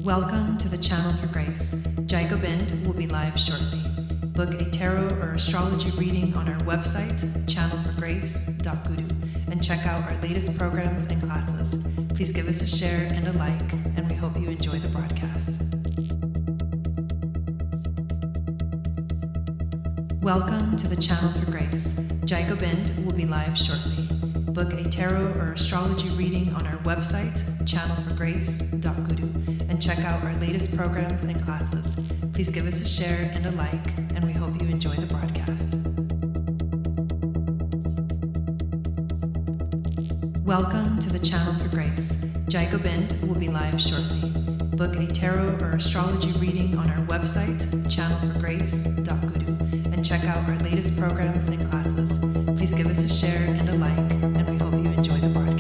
Welcome to the Channel for Grace. Gobind will be live shortly. Book a tarot or astrology reading on our website, channelforgrace.guru, and check out our latest programs and classes. Please give us a share and a like, and we hope you enjoy the broadcast. Welcome to the Channel for Grace. Gobind will be live shortly. Book a tarot or astrology reading on our website, channelforgrace.guru, and check out our latest programs and classes. Please give us a share and a like, and we hope you enjoy the broadcast. Welcome to the Channel for Grace. Gobind will be live shortly. Book a tarot or astrology reading on our website, channelforgrace.guru, and check out our latest programs and classes. Please give us a share and a like, and we hope you enjoy the broadcast.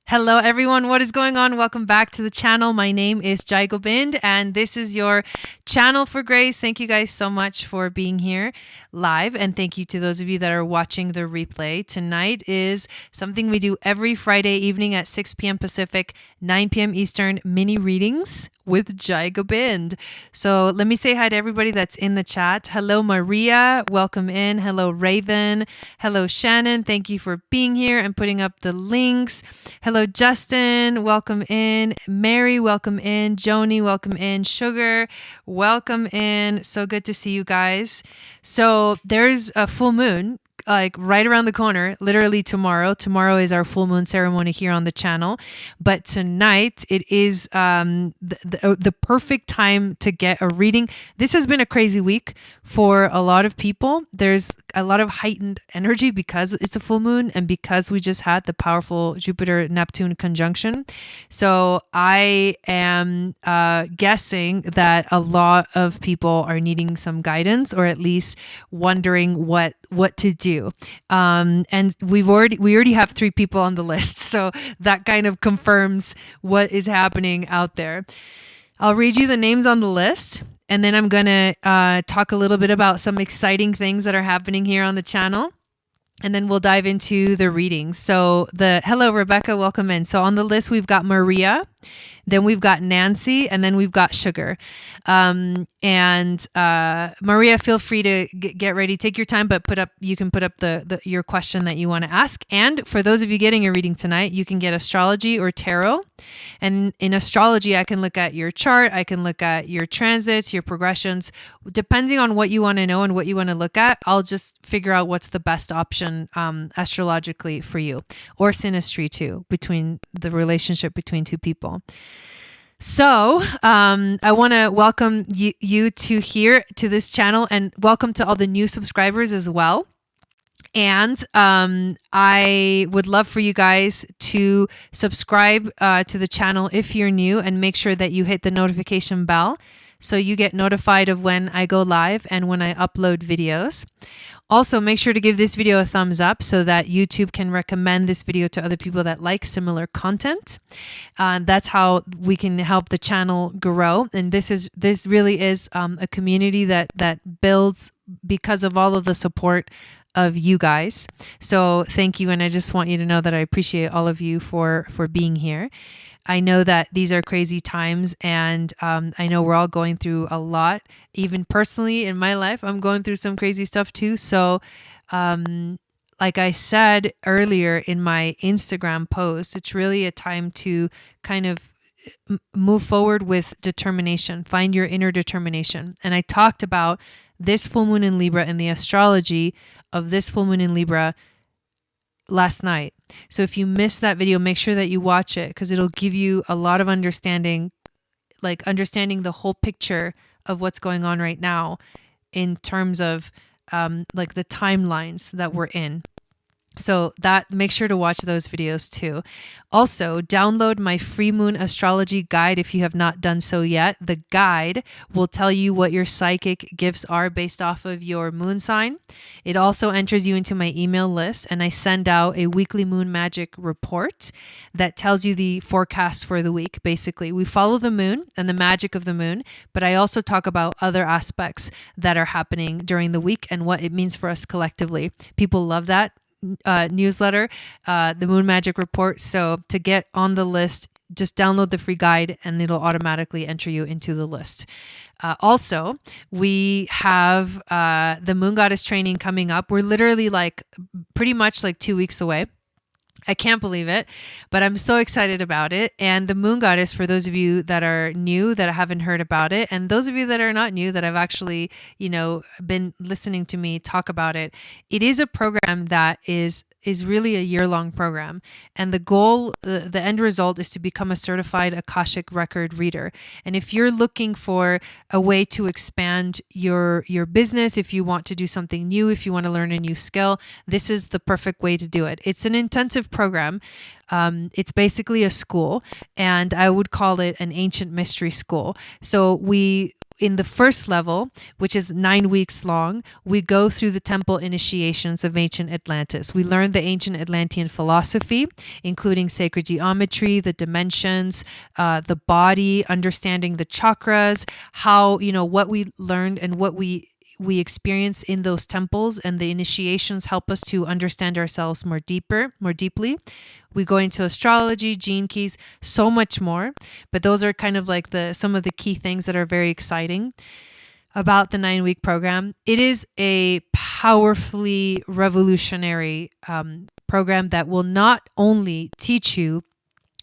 Hello everyone, what is going on? Welcome back to the channel. My name is Gobind and this is your Channel for Grace. Thank you guys so much for being here live, and thank you to those of you that are watching the replay. Tonight is something we do every Friday evening at 6 p.m. Pacific, 9 p.m. Eastern, mini readings with Gobind. So let me say hi to everybody that's in the chat. Hello Maria, welcome in. Hello Raven. Hello Shannon, thank you for being here and putting up the links. Hello Justin, welcome in. Mary, welcome in. Joni, welcome in. Sugar, welcome in. So good to see you guys. So there's a full moon like right around the corner, literally tomorrow. Tomorrow is our full moon ceremony here on the channel, but tonight it is the perfect time to get a reading. This has been a crazy week for a lot of people. There's a lot of heightened energy because it's a full moon and because we just had the powerful Jupiter-Neptune conjunction. So I am guessing that a lot of people are needing some guidance, or at least wondering what to do. And we already have 3 people on the list, so that kind of confirms what is happening out there. I'll read you the names on the list, and then I'm gonna talk a little bit about some exciting things that are happening here on the channel, and then we'll dive into the readings. So hello Rebecca, welcome in. So on the list we've got Maria, then we've got Nancy, and then we've got Sugar. Maria, feel free to get ready, take your time, but you can put up your question that you want to ask. And for those of you getting a reading tonight, you can get astrology or tarot. And in astrology, I can look at your chart, I can look at your transits, your progressions. Depending on what you want to know and what you want to look at, I'll just figure out what's the best option astrologically for you, or synastry too, between the relationship between 2 people. So I want to welcome you to this channel, and welcome to all the new subscribers as well. And I would love for you guys to subscribe to the channel if you're new, and make sure that you hit the notification bell so you get notified of when I go live and when I upload videos. Also, make sure to give this video a thumbs up so that YouTube can recommend this video to other people that like similar content. That's how we can help the channel grow. And this really is a community that builds because of all of the support of you guys. So thank you. And I just want you to know that I appreciate all of you for being here. I know that these are crazy times, and I know we're all going through a lot. Even personally in my life, I'm going through some crazy stuff too. So like I said earlier in my Instagram post, it's really a time to kind of move forward with determination, find your inner determination. And I talked about this full moon in Libra and the astrology of this full moon in Libra last night. So if you missed that video, make sure that you watch it, because it'll give you a lot of understanding, like understanding the whole picture of what's going on right now in terms of like the timelines that we're in. So that, make sure to watch those videos too. Also, download my free moon astrology guide if you have not done so yet. The guide will tell you what your psychic gifts are based off of your moon sign. It also enters you into my email list, and I send out a weekly moon magic report that tells you the forecast for the week. Basically, we follow the moon and the magic of the moon, but I also talk about other aspects that are happening during the week and what it means for us collectively. People love that newsletter, the Moon Magic Report. So to get on the list, just download the free guide and it'll automatically enter you into the list. Also, we have the Moon Goddess training coming up. We're literally like pretty much like 2 weeks away. I can't believe it, but I'm so excited about it. And the Moon Goddess, for those of you that are new, that haven't heard about it, and those of you that are not new, that have actually, been listening to me talk about it, it is a program that is really a year-long program. And the goal, the end result, is to become a certified Akashic record reader. And if you're looking for a way to expand your business, if you want to do something new, if you want to learn a new skill, this is the perfect way to do it. It's an intensive program. It's basically a school, and I would call it an ancient mystery school. So in the first level, which is 9 weeks long, we go through the temple initiations of ancient Atlantis. We learn the ancient Atlantean philosophy, including sacred geometry, the dimensions, the body, understanding the chakras, how, what we learned and what we experience in those temples, and the initiations help us to understand ourselves more deeply. We go into astrology, gene keys, so much more. But those are kind of like some of the key things that are very exciting about the 9-week program. It is a powerfully revolutionary program that will not only teach you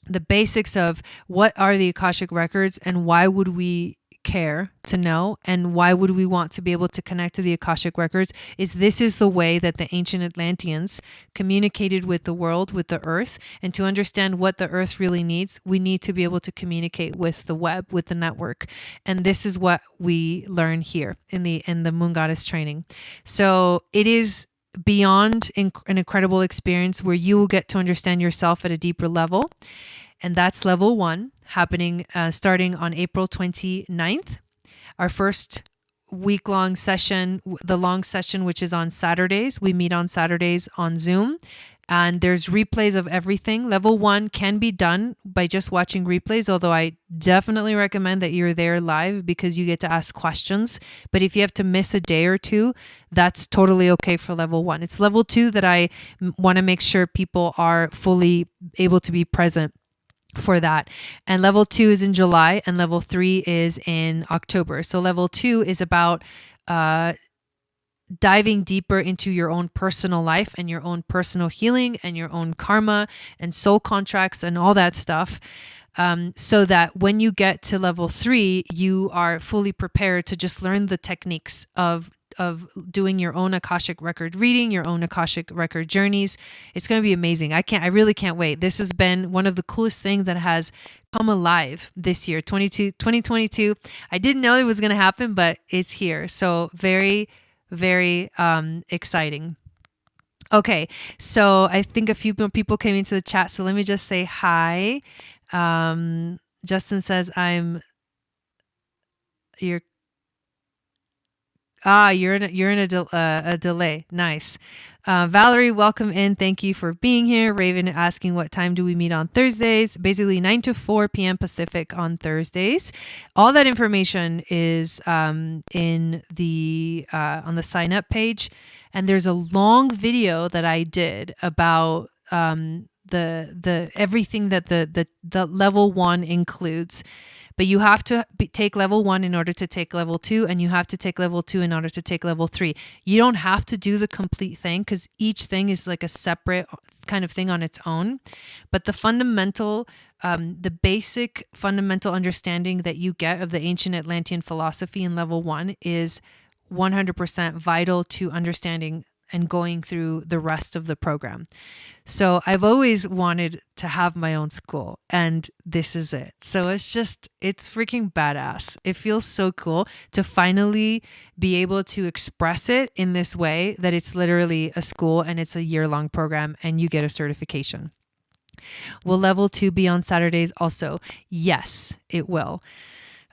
the basics of what are the Akashic records and why would we care to know, and why would we want to be able to connect to the Akashic records, this is the way that the ancient Atlanteans communicated with the world, with the earth. And to understand what the earth really needs, we need to be able to communicate with the web, with the network. And this is what we learn here in the Moon Goddess training. So it is beyond an incredible experience where you will get to understand yourself at a deeper level. And that's level 1, happening starting on April 29th. Our first week-long session, the long session, which is on Saturdays. We meet on Saturdays on Zoom. And there's replays of everything. Level 1 can be done by just watching replays, although I definitely recommend that you're there live because you get to ask questions. But if you have to miss a day or two, that's totally okay for level 1. It's level 2 that I want to make sure people are fully able to be present for that. And level 2 is in July, and level 3 is in October. So level 2 is about diving deeper into your own personal life and your own personal healing and your own karma and soul contracts and all that stuff. So that when you get to level 3, you are fully prepared to just learn the techniques of doing your own Akashic record reading, your own Akashic record journeys. It's going to be amazing. I really can't wait. This has been one of the coolest things that has come alive this year, 2022. I didn't know it was going to happen, but it's here. So very, very exciting. Okay, so I think a few more people came into the chat. So let me just say hi. Justin says, you're You're in a delay. Nice. Valerie, welcome in. Thank you for being here. Raven asking what time do we meet on Thursdays? Basically 9 to 4 p.m. Pacific on Thursdays. All that information is in the on the sign up page, and there's a long video that I did about the everything that the level 1 includes. But you have to take level 1 in order to take level 2, and you have to take level 2 in order to take level 3. You don't have to do the complete thing because each thing is like a separate kind of thing on its own. But the fundamental, the basic fundamental understanding that you get of the ancient Atlantean philosophy in level 1 is 100% vital to understanding and going through the rest of the program. So I've always wanted to have my own school, and this is it. So it's freaking badass. It feels so cool to finally be able to express it in this way, that it's literally a school and it's a year-long program and you get a certification. Will level 2 be on Saturdays also? Yes, it will.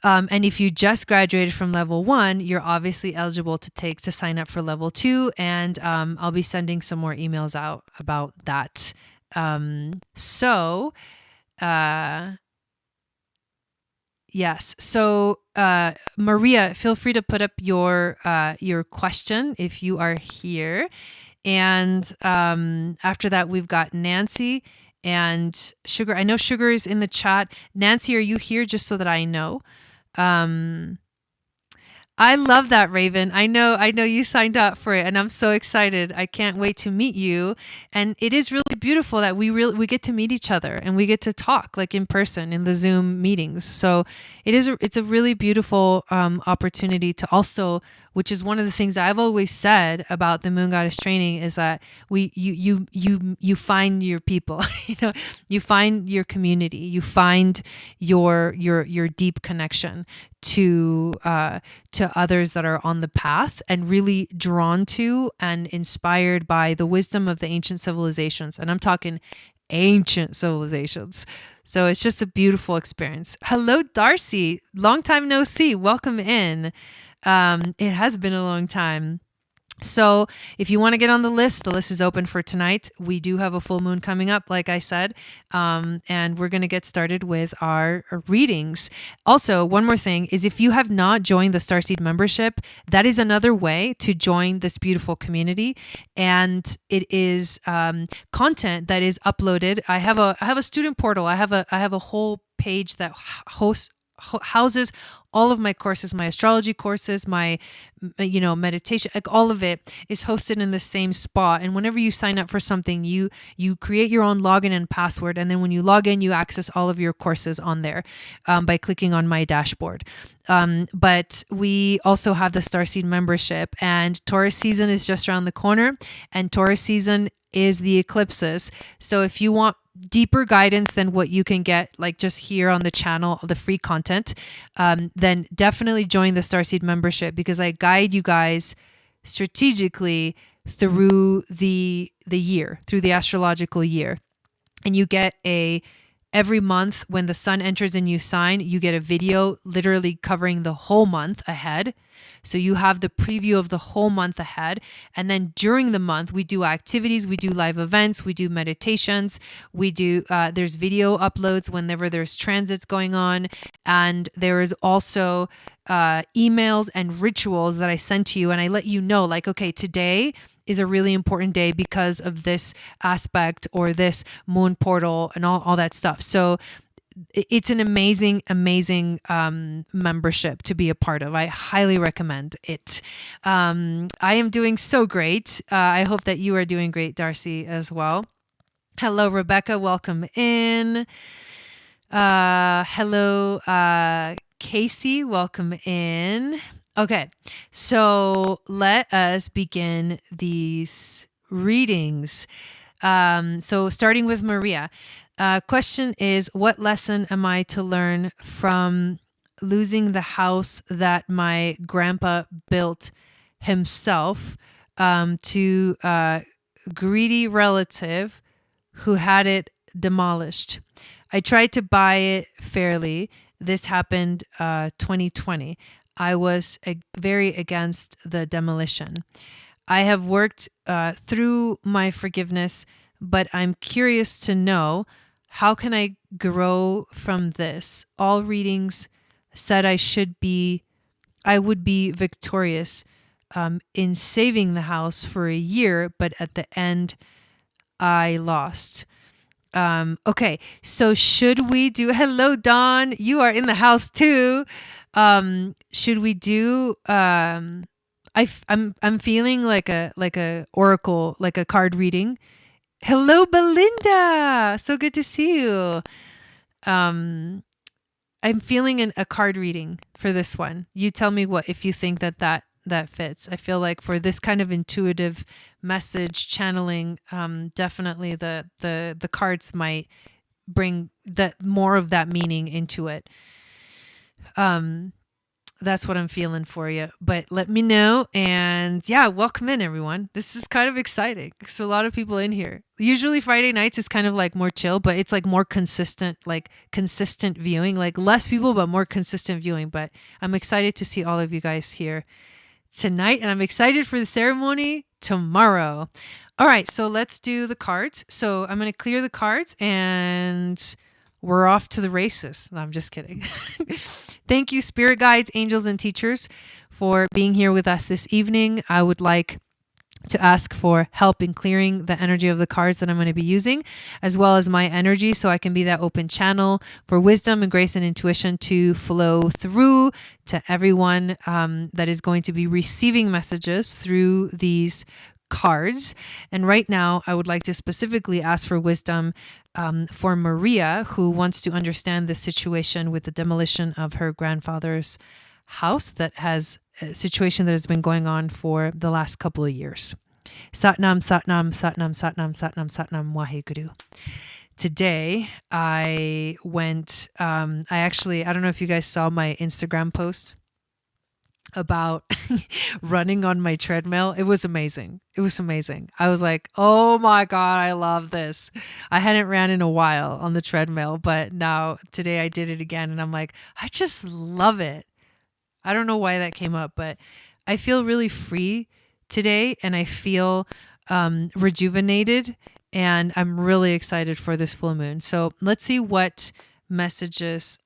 And if you just graduated from level 1, you're obviously eligible to sign up for level 2. And I'll be sending some more emails out about that. Yes. So Maria, feel free to put up your question if you are here. And after that, we've got Nancy and Sugar. I know Sugar is in the chat. Nancy, are you here, just so that I know? I love that, Raven. I know you signed up for it, and I'm so excited. I can't wait to meet you. And it is really beautiful that we get to meet each other and we get to talk like in person in the Zoom meetings. So it's a really beautiful opportunity to also, which is one of the things that I've always said about the Moon Goddess training, is that you find your people, you find your community, you find your deep connection to others that are on the path and really drawn to and inspired by the wisdom of the ancient civilizations. And I'm talking ancient civilizations. So it's just a beautiful experience. Hello, Darcy. Long time no see. Welcome in. It has been a long time. So if you want to get on the list is open for tonight. We do have a full moon coming up, like I said, and we're going to get started with our readings. Also, one more thing is, if you have not joined the STARSEED membership, that is another way to join this beautiful community. And it is content that is uploaded. I have a student portal. I have a whole page that houses all of my courses, my astrology courses, my meditation, like all of it is hosted in the same spot. And whenever you sign up for something, you create your own login and password, and then when you log in, you access all of your courses on there by clicking on my dashboard. But we also have the STARSEED membership, and Taurus season is just around the corner, and Taurus season is the eclipses. So if you want deeper guidance than what you can get like just here on the channel, the free content, then definitely join the STARSEED membership, because I guide you guys strategically through the year, through the astrological year. And you get every month when the sun enters a new sign, you get a video literally covering the whole month ahead. So you have the preview of the whole month ahead. And then during the month, we do activities, we do live events, we do meditations, we do, there's video uploads whenever there's transits going on. And there is also emails and rituals that I send to you, and I let you know, like, okay, today is a really important day because of this aspect or this moon portal and all that stuff. So it's an amazing membership to be a part of. I highly recommend it. I am doing so great. I hope that you are doing great, Darcy, as well. Hello, Rebecca. Welcome in. Hello, Casey. Welcome in. Okay, so let us begin these readings. So starting with Maria. Question is, what lesson am I to learn from losing the house that my grandpa built himself to a greedy relative who had it demolished? I tried to buy it fairly. This happened 2020. I was very against the demolition. I have worked through my forgiveness, but I'm curious to know, how can I grow from this? All readings said I would be victorious in saving the house for a year, but at the end, I lost. Okay, so should we do? Hello, Dawn. You are in the house too. Should we do? I'm feeling like a oracle, like a card reading. Hello, Belinda. So good to see you. I'm feeling a card reading for this one. You tell me what if you think that fits. I feel like for this kind of intuitive message channeling, definitely the cards might bring that more of that meaning into it. That's what I'm feeling for you. But let me know. And yeah, welcome in, everyone. This is kind of exciting. There's a lot of people in here. Usually Friday nights is kind of like more chill, but it's like more consistent viewing, like less people, but more consistent viewing. But I'm excited to see all of you guys here tonight. And I'm excited for the ceremony tomorrow. All right, so let's do the cards. So I'm going to clear the cards and we're off to the races. No, I'm just kidding. Thank you, spirit guides, angels, and teachers, for being here with us this evening. I would like to ask for help in clearing the energy of the cards that I'm going to be using, as well as my energy, so I can be that open channel for wisdom and grace and intuition to flow through to everyone that is going to be receiving messages through these cards. And right now, I would like to specifically ask for wisdom for Maria, who wants to understand the situation with the demolition of her grandfather's house, that has a situation that has been going on for the last couple of years. Satnam, Satnam, Satnam, Satnam, Satnam, Satnam, Waheguru. Today, I went, I don't know if you guys saw my Instagram post about running on my treadmill. It was amazing. It was amazing. I was like, oh my God, I love this. I hadn't ran in a while on the treadmill, but now today I did it again. And I'm like, I just love it. I don't know why that came up, but I feel really free today and I feel rejuvenated, and I'm really excited for this full moon. So let's see what messages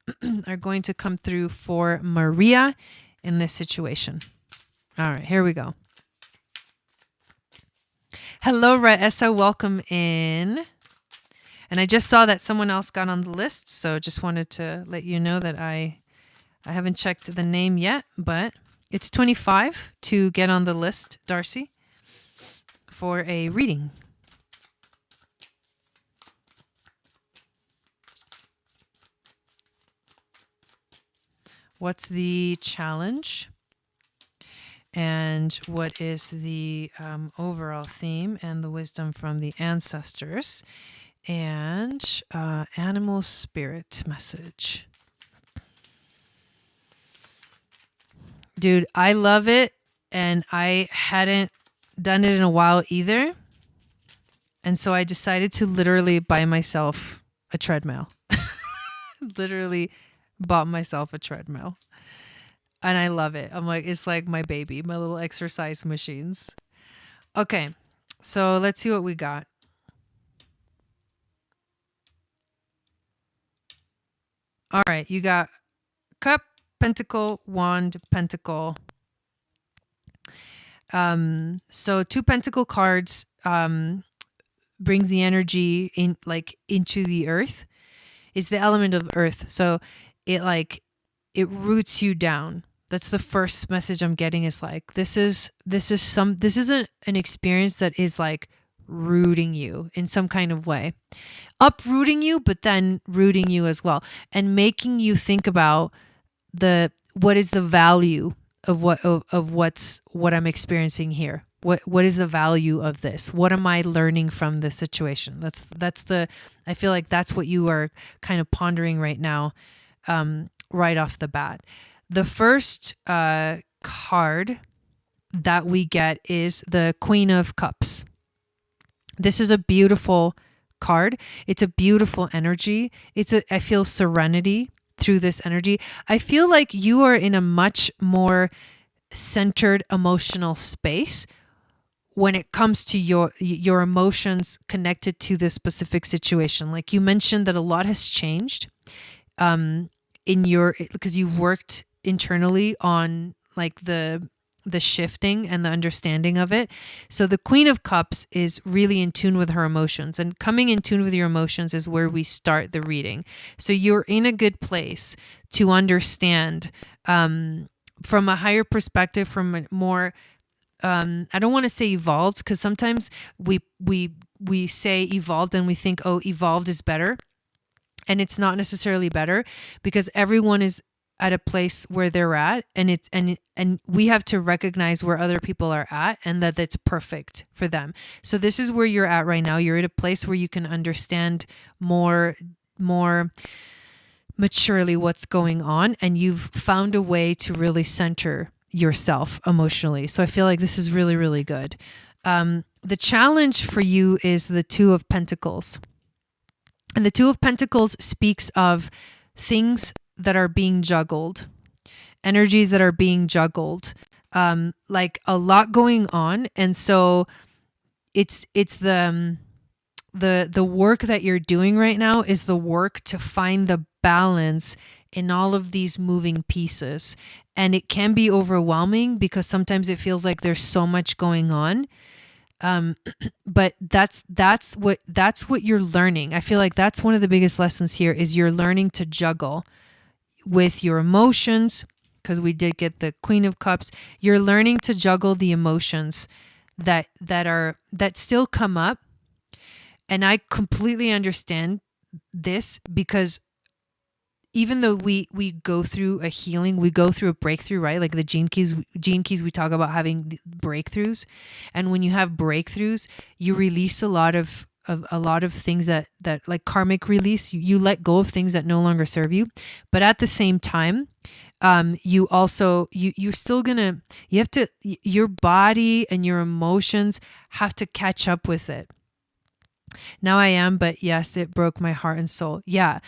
are going to come through for Maria in this situation. All right, here we go. Hello, Raessa, welcome in. And I just saw that someone else got on the list, so just wanted to let you know that I haven't checked the name yet, but it's 25 to get on the list, Darcy, for a reading. What's the challenge? And what is the overall theme and the wisdom from the ancestors? And animal spirit message. Dude, I love it. And I hadn't done it in a while either. And so I decided to literally buy myself a treadmill. Literally bought myself a treadmill. And I love it. I'm like, it's like my baby, my little exercise machines. Okay, so let's see what we got. All right, you got cup, pentacle, wand, pentacle. So 2 pentacle cards brings the energy in, like, into the earth. It's the element of earth. So it roots you down. That's the first message I'm getting, is like, this is an experience that is like rooting you in some kind of way, uprooting you, but then rooting you as well, and making you think about what is the value of what I'm experiencing here. What is the value of this? What am I learning from this situation? I feel like that's what you are kind of pondering right now, right off the bat. The first card that we get is the Queen of Cups. This is a beautiful card. It's a beautiful energy. I feel serenity. through this energy. I feel like you are in a much more centered emotional space when it comes to your emotions connected to this specific situation. Like you mentioned that a lot has changed because you've worked internally on like the shifting and the understanding of it. So the Queen of Cups is really in tune with her emotions, and coming in tune with your emotions is where we start the reading. So you're in a good place to understand from a higher perspective, from a more I don't want to say evolved, because sometimes we say evolved and we think, oh, evolved is better. And it's not necessarily better, because everyone is at a place where they're at, and we have to recognize where other people are at and that it's perfect for them. So this is where you're at right now. You're at a place where you can understand more maturely what's going on, and you've found a way to really center yourself emotionally. So I feel like this is really, really good. The challenge for you is the Two of Pentacles. And the Two of Pentacles speaks of things that are being juggled, energies that are being juggled, like a lot going on. And so it's the work that you're doing right now is the work to find the balance in all of these moving pieces. And it can be overwhelming because sometimes it feels like there's so much going on. But that's what you're learning. I feel like that's one of the biggest lessons here is you're learning to juggle with your emotions, because we did get the Queen of Cups. You're learning to juggle the emotions that still come up. And I completely understand this, because even though we go through a healing, we go through a breakthrough, right? Like the Gene Keys, we talk about having breakthroughs. And when you have breakthroughs, you release a lot of things that like karmic release. You let go of things that no longer serve you. But at the same time, you also, you're still gonna, you have to, your body and your emotions have to catch up with it. Now I am, but yes, it broke my heart and soul. Yeah,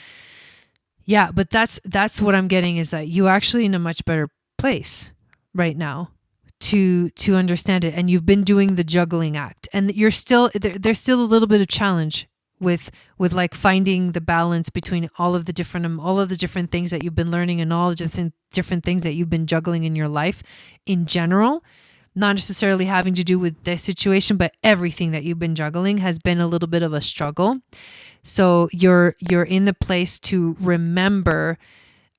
but that's what I'm getting, is that you're actually in a much better place right now to understand it. And you've been doing the juggling act, and you're still, there's still a little bit of challenge with like finding the balance between all of the different things that you've been learning, and all of the different things that you've been juggling in your life in general. Not necessarily having to do with this situation, but everything that you've been juggling has been a little bit of a struggle. So you're in the place to remember,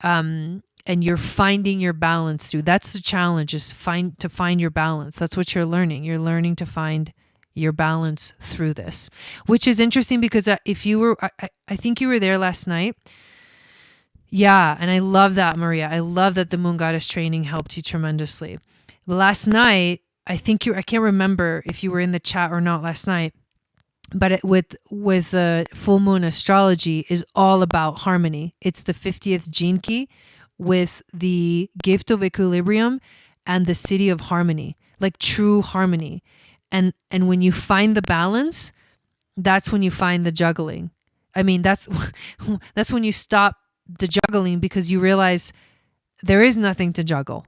and you're finding your balance through. That's the challenge, is to find your balance. That's what you're learning. You're learning to find your balance through this, which is interesting, because if you were, I think you were there last night. Yeah. And I love that, Maria. I love that the Moon Goddess training helped you tremendously. Last night, I can't remember if you were in the chat or not last night, but with full moon astrology is all about harmony. It's the 50th gene key with the gift of equilibrium and the city of harmony, like true harmony. And when you find the balance, that's when you find the juggling. I mean, that's when you stop the juggling, because you realize there is nothing to juggle.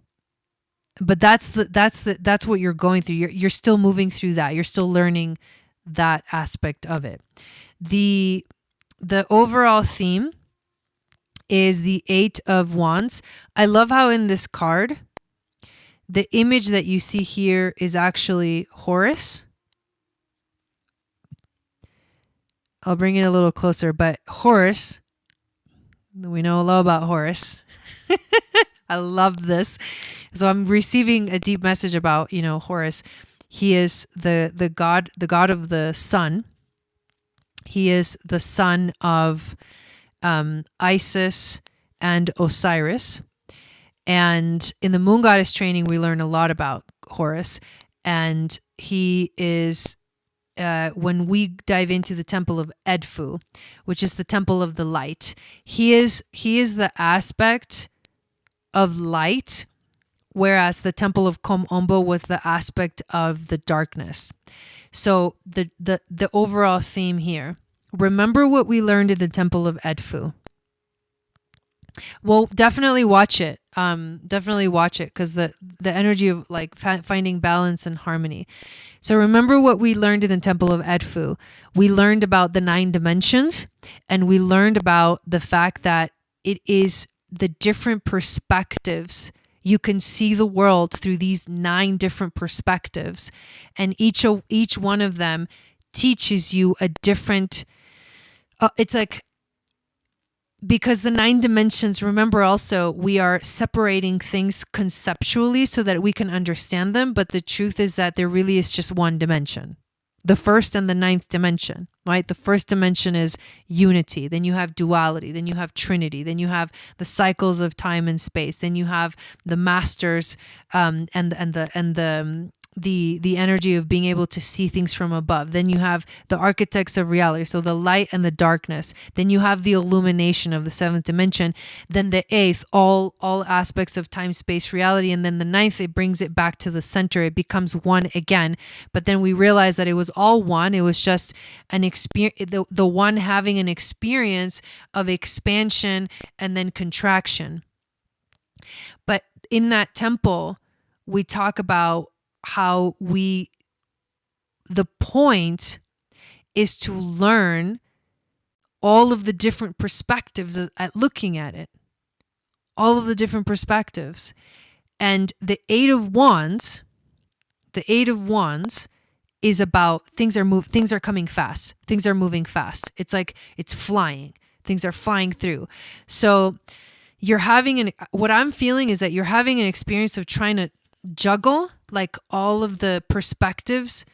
But that's what you're going through. You're still moving through that. You're still learning that aspect of it. The overall theme is the Eight of Wands. I love how in this card, the image that you see here is actually Horus. I'll bring it a little closer, but Horus, we know a lot about Horus. I love this. So I'm receiving a deep message about, Horus. He is the god of the sun. He is the son of Isis and Osiris. And in the Moon Goddess training, we learn a lot about Horus. And he is, when we dive into the temple of Edfu, which is the temple of the light, he is the aspect of light, whereas the temple of Kom-Ombo was the aspect of the darkness. So the overall theme here, remember what we learned in the temple of Edfu. Well, definitely watch it. Definitely watch it, because the energy of like finding balance and harmony. So remember what we learned in the Temple of Edfu. We learned about the 9 dimensions, and we learned about the fact that it is the different perspectives. You can see the world through these 9 different perspectives, and each one of them teaches you a different. It's like, because the 9 dimensions, remember also, we are separating things conceptually so that we can understand them. But the truth is that there really is just one dimension, the first and the 9th dimension, right? The first dimension is unity. Then you have duality. Then you have trinity. Then you have the cycles of time and space. Then you have the masters, and the energy of being able to see things from above. Then you have the architects of reality, so the light and the darkness. Then you have the illumination of the 7th dimension. Then the 8th, all aspects of time, space, reality. And then the 9th, it brings it back to the center. It becomes one again. But then we realize that it was all one. It was just an experience, the one having an experience of expansion and then contraction. But in that temple, we talk about how the point is to learn all of the different perspectives at looking at it, all of the different perspectives. And the 8 of Wands is about things are coming fast. Things are moving fast. It's like it's flying. Things are flying through. So what I'm feeling is that you're having an experience of trying to juggle like all of the perspectives,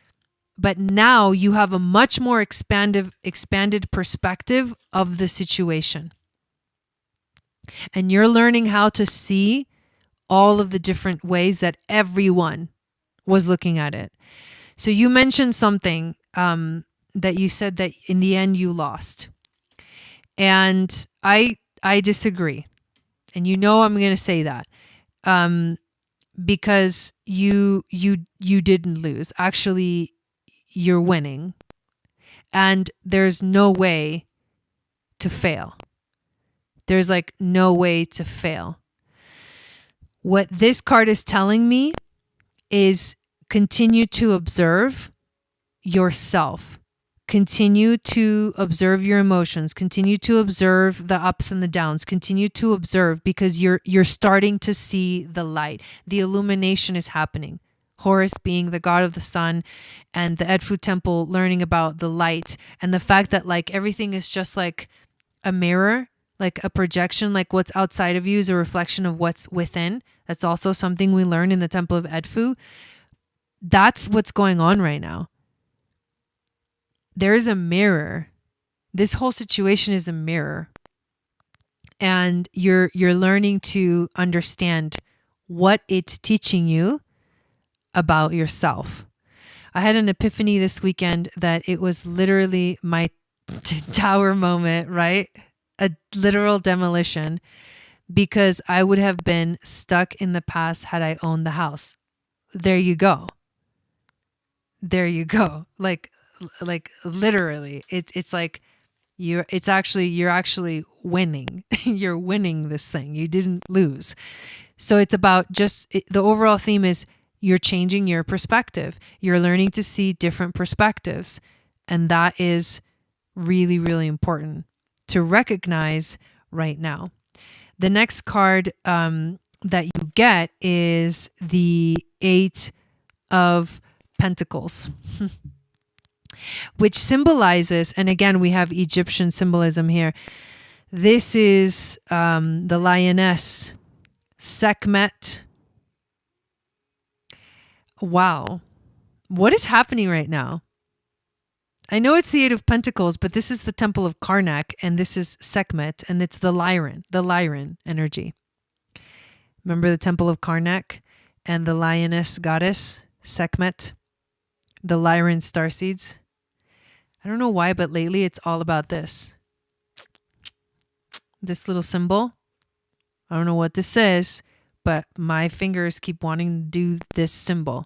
but now you have a much more expanded perspective of the situation. And you're learning how to see all of the different ways that everyone was looking at it. So you mentioned something that you said that in the end you lost. And I disagree. And I'm going to say that. Because you didn't lose. Actually, you're winning. And there's no way to fail. There's like no way to fail. What this card is telling me is continue to observe yourself. Continue to observe your emotions. Continue to observe the ups and the downs. Continue to observe, because you're starting to see the light. The illumination is happening. Horus being the god of the sun, and the Edfu temple learning about the light, and the fact that like everything is just like a mirror, like a projection, like what's outside of you is a reflection of what's within. That's also something we learn in the Temple of Edfu. That's what's going on right now. There is a mirror. This whole situation is a mirror. And you're learning to understand what it's teaching you about yourself. I had an epiphany this weekend that it was literally my tower moment, right? A literal demolition, because I would have been stuck in the past had I owned the house. There you go. There you go. Like literally, it's like you're actually winning. You're winning this thing. You didn't lose. So it's about the overall theme is you're changing your perspective. You're learning to see different perspectives. And that is really, really important to recognize right now. The next card that you get is the 8 of Pentacles. Which symbolizes, and again, we have Egyptian symbolism here. This is the lioness, Sekhmet. Wow. What is happening right now? I know it's the 8 of Pentacles, but this is the Temple of Karnak, and this is Sekhmet, and it's the Lyran energy. Remember the Temple of Karnak and the lioness goddess, Sekhmet, the Lyran starseeds? I don't know why, but lately it's all about this. This little symbol. I don't know what this is, but my fingers keep wanting to do this symbol.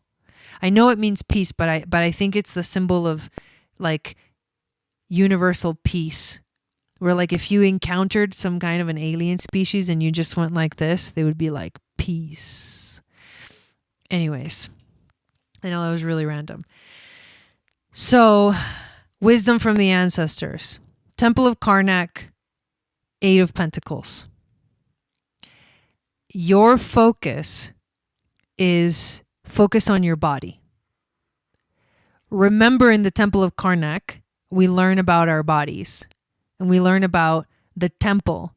I know it means peace, but I think it's the symbol of like universal peace Where like if you encountered some kind of an alien species and you just went like this, they would be like, peace. Anyways, I know that was really random. So, wisdom from the ancestors. Temple of Karnak, 8 of Pentacles. Your focus is focus on your body. Remember, in the Temple of Karnak, we learn about our bodies and we learn about the temple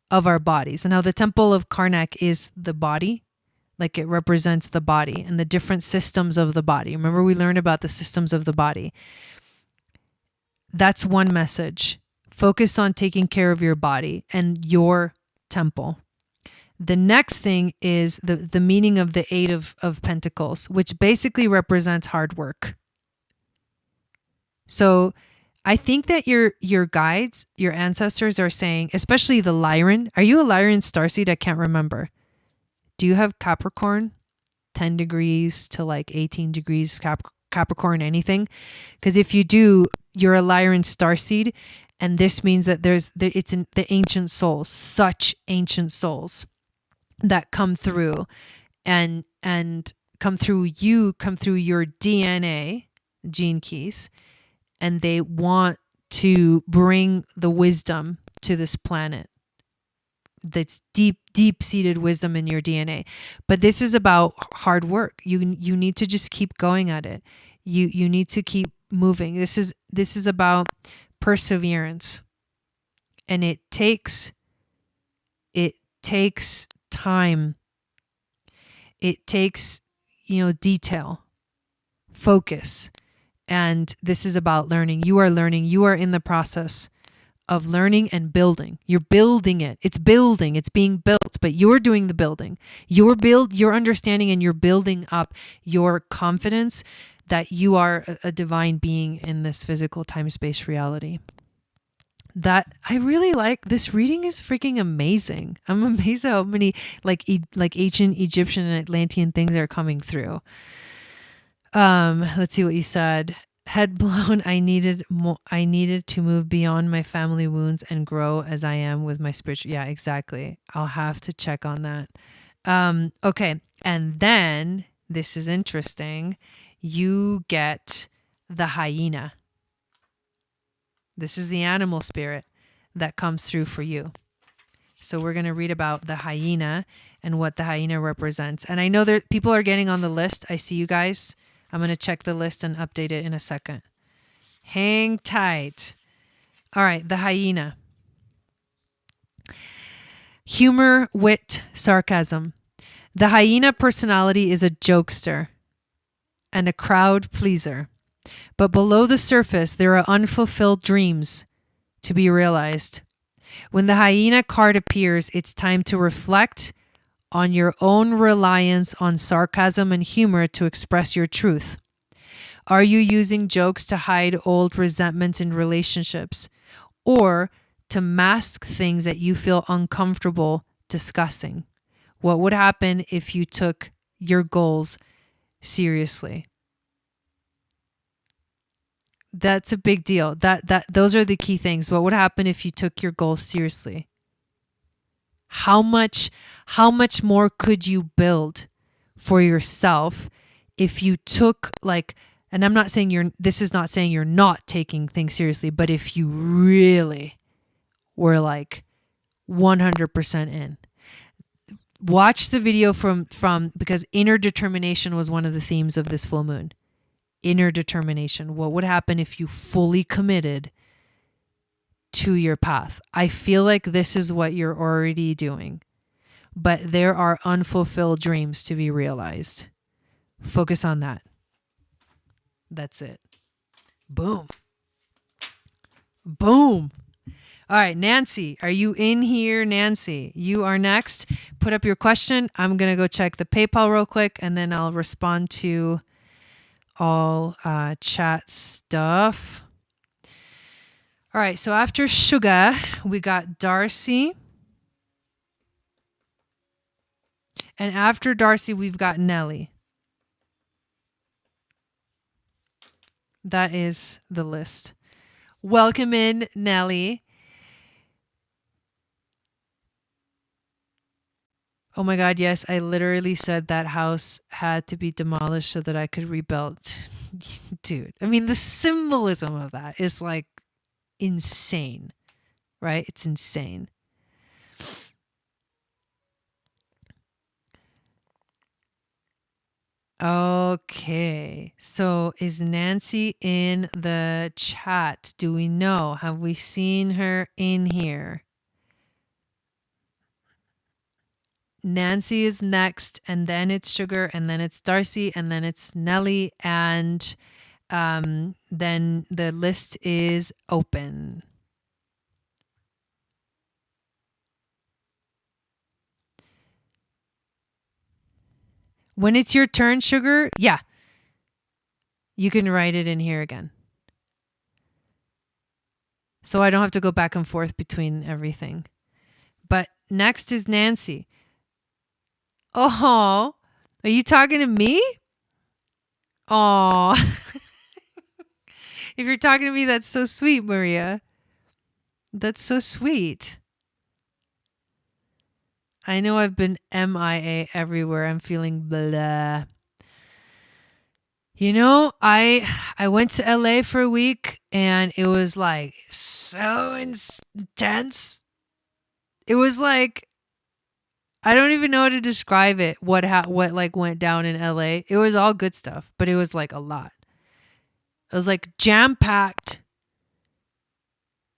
of our bodies. And how the Temple of Karnak is the body, like it represents the body and the different systems of the body. Remember, we learned about the systems of the body. That's one message. Focus on taking care of your body and your temple. The next thing is the meaning of the 8 of Pentacles, which basically represents hard work. So I think that your guides, your ancestors are saying, especially the Lyran. Are you a Lyran starseed? I can't remember. Do you have Capricorn? 10 degrees to like 18 degrees of Capricorn, anything? Because if you do, you're a Lyran starseed. And this means that it's in the ancient souls, such ancient souls that come through and come through your DNA, gene keys, and they want to bring the wisdom to this planet. That's deep-seated wisdom in your DNA. But this is about hard work. You need to just keep going at it. You need to keep moving. This is about perseverance. And it takes time. It takes, detail, focus. And this is about learning. You are learning. You are in the process of learning and building. You're building it. It's building. It's being built, but you're doing the building. You're understanding, and you're building up your confidence that you are a divine being in this physical time-space reality. That I really like. This reading is freaking amazing. I'm amazed at how many like ancient Egyptian and Atlantean things are coming through. Let's see what you said. Head blown. I needed to move beyond my family wounds and grow as I am with my spiritual. Yeah, exactly. I'll have to check on that. Okay. And then this is interesting. You get the hyena. This is the animal spirit that comes through for you. So we're going to read about the hyena and what the hyena represents. And I know that people are getting on the list. I see you guys. I'm going to check the list and update it in a second. Hang tight. All right, the hyena. Humor, wit, sarcasm. The hyena personality is a jokester and a crowd pleaser. But below the surface, there are unfulfilled dreams to be realized. When the hyena card appears, it's time to reflect on your own reliance on sarcasm and humor to express your truth. Are you using jokes to hide old resentments in relationships, or to mask things that you feel uncomfortable discussing? What would happen if you took your goals seriously? That's a big deal. Those are the key things. What would happen if you took your goals seriously? How much more could you build for yourself if you took and I'm not saying this is not saying you're not taking things seriously, but if you really were 100% in. Watch the video from because inner determination was one of the themes of this full moon. Inner determination. What would happen if you fully committed to your path? I feel like this is what you're already doing, but there are unfulfilled dreams to be realized. Focus on that. That's it. Boom. Boom. All right, Nancy, are you in here? Nancy, you are next. Put up your question. I'm going to go check the PayPal real quick, and then I'll respond to all chat stuff. All right, so after Sugar, we got Darcy. And after Darcy, we've got Nelly. That is the list. Welcome in, Nelly. Oh my God, yes, I literally said that house had to be demolished so that I could rebuild. Dude, I mean, the symbolism of that is like insane, right? It's insane. Okay, so is Nancy in the chat? Do we know? Have we seen her in here? Nancy is next, and then it's Sugar, and then it's Darcy, and then it's Nelly, and then the list is open. When it's your turn, Sugar, yeah, you can write it in here again. So I don't have to go back and forth between everything. But next is Nancy. Oh, are you talking to me? Oh, if you're talking to me, that's so sweet, Maria. That's so sweet. I know I've been MIA everywhere. I'm feeling blah. You know, I went to LA for a week and it was like so intense. It was like, I don't even know how to describe it. What like went down in LA. It was all good stuff, but it was like a lot. It was like jam-packed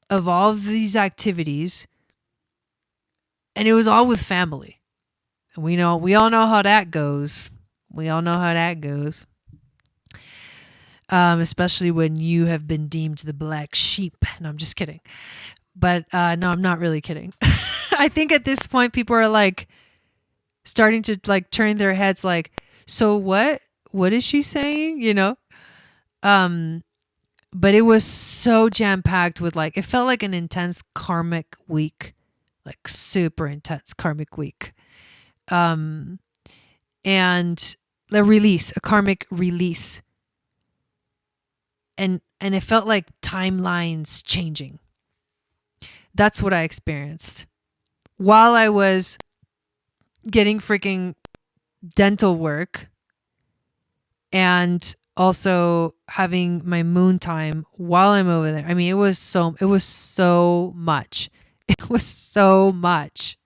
of all of these activities, and it was all with family. And we all know how that goes. Especially when you have been deemed the black sheep. No, I'm just kidding. But no, I'm not really kidding. I think at this point, people are like starting to like turn their heads like, so what? What is she saying? You know? But it was so jam-packed with like, it felt like an intense karmic week, like super intense karmic week. And a karmic release. And it felt like timelines changing. That's what I experienced while I was getting freaking dental work and also having my moon time while I'm over there. I mean, it was so much. It was so much.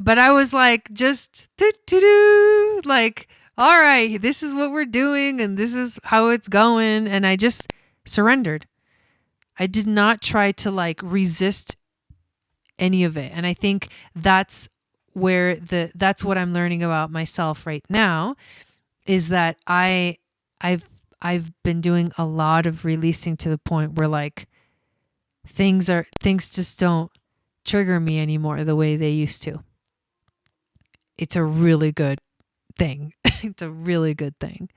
But I was like, just like, all right, this is what we're doing and this is how it's going. And I just surrendered. I did not try to like resist any of it. And I think that's where that's what I'm learning about myself right now, is that I've been doing a lot of releasing to the point where like things just don't trigger me anymore the way they used to. It's a really good thing. It's a really good thing.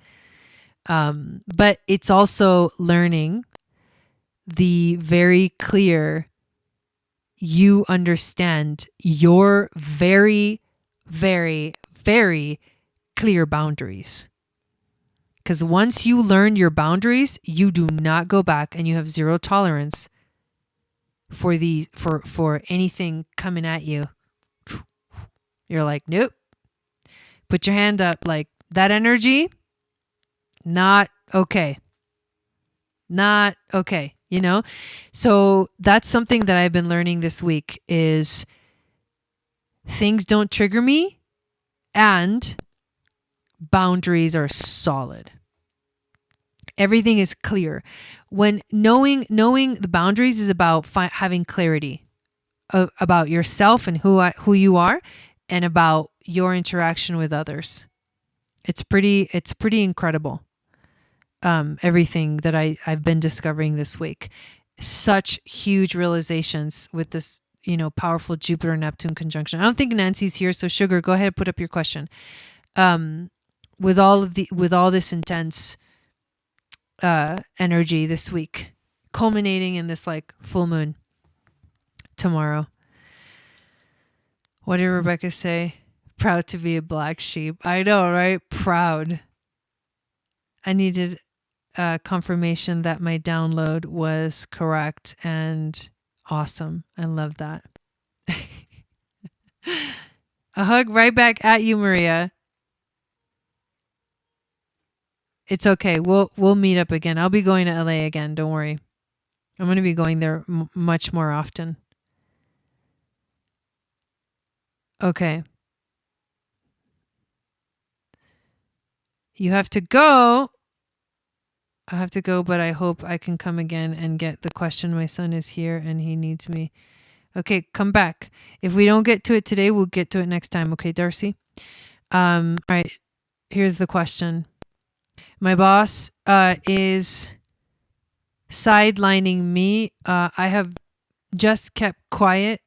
But it's also learning the very clear, you understand your very, very, very clear boundaries. Because once you learn your boundaries, you do not go back, and you have zero tolerance for anything coming at you. You're like, nope. Put your hand up. Like, that energy, not okay. Not okay. You know? So that's something that I've been learning this week, is things don't trigger me and boundaries are solid. Everything is clear. When knowing the boundaries is about having clarity about yourself and who you are, and about your interaction with others. It's pretty incredible. Everything that I've been discovering this week. Such huge realizations with this, powerful Jupiter-Neptune conjunction. I don't think Nancy's here, so Sugar, go ahead and put up your question. With all this intense energy this week, culminating in this like full moon tomorrow. What did Rebecca say? Proud to be a black sheep. I know, right? Proud. I needed confirmation that my download was correct and awesome. I love that. A hug right back at you, Maria. It's okay. We'll meet up again. I'll be going to LA again. Don't worry. I'm going to be going there much more often. Okay. You have to go. I have to go, but I hope I can come again and get the question. My son is here and he needs me. Okay, come back. If we don't get to it today, we'll get to it next time. Okay, Darcy? All right. Here's the question. My boss is sidelining me. I have just kept quiet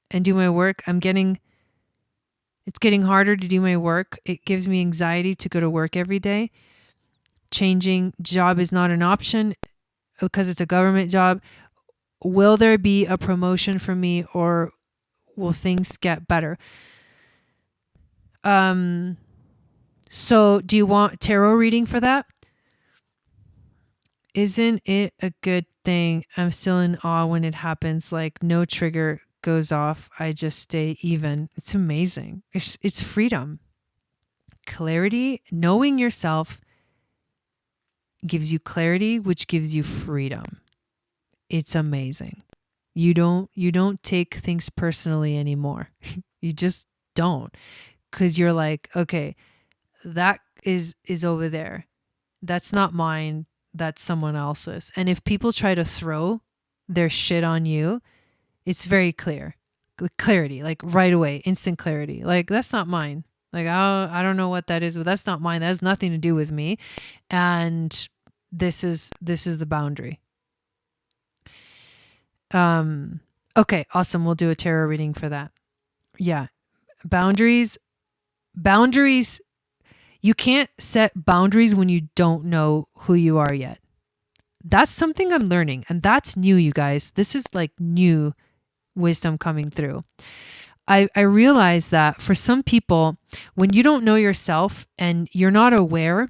and do my work. It's getting harder to do my work. It gives me anxiety to go to work every day. Changing job is not an option because it's a government job. Will there be a promotion for me or will things get better? So do you want tarot reading for that? Isn't it a good thing? I'm still in awe when it happens. Like no trigger goes off. I just stay even. It's amazing. It's freedom. Clarity, knowing yourself gives you clarity, which gives you freedom. It's amazing. You don't take things personally anymore. You just don't. Because you're like, okay, that is over there. That's not mine. That's someone else's. And if people try to throw their shit on you, it's very clear. Clarity, like right away, instant clarity. Like, that's not mine. Like, I don't know what that is, but that's not mine. That has nothing to do with me. And this is the boundary. Okay, awesome. We'll do a tarot reading for that. Yeah. Boundaries. You can't set boundaries when you don't know who you are yet. That's something I'm learning, and that's new, you guys. This is like new wisdom coming through. I realize that for some people, when you don't know yourself and you're not aware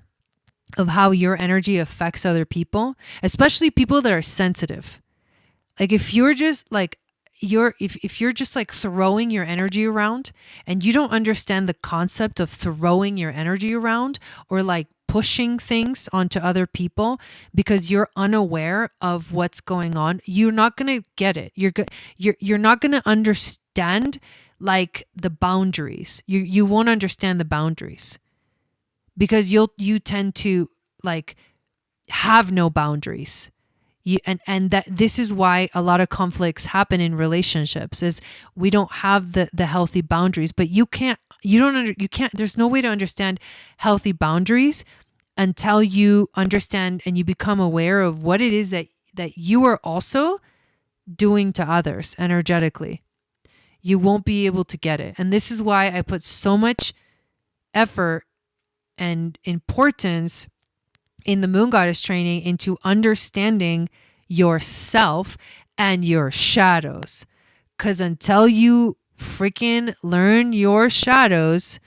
of how your energy affects other people, especially people that are sensitive. Like if you're just like if you're just like throwing your energy around and you don't understand the concept of throwing your energy around or like pushing things onto other people because you're unaware of what's going on, you're not going to get it. You're not going to understand like the boundaries. You won't understand the boundaries because you tend to like have no boundaries. And that this is why a lot of conflicts happen in relationships is we don't have the healthy boundaries, but you can't, there's no way to understand healthy boundaries until you understand and you become aware of what it is that you are also doing to others energetically. You won't be able to get it. And this is why I put so much effort and importance in the Moon Goddess training into understanding yourself and your shadows. Because until you freaking learn your shadows,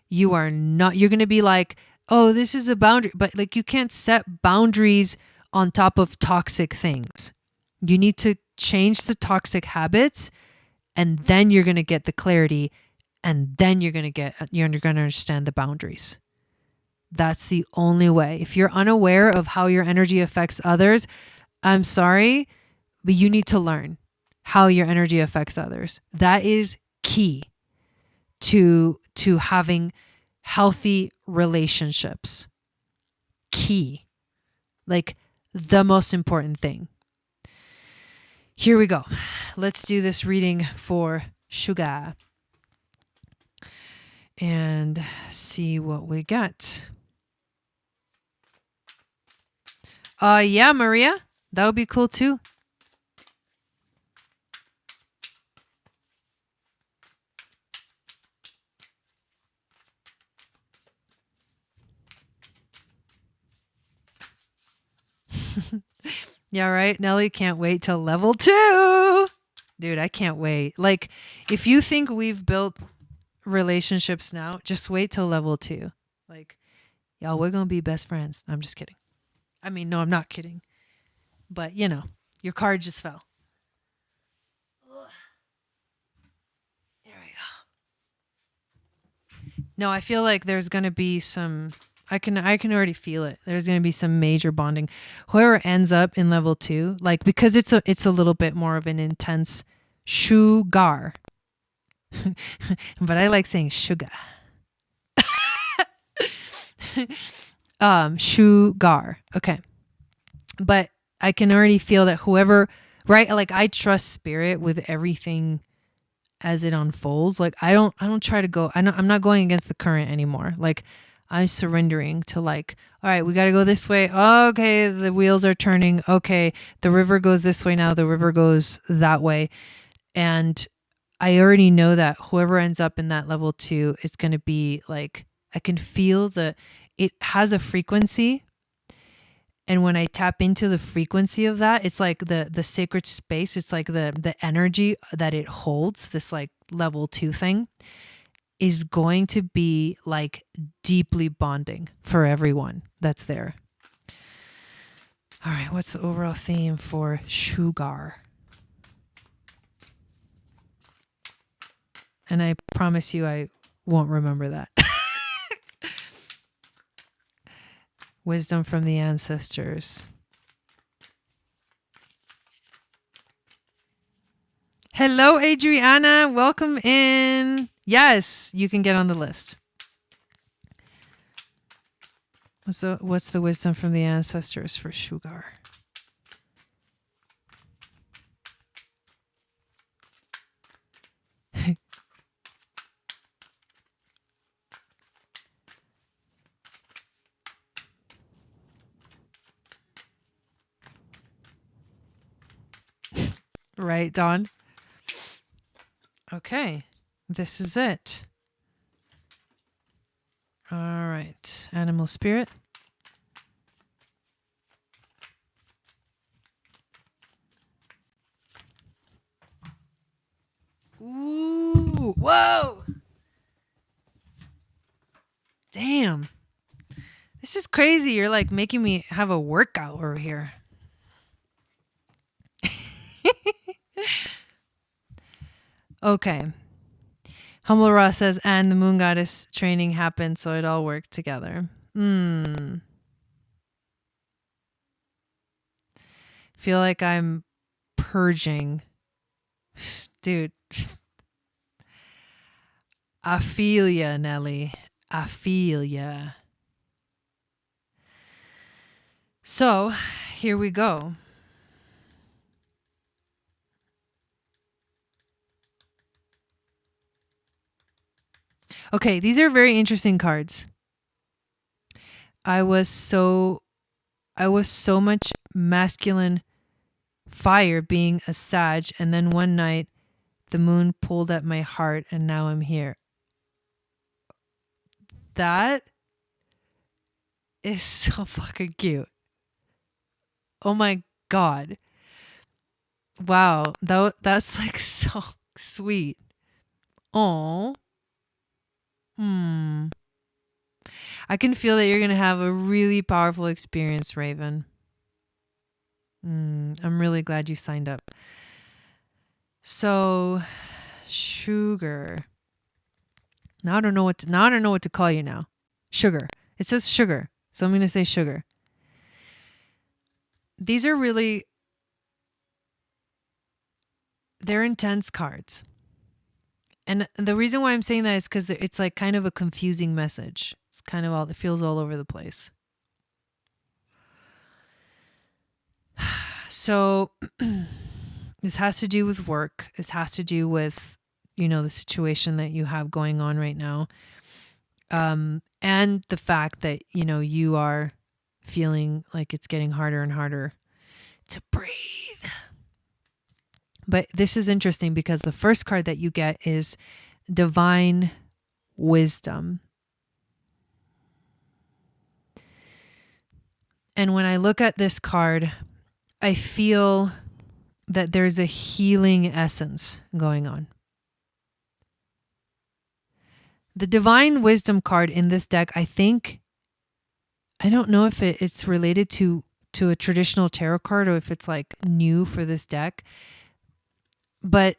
you're going to be like, oh, this is a boundary. But like you can't set boundaries on top of toxic things. You need to change the toxic habits and then you're going to get the clarity and then you're going to understand the boundaries. That's the only way. If you're unaware of how your energy affects others, I'm sorry, but you need to learn how your energy affects others. That is key to having healthy relationships. Key. Like the most important thing. Here we go. Let's do this reading for Sugar and see what we get. Yeah, Maria, that would be cool too. Yeah, right. Nelly can't wait till level 2. Dude, I can't wait. Like, if you think we've built relationships now, just wait till level 2. Like, y'all, we're going to be best friends. I'm just kidding. I mean, no, I'm not kidding. But, you know, your card just fell. There we go. No, I feel like there's going to be some, I can already feel it. There's going to be some major bonding. Whoever ends up in level 2, like, because it's a little bit more of an intense sugar. But I like saying sugar. Sugar. Okay. But I can already feel that whoever, right? Like, I trust spirit with everything as it unfolds. Like, I don't try to go, I'm not going against the current anymore. Like, I'm surrendering to, like, all right, we got to go this way. Okay. The wheels are turning. Okay. The river goes this way now. The river goes that way. And I already know that whoever ends up in that level 2, it's going to be like, I can feel it has a frequency. And when I tap into the frequency of that, it's like the sacred space. It's like the energy that it holds, this like level 2 thing, is going to be like deeply bonding for everyone that's there. All right, what's the overall theme for sugar? And I promise you I won't remember that. Wisdom from the ancestors. Hello, Adriana. Welcome in. Yes, you can get on the list. What's the wisdom from the ancestors for sugar? Right, Dawn? Okay, this is it. All right, animal spirit. Ooh, whoa. Damn. This is crazy. You're like making me have a workout over here. Okay. Humble Ra says, and the moon goddess training happened, so it all worked together. Feel like I'm purging. Dude. I feel ya, Nelly. I feel ya. So, here we go. Okay, these are very interesting cards. I was so much masculine fire being a Sag, and then one night the moon pulled at my heart and now I'm here. That is so fucking cute. Oh my God. Wow, that's like so sweet. Oh. I can feel that you're going to have a really powerful experience, Raven. I'm really glad you signed up. So, sugar. Now I don't know what to call you now. Sugar. It says sugar. So I'm going to say sugar. These are really, they're intense cards. And the reason why I'm saying that is because it's like kind of a confusing message. It's kind of it feels all over the place. So this has to do with work. This has to do with, the situation that you have going on right now. And the fact that, you are feeling like it's getting harder and harder to breathe. But this is interesting because the first card that you get is Divine Wisdom. And when I look at this card, I feel that there's a healing essence going on. The Divine Wisdom card in this deck, I don't know if it's related to a traditional tarot card or if it's like new for this deck. But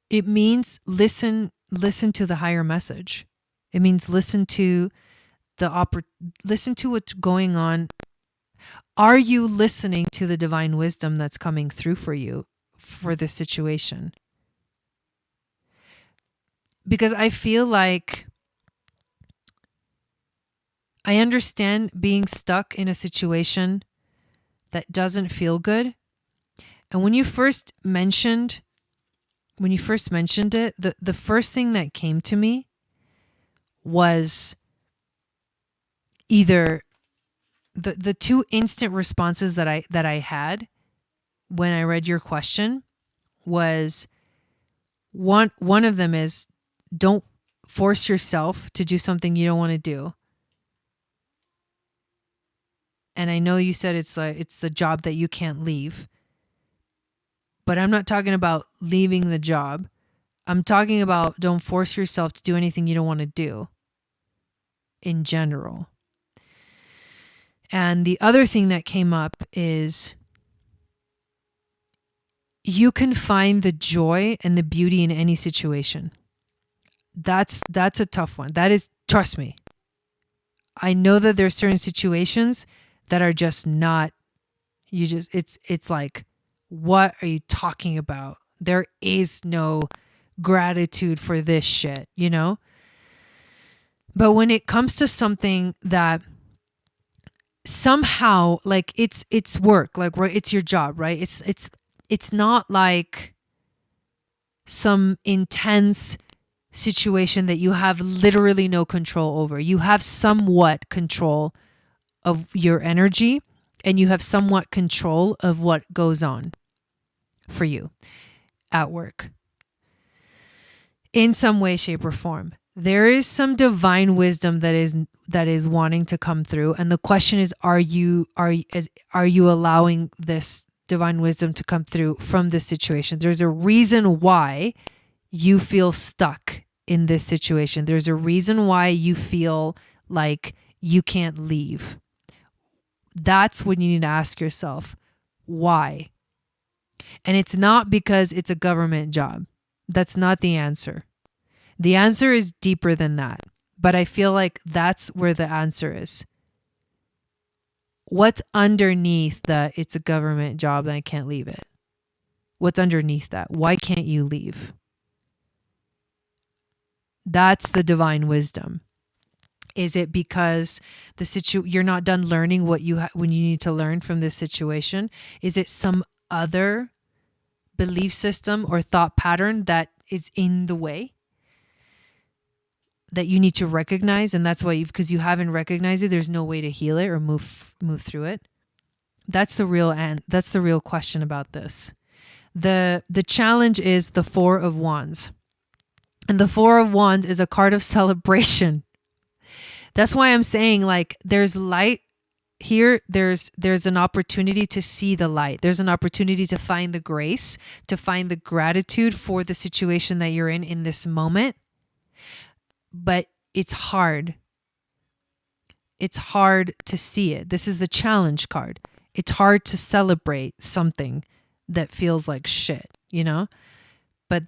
it means listen to the higher message. It means listen to listen to what's going on. Are you listening to the divine wisdom that's coming through for you for this situation? Because I feel like I understand being stuck in a situation that doesn't feel good. And when you first mentioned it, the first thing that came to me was either the two instant responses that I had when I read your question was one of them is, don't force yourself to do something you don't want to do. And I know you said it's a job that you can't leave. But I'm not talking about leaving the job. I'm talking about don't force yourself to do anything you don't want to do in general. And the other thing that came up is you can find the joy and the beauty in any situation. That's a tough one. That is, trust me. I know that there are certain situations that are just not, it's like, what are you talking about? There is no gratitude for this shit, you know? But when it comes to something that somehow, like, it's work, like, right, it's your job, right? It's not like some intense situation that you have literally no control over. You have somewhat control of your energy, and you have somewhat control of what goes on for you at work in some way, shape, or form. There is some divine wisdom that is wanting to come through, and the question is, are you allowing this divine wisdom to come through from this situation? There's a reason why you feel stuck in this situation. There's a reason why you feel like you can't leave. That's when you need to ask yourself, why? And it's not because it's a government job. That's not the answer. The answer is deeper than that. But I feel like that's where the answer is. What's underneath the it's a government job and I can't leave it? What's underneath that? Why can't you leave? That's the divine wisdom. Is it because you're not done learning what when you need to learn from this situation? Is it some other belief system or thought pattern that is in the way that you need to recognize? And that's why, because you haven't recognized it, there's no way to heal it or move through it. That's the real question about this. The challenge is the Four of Wands. And the Four of Wands is a card of celebration. That's why I'm saying, like, there's light here. There's an opportunity to see the light. There's an opportunity to find the grace, to find the gratitude for the situation that you're in this moment. But it's hard. It's hard to see it. This is the challenge card. It's hard to celebrate something that feels like shit, you know? But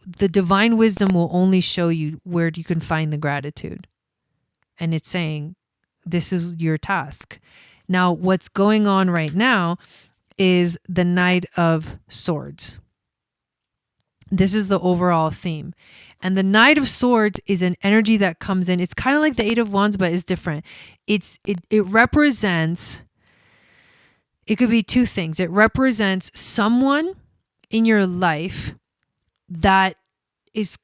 the divine wisdom will only show you where you can find the gratitude. And it's saying, this is your task. Now, what's going on right now is the Knight of Swords. This is the overall theme. And the Knight of Swords is an energy that comes in. It's kind of like the Eight of Wands, but it's different. It represents, it could be two things. It represents someone in your life that is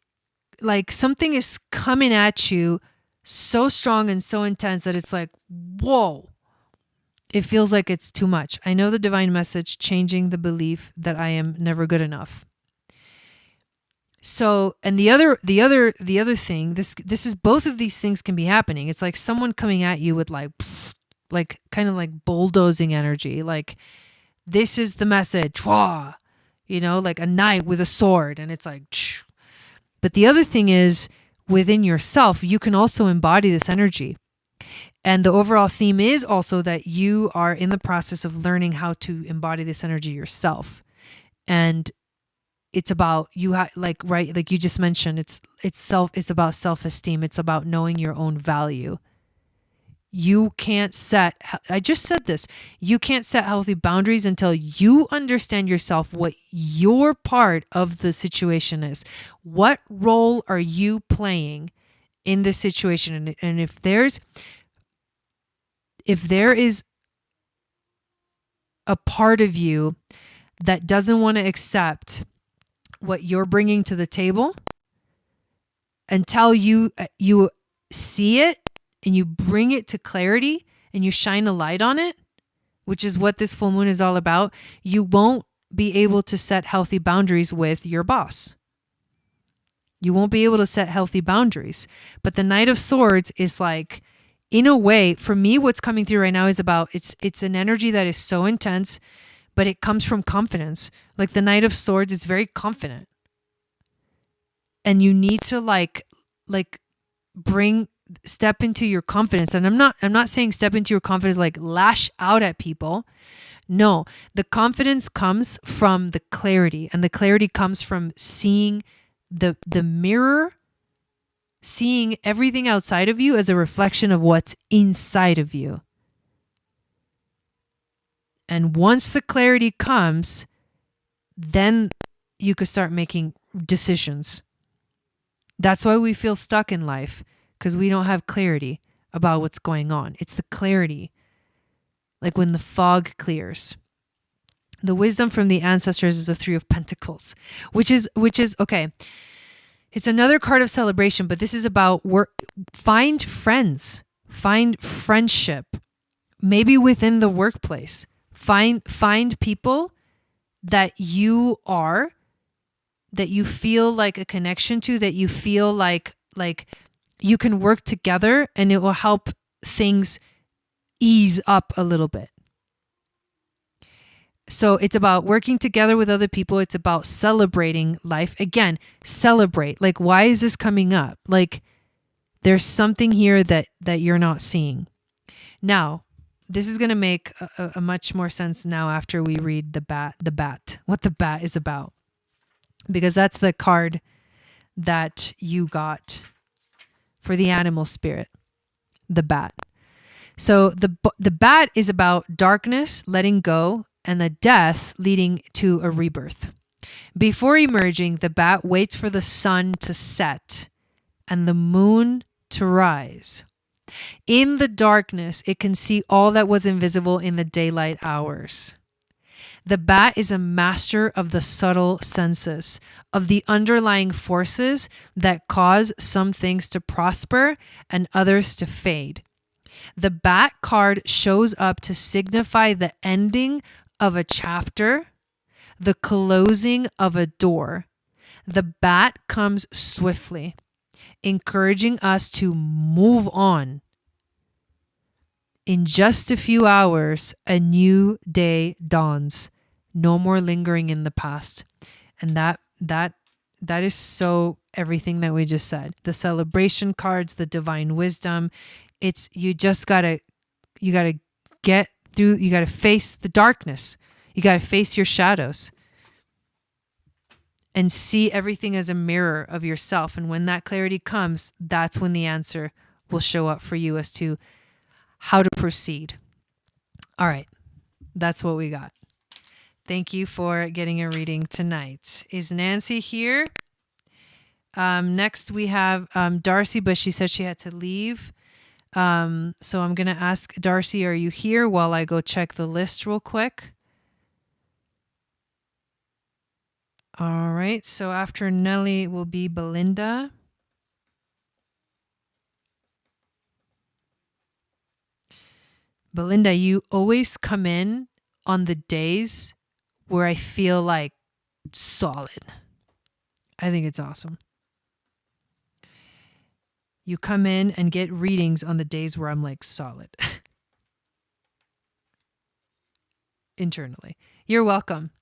like something is coming at you so strong and so intense that it's like, whoa, it feels like it's too much. I know the divine message, changing the belief that I am never good enough. So, and the other thing, this is, both of these things can be happening. It's like someone coming at you with like kind of like bulldozing energy. Like, this is the message, wah, you know, like a knight with a sword. And it's like, psh. But the other thing is, within yourself, you can also embody this energy. And the overall theme is also that you are in the process of learning how to embody this energy yourself. And it's about like you just mentioned, it's about self-esteem. It's about knowing your own value. You can't set, I just said this, you can't set healthy boundaries until you understand yourself, what your part of the situation is. What role are you playing in this situation? And if there is a part of you that doesn't want to accept what you're bringing to the table, until you see it and you bring it to clarity and you shine a light on it, which is what this full moon is all about, you won't be able to set healthy boundaries with your boss. You won't be able to set healthy boundaries. But the Knight of Swords is like, in a way, for me, what's coming through right now is about, it's an energy that is so intense, but it comes from confidence. Like the Knight of Swords is very confident. And you need to step into your confidence. And I'm not saying step into your confidence like lash out at people. No, the confidence comes from the clarity, and the clarity comes from seeing the mirror, seeing everything outside of you as a reflection of what's inside of you. And once the clarity comes, then you could start making decisions. That's why we feel stuck in life, because we don't have clarity about what's going on. It's the clarity, like when the fog clears. The wisdom from the ancestors is the Three of Pentacles, which is okay. It's another card of celebration, but this is about work. Find friends, find friendship, maybe within the workplace. Find people that you feel like a connection to, that you feel like you can work together, and it will help things ease up a little bit. So it's about working together with other people. It's about celebrating life. Again, celebrate. Like, why is this coming up? Like, there's something here that you're not seeing. Now, this is going to make a much more sense now after we read the bat, what the bat is about. Because that's the card that you got for the animal spirit, the bat. So the bat is about darkness, letting go, and the death leading to a rebirth. Before emerging, the bat waits for the sun to set and the moon to rise. In the darkness, it can see all that was invisible in the daylight hours. The bat is a master of the subtle senses, of the underlying forces that cause some things to prosper and others to fade. The bat card shows up to signify the ending of a chapter, the closing of a door. The bat comes swiftly, encouraging us to move on. In just a few hours, a new day dawns. No more lingering in the past. And that is so everything that we just said. The celebration cards, the divine wisdom. It's, you gotta get through, you gotta face the darkness. You gotta face your shadows and see everything as a mirror of yourself. And when that clarity comes, that's when the answer will show up for you as to how to proceed. All right. That's what we got. Thank you for getting a reading tonight. Is Nancy here? Next we have Darcy, but she said she had to leave. So I'm going to ask Darcy, are you here, while I go check the list real quick? All right. So after Nelly will be Belinda. Belinda, you always come in on the days where I feel like solid. I think it's awesome. You come in and get readings on the days where I'm like solid. Internally. You're welcome.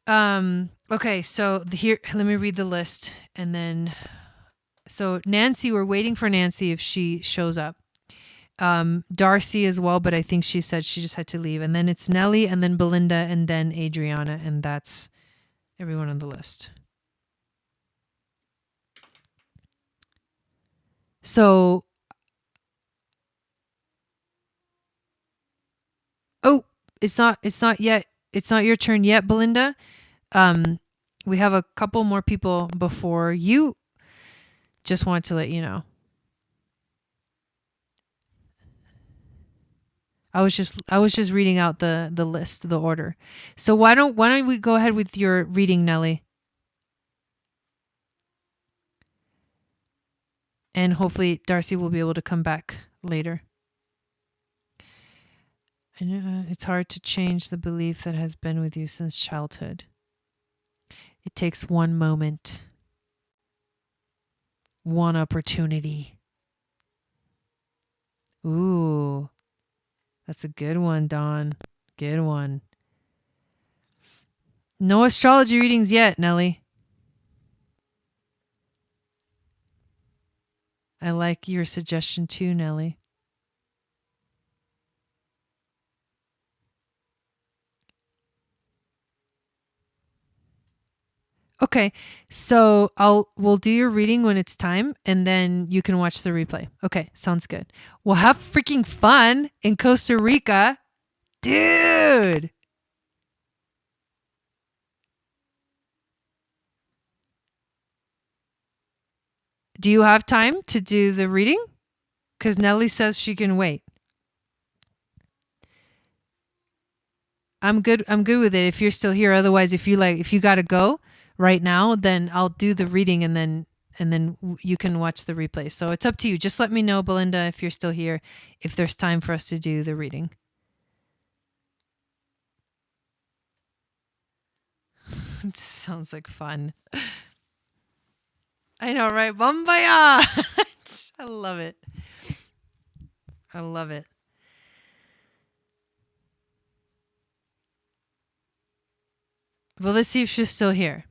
Okay, so here, let me read the list. And then, so Nancy, we're waiting for Nancy if she shows up. Darcy as well, but I think she said she just had to leave. And then it's Nelly, and then Belinda, and then Adriana, and that's everyone on the list. So, oh, it's not yet. It's not your turn yet, Belinda. We have a couple more people before you. Just want to let you know. I was just reading out the list, the order. So why don't we go ahead with your reading, Nelly? And hopefully Darcy will be able to come back later. I know it's hard to change the belief that has been with you since childhood. It takes one moment, one opportunity. Ooh, that's a good one, Dawn. Good one. No astrology readings yet, Nelly. I like your suggestion too, Nelly. Okay, so we'll do your reading when it's time, and then you can watch the replay. Okay, sounds good. We'll have freaking fun in Costa Rica, dude. Do you have time to do the reading? Because Nelly says she can wait. I'm good with it if you're still here. Otherwise, if you gotta go right now, then I'll do the reading and then you can watch the replay. So it's up to you. Just let me know, Belinda, if you're still here, if there's time for us to do the reading. It sounds like fun. I know, right? Bon voyage! I love it. I love it. Well, let's see if she's still here.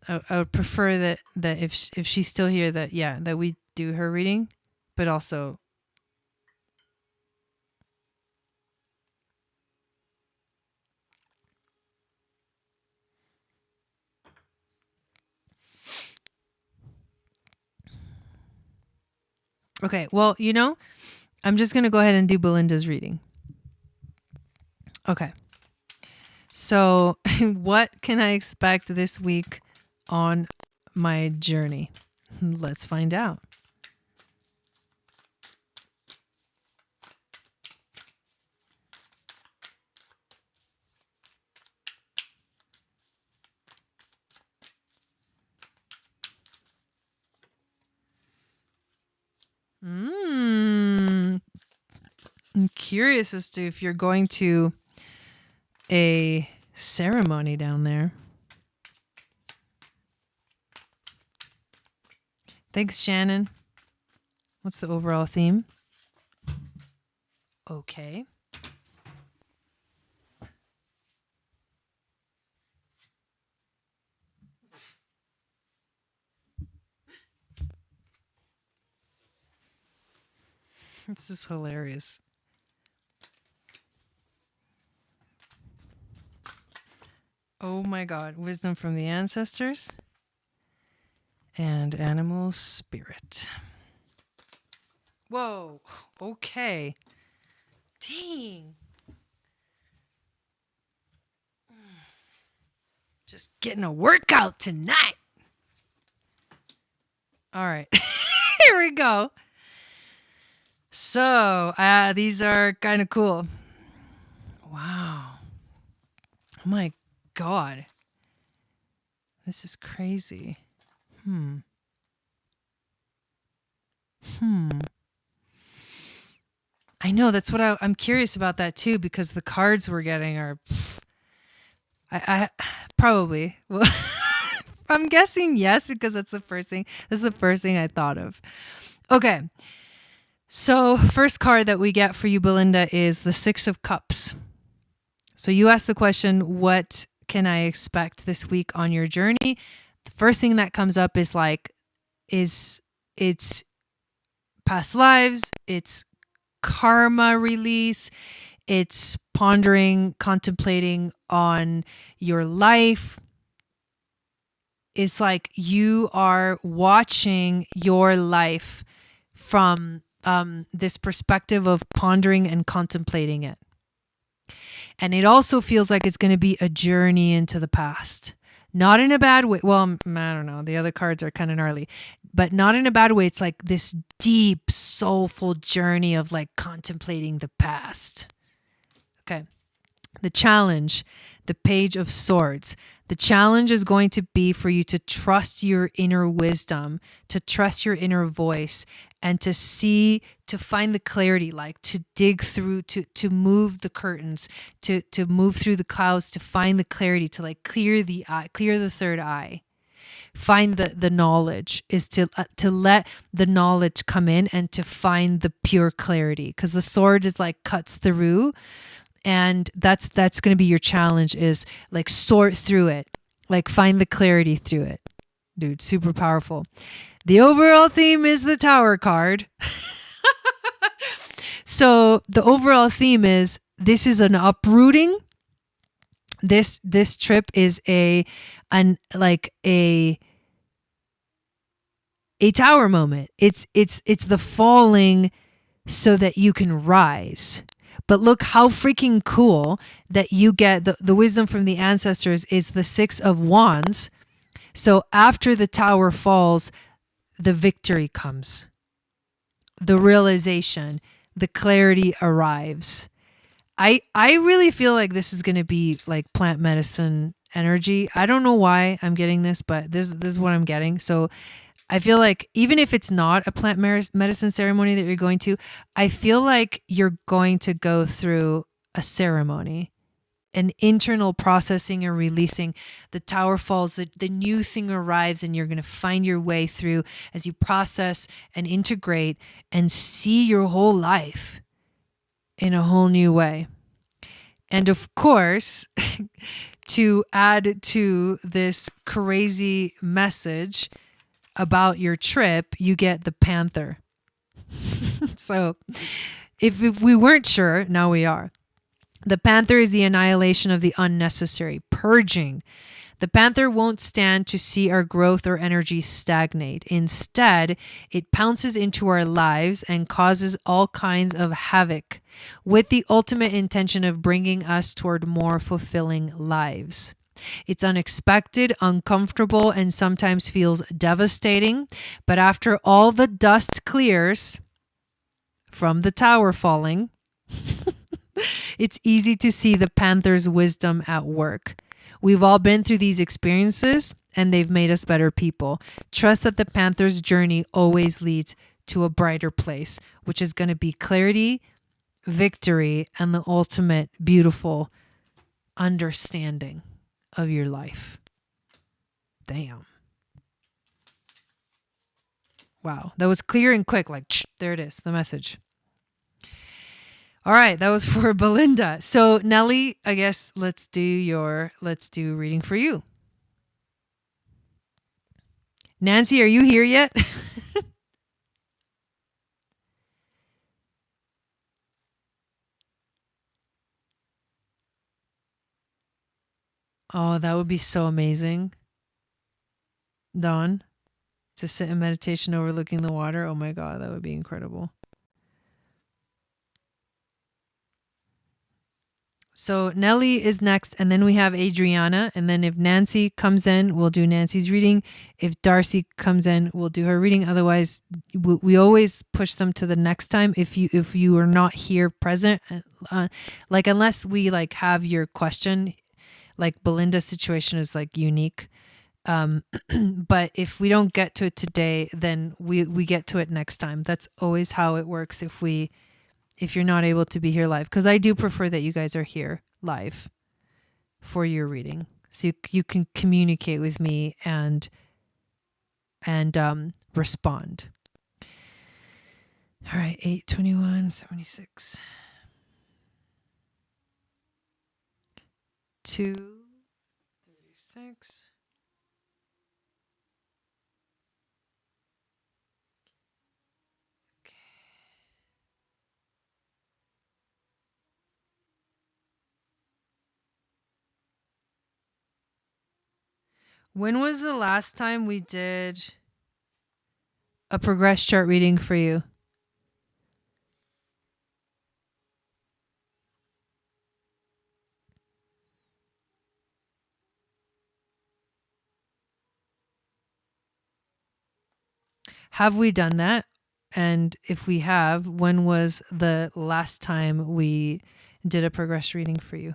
I would prefer that if she's still here, that we do her reading, but also. Okay, well, I'm just going to go ahead and do Belinda's reading. Okay. So, what can I expect this week on my journey? Let's find out. I'm curious as to if you're going to a ceremony down there. Thanks, Shannon. What's the overall theme? Okay. This is hilarious. Oh my God. Wisdom from the ancestors and animal spirit. Whoa. Okay. Dang. Just getting a workout tonight. All right. Here we go. So, these are kind of cool. Wow. Oh my God. This is crazy. I know, that's what I'm curious about that too, because the cards we're getting are I probably well, I'm guessing yes, because that's the first thing. This is the first thing I thought of. Okay. So, first card that we get for you, Belinda, is the Six of Cups. So you asked the question, what can I expect this week on your journey? The first thing that comes up is it's past lives, it's karma release, it's pondering, contemplating on your life. it's like you are watching your life from this perspective of pondering and contemplating it. And it also feels like it's going to be a journey into the past. Not in a bad way. Well, I don't know. The other cards are kind of gnarly, but not in a bad way. It's like this deep, soulful journey of like contemplating the past. Okay. The challenge, the Page of Swords. The challenge is going to be for you to trust your inner wisdom, to trust your inner voice, and to see, to find the clarity, like to dig through, to move the curtains, to move through the clouds, to find the clarity, to like clear the eye, clear the third eye. Find the knowledge, is to let the knowledge come in and to find the pure clarity, because the sword is like cuts through. And that's going to be your challenge, is like sort through it, like find the clarity through it. Dude, super powerful. The overall theme is the Tower card. So the overall theme is, this is an uprooting. This trip is a tower moment. It's the falling so that you can rise. But look how freaking cool that you get the wisdom from the ancestors is the Six of Wands. So after the tower falls, the victory comes. The realization, the clarity arrives. I really feel like this is going to be like plant medicine energy. I don't know why I'm getting this, but this is what I'm getting. So I feel like even if it's not a plant medicine ceremony that you're going to, I feel like you're going to go through a ceremony, an internal processing and releasing. The tower falls, the new thing arrives, and you're going to find your way through as you process and integrate and see your whole life in a whole new way. And of course, to add to this crazy message about your trip, you get the Panther. So if we weren't sure, now we are. The Panther is the annihilation of the unnecessary, purging. The Panther won't stand to see our growth or energy stagnate. Instead, it pounces into our lives and causes all kinds of havoc, with the ultimate intention of bringing us toward more fulfilling lives. It's unexpected, uncomfortable, and sometimes feels devastating. But after all the dust clears from the tower falling, it's easy to see the Panther's wisdom at work. We've all been through these experiences, and they've made us better people. Trust that the Panther's journey always leads to a brighter place, which is going to be clarity, victory, and the ultimate beautiful understanding of your life. Damn. Wow. That was clear and quick. Like, there it is, the message. All right. That was for Belinda. So Nelly, I guess let's do reading for you. Nancy, are you here yet? Oh, that would be so amazing. Dawn, to sit in meditation overlooking the water. Oh my God, that would be incredible. So Nelly is next, and then we have Adriana, and then if Nancy comes in, we'll do Nancy's reading. If Darcy comes in, we'll do her reading. Otherwise, we always push them to the next time. If you are not here present, like unless we like have your question, like Belinda's situation is like unique. But if we don't get to it today, then we get to it next time. That's always how it works if you're not able to be here live, because I do prefer that you guys are here live for your reading, so you can communicate with me and respond. All right, 8/21/76. 2/36. When was the last time we did a progress chart reading for you? Have we done that? And if we have, when was the last time we did a progress reading for you?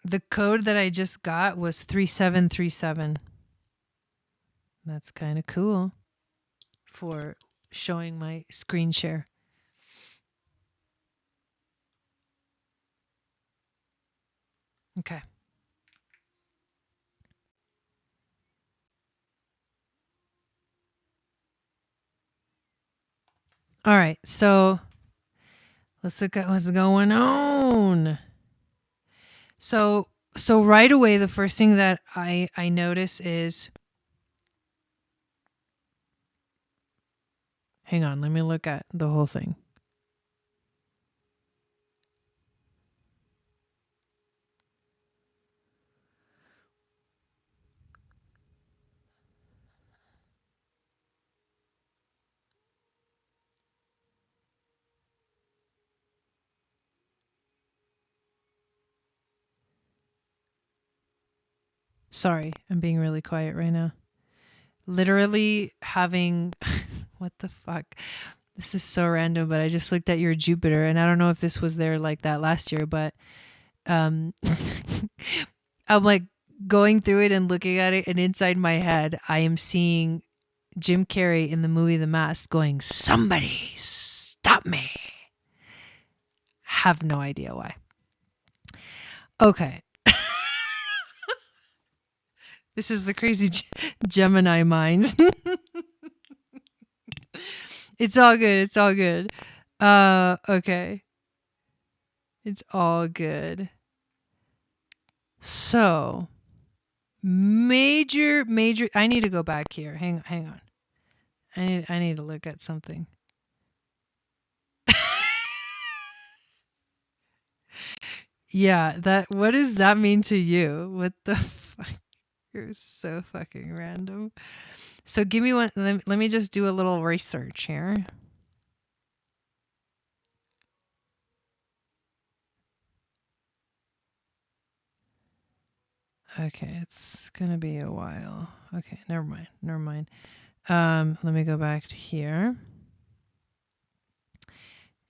The code that I just got was 3737. That's kind of cool for showing my screen share. Okay. All right. So let's look at what's going on. So right away, the first thing that I notice is, hang on, let me look at the whole thing. Sorry, I'm being really quiet right now. Literally having, what the fuck? This is so random, but I just looked at your Jupiter, and I don't know if this was there like that last year, but I'm like going through it and looking at it, and inside my head, I am seeing Jim Carrey in the movie The Mask going, "Somebody stop me." Have no idea why. Okay. This is the crazy Gemini minds. It's all good. It's all good. Okay. It's all good. So, major, I need to go back here. Hang on. I need to look at something. Yeah, what does that mean to you? What the fuck? You're so fucking random. So give me one. Let me just do a little research here. Okay, it's gonna be a while. Okay, never mind. Let me go back to here.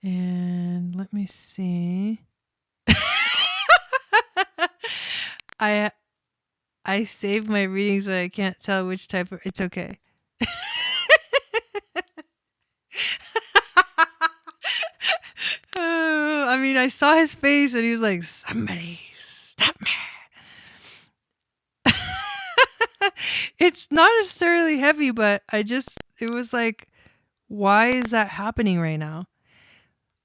And let me see. I saved my readings, but I can't tell which type of. It's okay. I mean, I saw his face, and he was like, "Somebody stop me." It's not necessarily heavy, but it was like, why is that happening right now?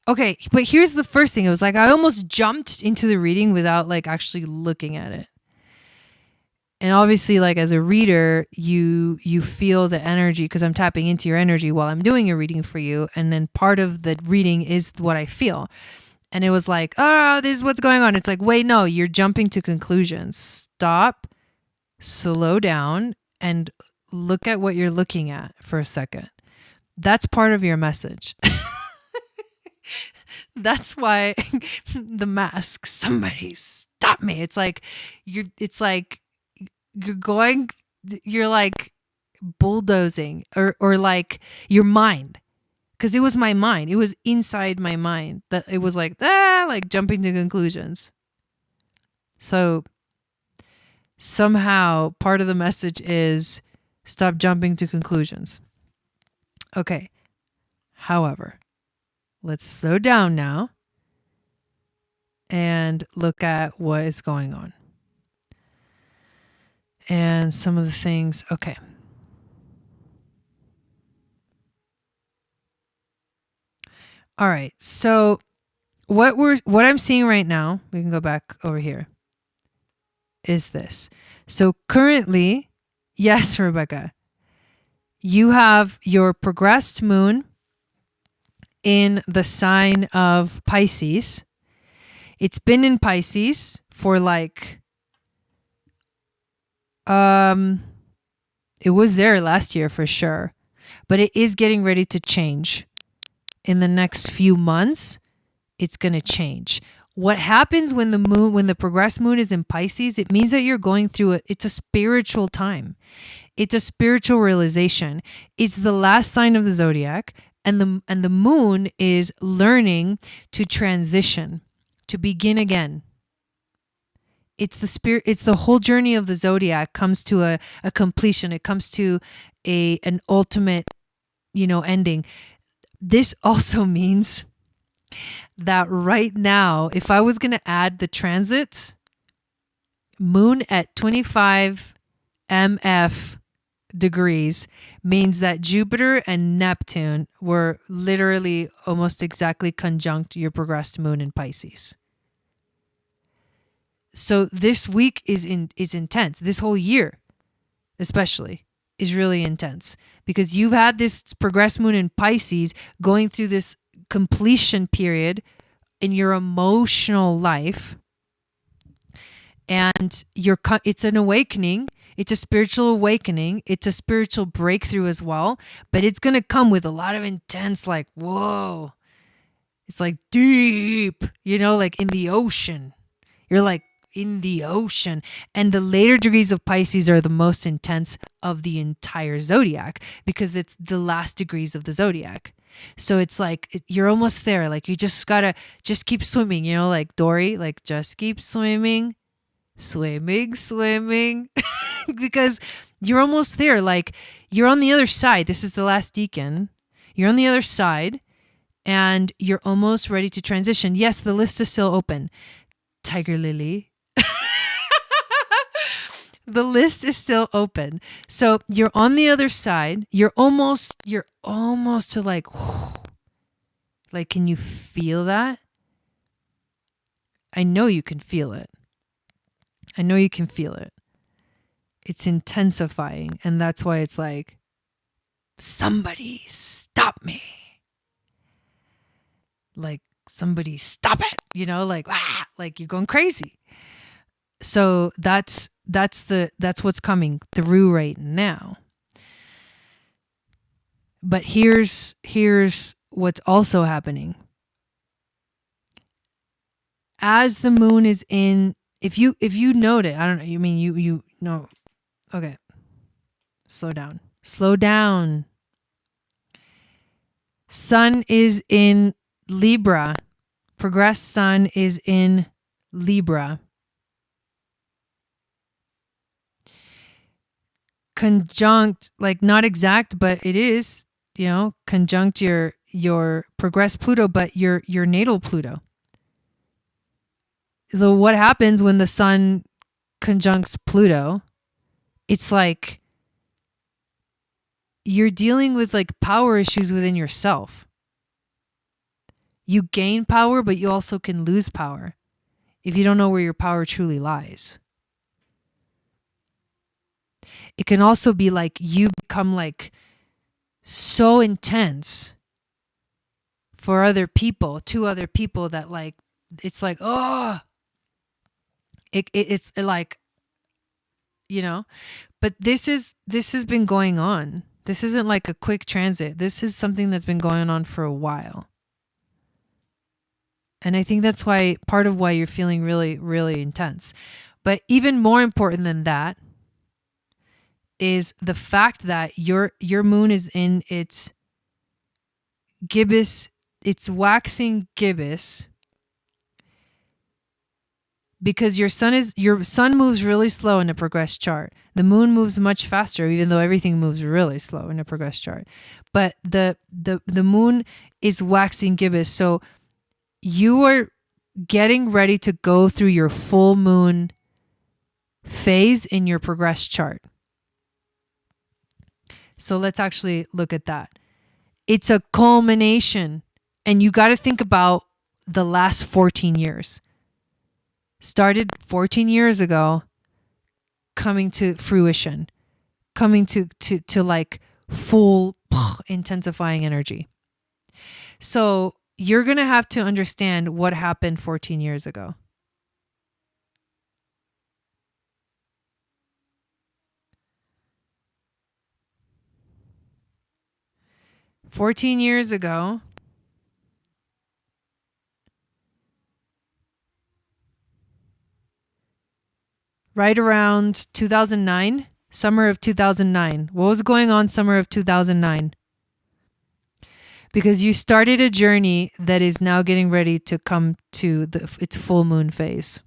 Okay, but here's the first thing. It was like I almost jumped into the reading without like actually looking at it. And obviously, like as a reader, you feel the energy because I'm tapping into your energy while I'm doing a reading for you. And then part of the reading is what I feel. And it was like, oh, this is what's going on. It's like, wait, no, you're jumping to conclusions. Stop, slow down, and look at what you're looking at for a second. That's part of your message. That's why the mask, somebody stop me. It's like you're like bulldozing or like your mind. Because it was my mind. It was inside my mind that it was like, like jumping to conclusions. So somehow part of the message is stop jumping to conclusions. Okay. However, let's slow down now and look at what is going on. And some of the things, okay. All right. So what I'm seeing right now, we can go back over here, is this. So currently, yes, Rebecca, you have your progressed moon in the sign of Pisces. It's been in Pisces for like, it was there last year for sure, but it is getting ready to change. In the next few months, it's going to change. What happens when the progressed moon is in Pisces, it means that you're going through it's a spiritual time. It's a spiritual realization. It's the last sign of the zodiac, and the moon is learning to transition, to begin again. It's the whole journey of the zodiac comes to a completion. It comes to an ultimate, ending. This also means that right now, if I was going to add the transits, moon at 25 MF degrees means that Jupiter and Neptune were literally almost exactly conjunct your progressed moon in Pisces. So this week is intense. This whole year, especially, is really intense because you've had this progressed moon in Pisces going through this completion period in your emotional life, and it's an awakening. It's a spiritual awakening. It's a spiritual breakthrough as well, but it's going to come with a lot of intense, like, whoa. It's like deep, like in the ocean. You're like in the ocean. And the later degrees of Pisces are the most intense of the entire zodiac because it's the last degrees of the zodiac. So it's like you're almost there. Like you just gotta keep swimming, like Dory, like just keep swimming, because you're almost there. Like you're on the other side. This is the last decan. You're on the other side and you're almost ready to transition. Yes, the list is still open. Tiger Lily. The list is still open. So you're on the other side. You're almost to like, whew. Like, can you feel that? I know you can feel it. It's intensifying. And that's why it's like, somebody stop me. Like, somebody stop it. Like you're going crazy. So that's what's coming through right now. But here's what's also happening. As the moon is in, if you notice, I don't know, you mean you know, okay. Slow down. Sun is in Libra. Progressed Sun is in Libra. Conjunct, like not exact, but it is, conjunct your progressed Pluto, but your natal Pluto. So what happens when the Sun conjuncts Pluto? It's like you're dealing with like power issues within yourself. You gain power, but you also can lose power if you don't know where your power truly lies. It can also be like you become like so intense to other people that like, it's like, oh, it's like, but this has been going on. This isn't like a quick transit. This is something that's been going on for a while. And I think that's part of why you're feeling really, really intense. But even more important than that is the fact that your moon is in its gibbous, it's waxing gibbous, because your sun moves really slow in a progressed chart. The moon moves much faster, even though everything moves really slow in a progressed chart. But the moon is waxing gibbous, so you are getting ready to go through your full moon phase in your progressed chart. So let's actually look at that. It's a culmination And you got to think about the last 14 years. Started 14 years ago, coming to fruition, coming to like full intensifying energy. So you're going to have to understand what happened 14 years ago. "14 years ago, right around 2009, summer of 2009. What was going on summer of 2009? Because you started a journey that is now getting ready to come to its full moon phase.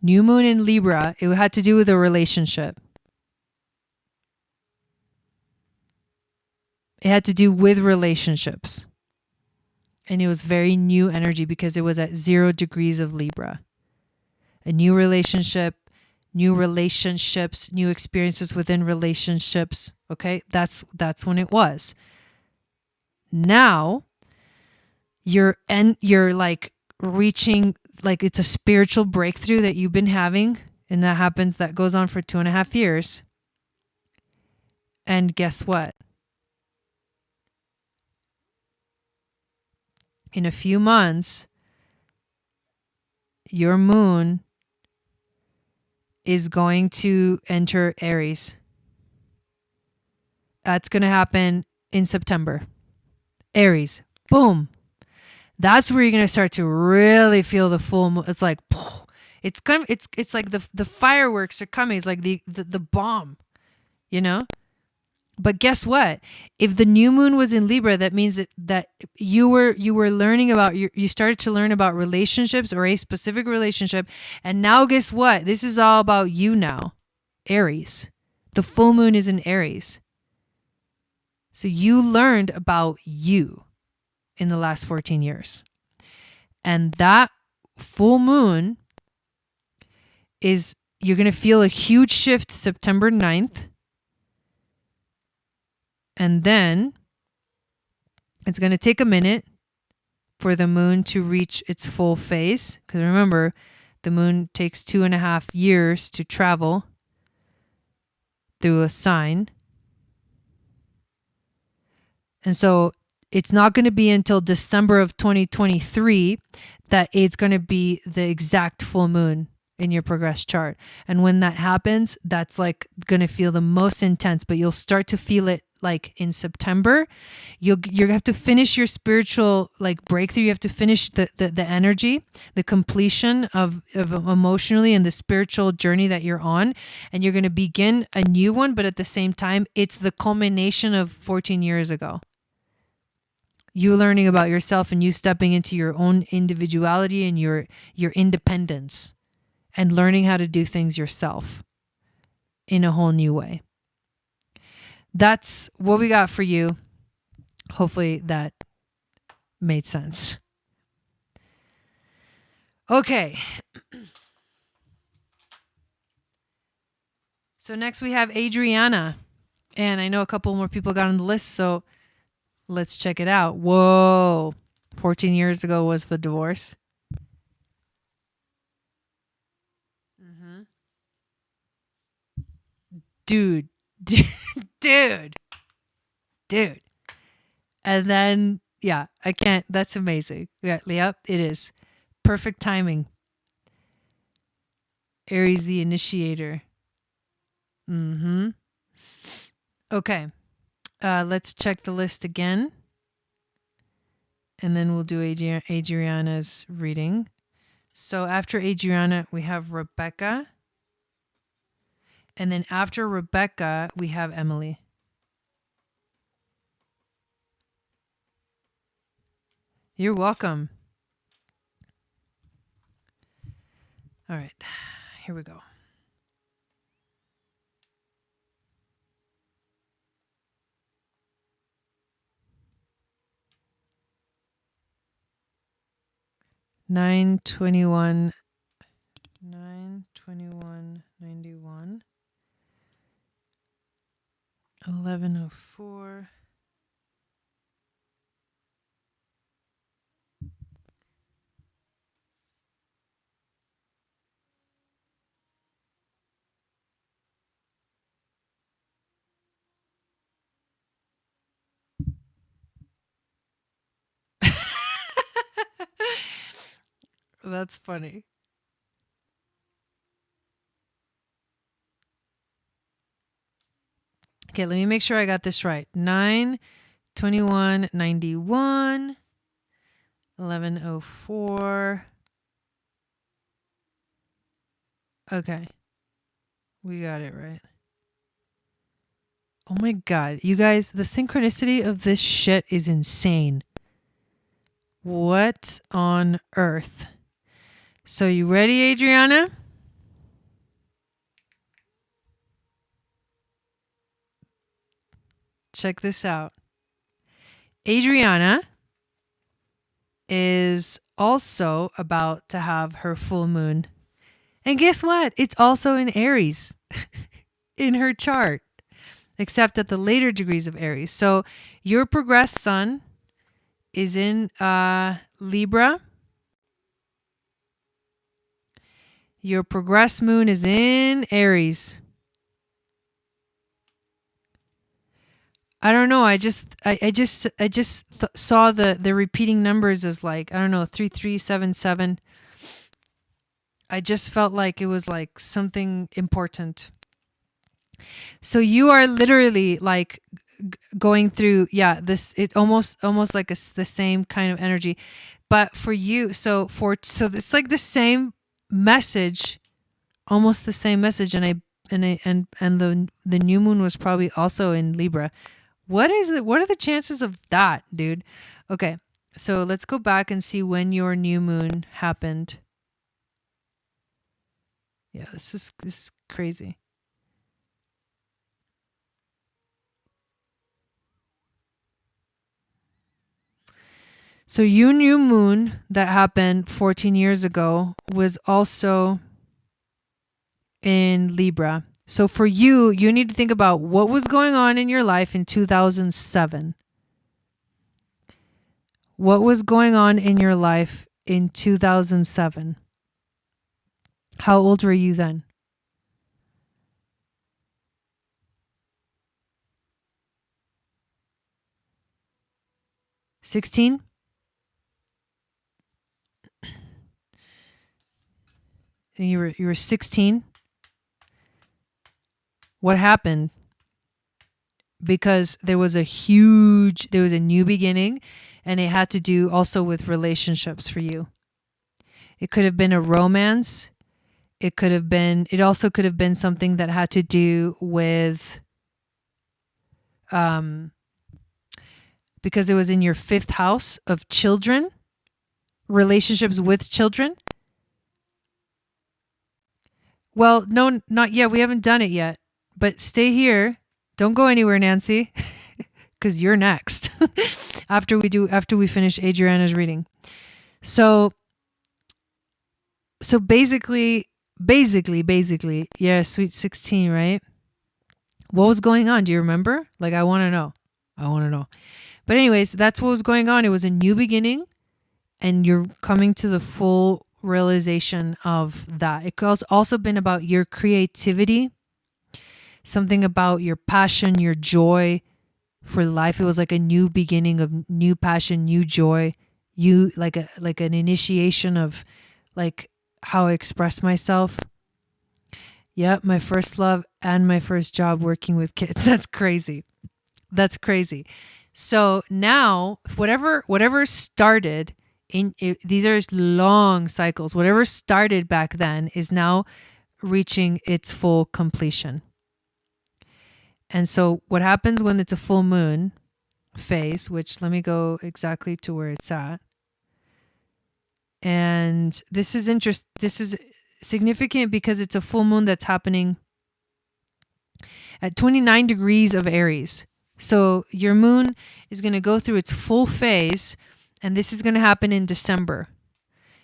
New moon in Libra, it had to do with a relationship. It had to do with relationships. And it was very new energy because it was at 0 degrees of Libra. A new relationship, new relationships, new experiences within relationships. Okay, that's when it was. Now you're like reaching, like it's a spiritual breakthrough that you've been having, and that goes on for 2.5 years. And guess what? In a few months, your moon is going to enter Aries. That's going to happen in September. Aries. Boom. That's where you're going to start to really feel the full moon. It's like, it's like the fireworks are coming. It's like the bomb, you know? But guess what? If the new moon was in Libra, that means that you were learning about, you started to learn about relationships or a specific relationship. And now guess what? This is all about you now. Aries. The full moon is in Aries. So you learned about you in the last 14 years. And that full moon you're going to feel a huge shift September 9th. And then it's going to take a minute for the moon to reach its full phase. Because remember, the moon takes 2.5 years to travel through a sign. And so it's not going to be until December of 2023 that it's going to be the exact full moon in your progress chart. And when that happens, that's like going to feel the most intense, but you'll start to feel it like in September. You have to finish your spiritual like breakthrough. You have to finish the energy, the completion of emotionally and the spiritual journey that you're on. And you're going to begin a new one, but at the same time, it's the culmination of 14 years ago. You learning about yourself and you stepping into your own individuality and your independence and learning how to do things yourself in a whole new way. That's what we got for you. Hopefully that made sense. Okay. So next we have Adriana. And I know a couple more people got on the list, so let's check it out. Whoa. 14 years ago was the divorce. Mm-hmm. Dude. And then, yeah, I can't. That's amazing. Yep, it is. Perfect timing. Aries, the initiator. Mm-hmm. Okay. Let's check the list again. And then we'll do Adriana's reading. So after Adriana, we have Rebecca. And then after Rebecca, we have Emily. You're welcome. All right, here we go. Nine 21 91 1104 That's funny. Okay, let me make sure I got this right. 9/21/91, 11:04. Okay, we got it right. Oh my God, you guys, the synchronicity of this shit is insane. What on earth? So you ready, Adriana? Check this out. Adriana is also about to have her full moon. And guess what? It's also in Aries in her chart, except at the later degrees of Aries. So your progressed sun is in Libra. Your progressed moon is in Aries. I don't know. I just saw the repeating numbers as like, I don't know, 3377. I just felt like it was like something important. So you are literally like going through, yeah, this, it's almost like the same kind of energy, but for you, so it's like the same message, almost the same message. And the new moon was probably also in Libra. What is it? What are the chances of that, dude? Okay, so let's go back and see when your new moon happened. Yeah, this is crazy. So your new moon that happened 14 years ago was also in Libra. So for you need to think about what was going on in your life in 2007. What was going on in your life in 2007? How old were you then? 16? And you were 16? What happened? Because there was a new beginning, and it had to do also with relationships for you. It could have been a romance. It also could have been something that had to do with, because it was in your 5th house of children, relationships with children. Well, no, not yet. We haven't done it yet, but stay here. Don't go anywhere, Nancy, because you're next after we finish Adriana's reading. So basically, yeah, sweet 16, right? What was going on? Do you remember? Like, I want to know. But anyways, that's what was going on. It was a new beginning, and you're coming to the full realization of that. It could also been about your creativity, something about your passion, your joy for life. It was like a new beginning of new passion, new joy. You like an initiation of like how I express myself. Yep, my first love and my first job working with kids. That's crazy. So now whatever started these are long cycles. Whatever started back then is now reaching its full completion. And so what happens when it's a full moon phase, which let me go exactly to where it's at. And this is significant because it's a full moon that's happening at 29 degrees of Aries. So your moon is going to go through its full phase, and this is going to happen in December.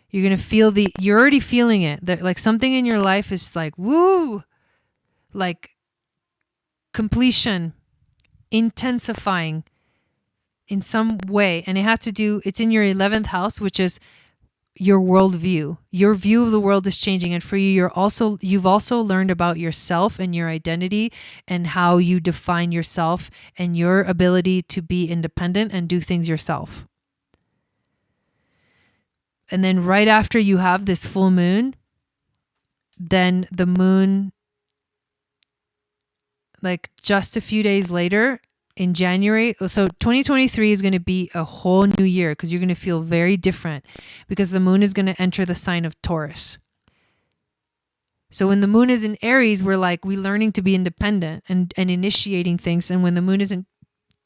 You're going to feel you're already feeling it. That like something in your life is like, woo, like completion, intensifying in some way. And it has to do, it's in your 11th house, which is your worldview. Your view of the world is changing. And for you, you've also learned about yourself and your identity and how you define yourself and your ability to be independent and do things yourself. And then right after you have this full moon, then the moon, like just a few days later in January. So 2023 is going to be a whole new year because you're going to feel very different because the moon is going to enter the sign of Taurus. So when the moon is in Aries, we're learning to be independent and initiating things. And when the moon is in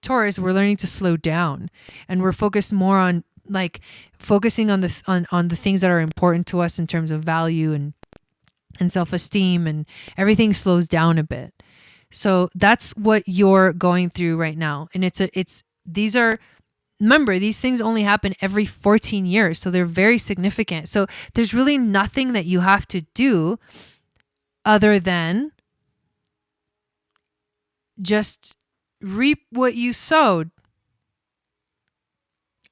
Taurus, we're learning to slow down, and we're focused more on focusing on the things that are important to us in terms of value and self-esteem, and everything slows down a bit. So that's what you're going through right now. And remember, these things only happen every 14 years. So they're very significant. So there's really nothing that you have to do other than just reap what you sowed,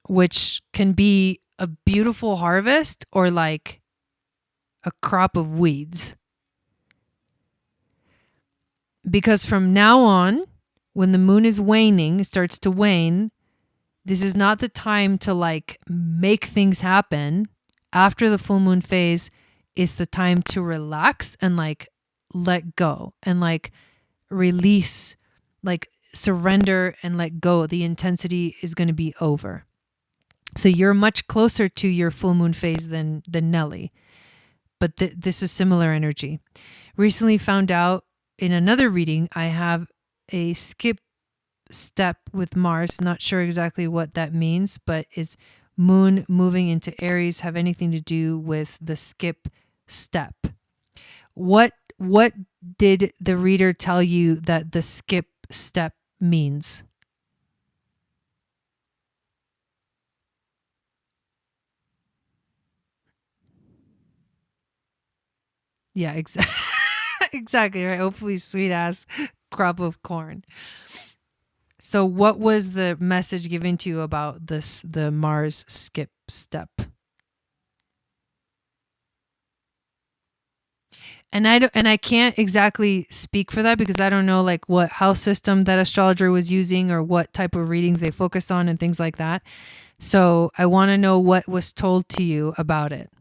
which can be a beautiful harvest or like a crop of weeds. Because from now on, when the moon is waning, it starts to wane, this is not the time to make things happen. After the full moon phase is the time to relax and let go and release, surrender and let go. The intensity is going to be over. So you're much closer to your full moon phase than Nelly. But this is similar energy. Recently found out in another reading, I have a skip step with Mars. Not sure exactly what that means, but is moon moving into Aries have anything to do with the skip step? What did the reader tell you that the skip step means? Yeah, exactly, right? Hopefully sweet ass crop of corn. So what was the message given to you about the Mars skip step? And I can't exactly speak for that because I don't know what house system that astrologer was using or what type of readings they focus on and things like that. So I want to know what was told to you about it.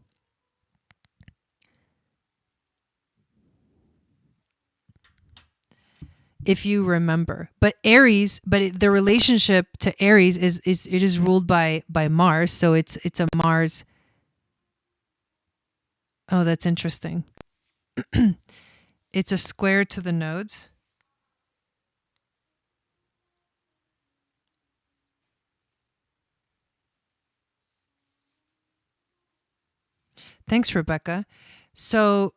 If you remember. But Aries, the relationship to Aries is ruled by Mars, so it's a Mars. Oh, that's interesting. It's a square to the nodes. Thanks, Rebecca. So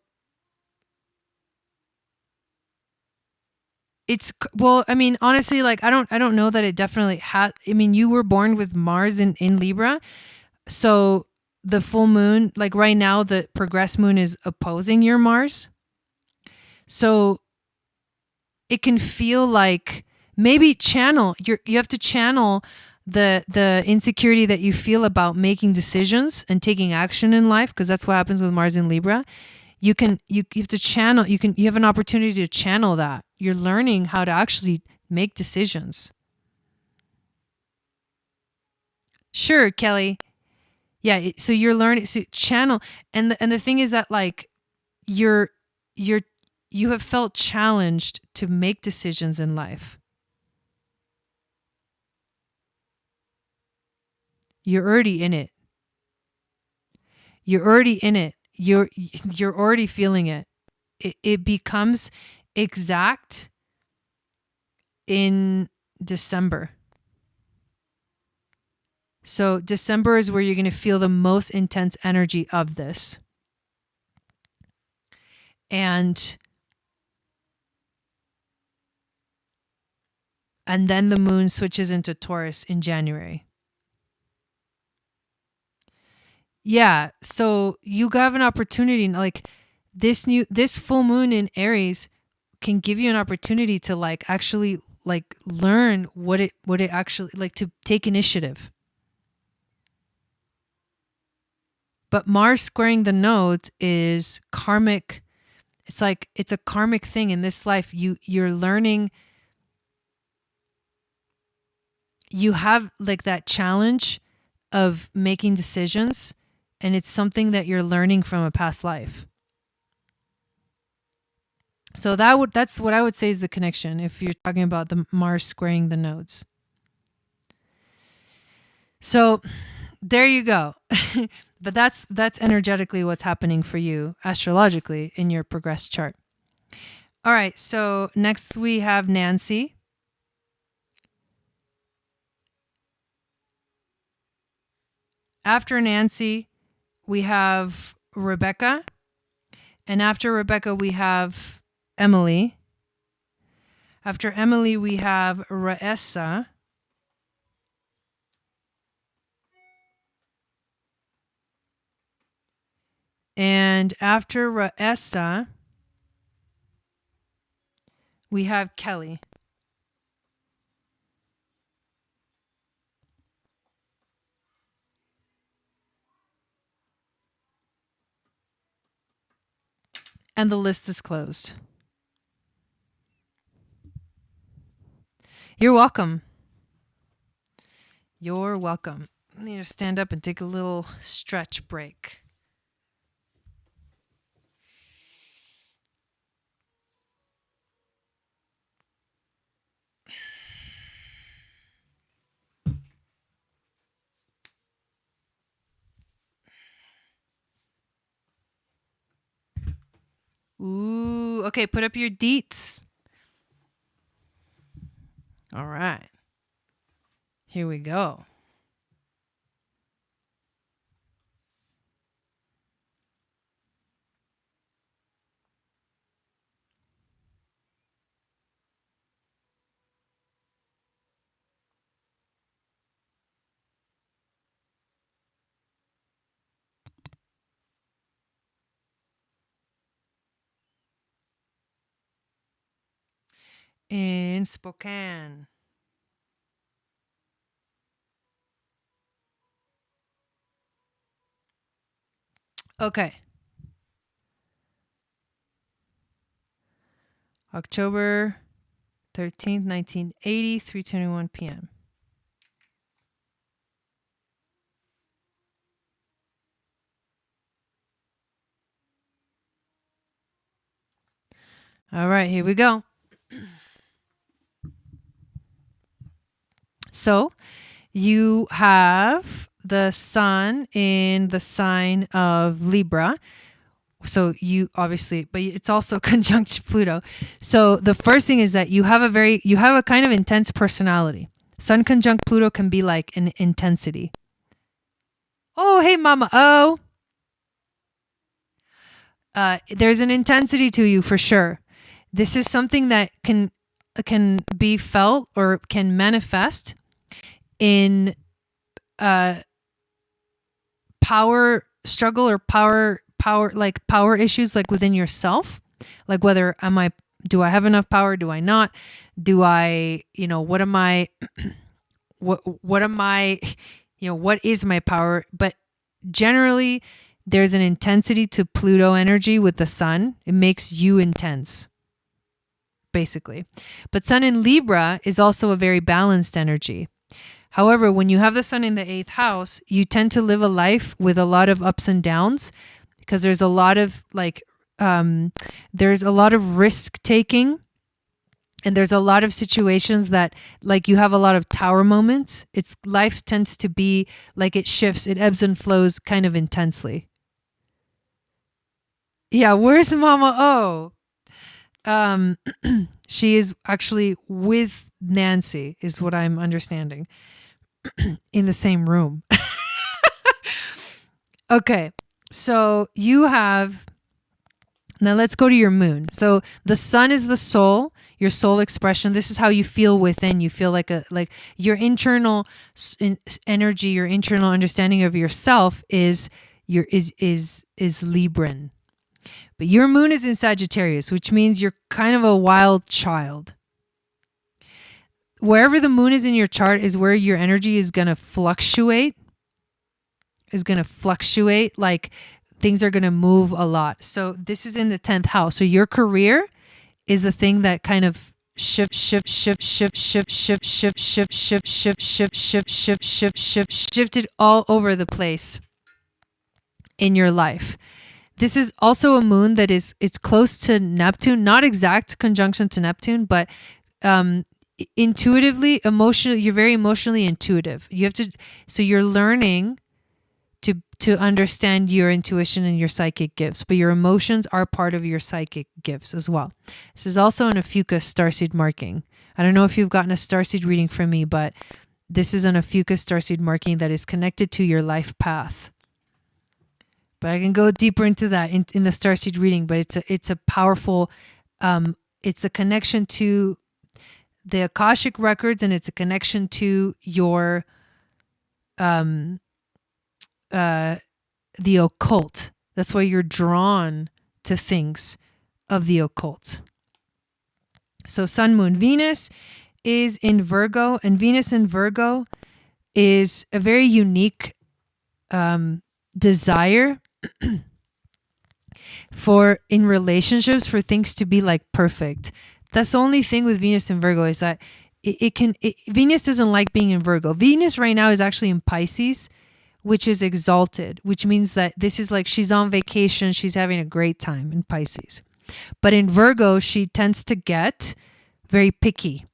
it's, well, I mean, honestly, I don't know that it definitely had. I mean, you were born with Mars in Libra, so the full moon, right now, the progress moon is opposing your Mars, so it can feel like maybe you have to channel the insecurity that you feel about making decisions and taking action in life, because that's what happens with Mars in Libra. You have to channel, you have an opportunity to channel that. You're learning how to actually make decisions. Sure, Kelly. Yeah, so you're learning, so channel, and the thing is that you have felt challenged to make decisions in life. You're already in it. You're already in it. You're already feeling it. It becomes exact in December. So December is where you're going to feel the most intense energy of this. And then the moon switches into Taurus in January. Yeah, so you have an opportunity, this full moon in Aries can give you an opportunity to actually learn what it actually, to take initiative. But Mars squaring the nodes is karmic. It's a karmic thing in this life. You're learning. You have that challenge of making decisions, and it's something that you're learning from a past life. So that's what I would say is the connection if you're talking about the Mars squaring the nodes. So there you go. But that's energetically what's happening for you astrologically in your progressed chart. All right, so next we have Nancy. After Nancy, we have Rebecca. And after Rebecca, we have Emily. After Emily, we have Raessa. And after Raessa, we have Kelly. And the list is closed. You're welcome. You're welcome. I need to stand up and take a little stretch break. Ooh, okay, put up your deets. All right. Here we go. In Spokane. Okay. October 13th, 1980, 3:21 p.m. All right, here we go. So you have the sun in the sign of Libra. So you obviously, but it's also conjunct Pluto. So the first thing is that you have a kind of intense personality. Sun conjunct Pluto can be like an intensity. Oh, hey, Mama. Oh, there's an intensity to you for sure. This is something that can be felt or can manifest in power struggle or power issues like within yourself, like whether do I have enough power, do I not, do I, what am I what am I, what is my power? But generally there's an intensity to Pluto energy with the sun. It makes you intense, basically. But sun in Libra is also a very balanced energy. However, when you have the sun in the 8th house, you tend to live a life with a lot of ups and downs because there's a lot of risk taking, and there's a lot of situations that like you have a lot of tower moments. Life tends to be like it shifts, it ebbs and flows kind of intensely. Yeah, where's Mama O? She is actually with Nancy, is what I'm understanding, in the same room. Okay, so you have, now let's go to your moon. So the sun is the soul, your soul expression. This is how you feel within. You feel like your internal energy, your internal understanding of yourself is Libran. But your moon is in Sagittarius, which means you're kind of a wild child. Wherever the moon is in your chart is where your energy is going to fluctuate. Like things are going to move a lot. So this is in the 10th house. So your career is the thing that kind of shifted all over the place. in your life. This is also a moon that it's close to Neptune, not exact conjunction to Neptune, but intuitively, emotionally, you're very emotionally intuitive. So you're learning to understand your intuition and your psychic gifts, but your emotions are part of your psychic gifts as well. This is also an Ophiuchus starseed marking. I don't know if you've gotten a starseed reading from me, but this is an Ophiuchus starseed marking that is connected to your life path. But I can go deeper into that in the starseed reading, but it's a powerful, it's a connection to the Akashic records, and it's a connection to your, the occult. That's why you're drawn to things of the occult. So Sun, Moon, Venus is in Virgo, and Venus in Virgo is a very unique desire for in relationships for things to be like perfect. That's the only thing with Venus in Virgo is that Venus doesn't like being in Virgo. Venus right now is actually in Pisces, which is exalted, which means that this is like she's on vacation. She's having a great time in Pisces. But in Virgo, she tends to get very picky.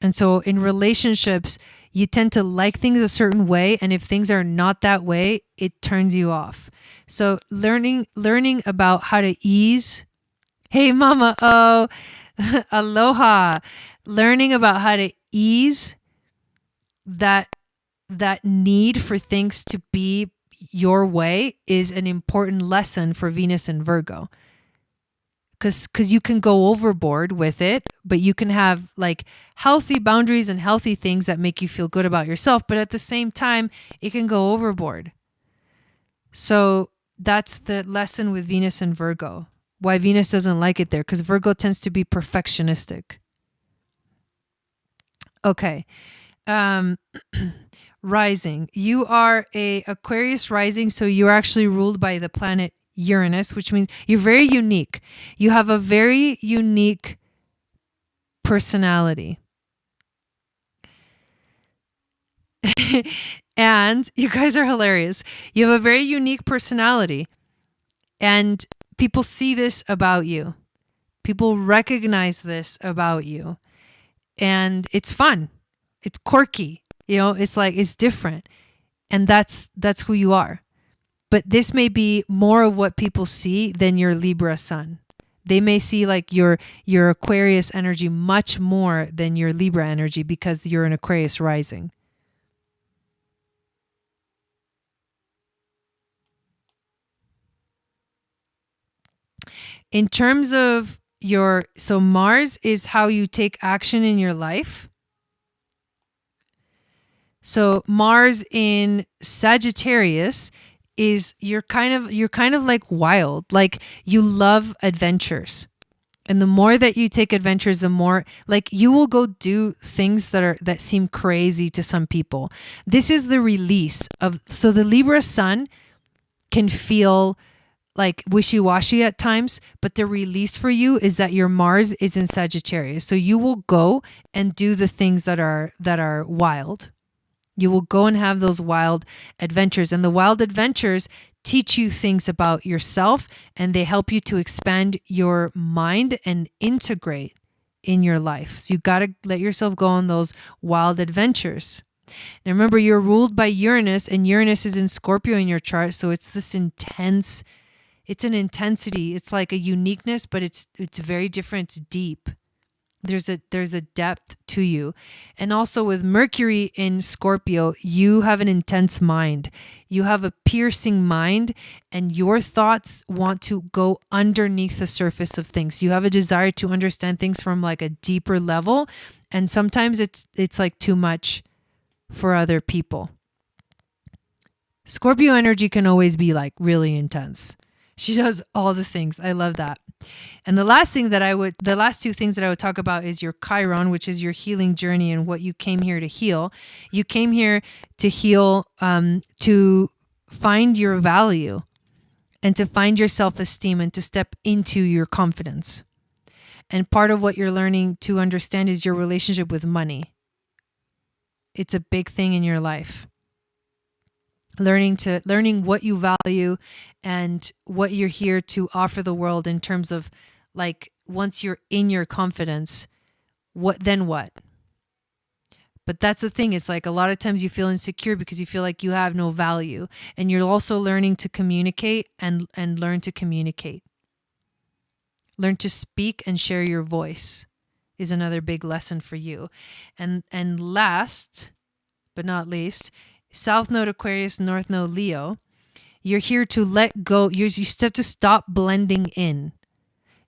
And so in relationships, you tend to like things a certain way. And if things are not that way, it turns you off. So learning about how to ease. Hey, mama. Oh, aloha. Learning about how to ease that need for things to be your way is an important lesson for Venus and Virgo. Because you can go overboard with it, but you can have like healthy boundaries and healthy things that make you feel good about yourself. But at the same time, it can go overboard. So that's the lesson with Venus and Virgo. Why Venus doesn't like it there, because Virgo tends to be perfectionistic. Okay. Rising. You are a Aquarius rising, so you're actually ruled by the planet Uranus, which means you're very unique. You have a very unique personality. And you guys are hilarious. You have a very unique personality. And people see this about you. People recognize this about you. And it's fun. It's quirky. You know, it's like, it's different. And that's who you are. But this may be more of what people see than your Libra sun. They may see like your Aquarius energy much more than your Libra energy because you're an Aquarius rising. In terms of so Mars is how you take action in your life. So Mars in Sagittarius is you're kind of like wild, like you love adventures. And the more that you take adventures, the more like you will go do things that seem crazy to some people. This is the release of, so the Libra sun can feel like wishy-washy at times, but the release for you is that your Mars is in Sagittarius. So you will go and do the things that are wild. You will go and have those wild adventures, and the wild adventures teach you things about yourself, and they help you to expand your mind and integrate in your life. So you got to let yourself go on those wild adventures. And remember, you're ruled by Uranus, and Uranus is in Scorpio in your chart. So it's this intense, it's an intensity. It's like a uniqueness, but it's very different. It's deep. There's a depth to you. And also with Mercury in Scorpio, you have an intense mind. You have a piercing mind, and your thoughts want to go underneath the surface of things. You have a desire to understand things from like a deeper level. And sometimes it's like too much for other people. Scorpio energy can always be like really intense. She does all the things. I love that. And the last two things that I would talk about is your Chiron, which is your healing journey and what you came here to heal. You came here to heal, to find your value and to find your self-esteem and to step into your confidence. And part of what you're learning to understand is your relationship with money. It's a big thing in your life. learning what you value and what you're here to offer the world in terms of, like, once you're in your confidence, what then what? But that's the thing. It's like a lot of times you feel insecure because you feel like you have no value, and you're also learning to communicate and learn to communicate. Learn to speak and share your voice is another big lesson for you. And last but not least, South Node Aquarius, North Node Leo. You're here to let go. You have to stop blending in.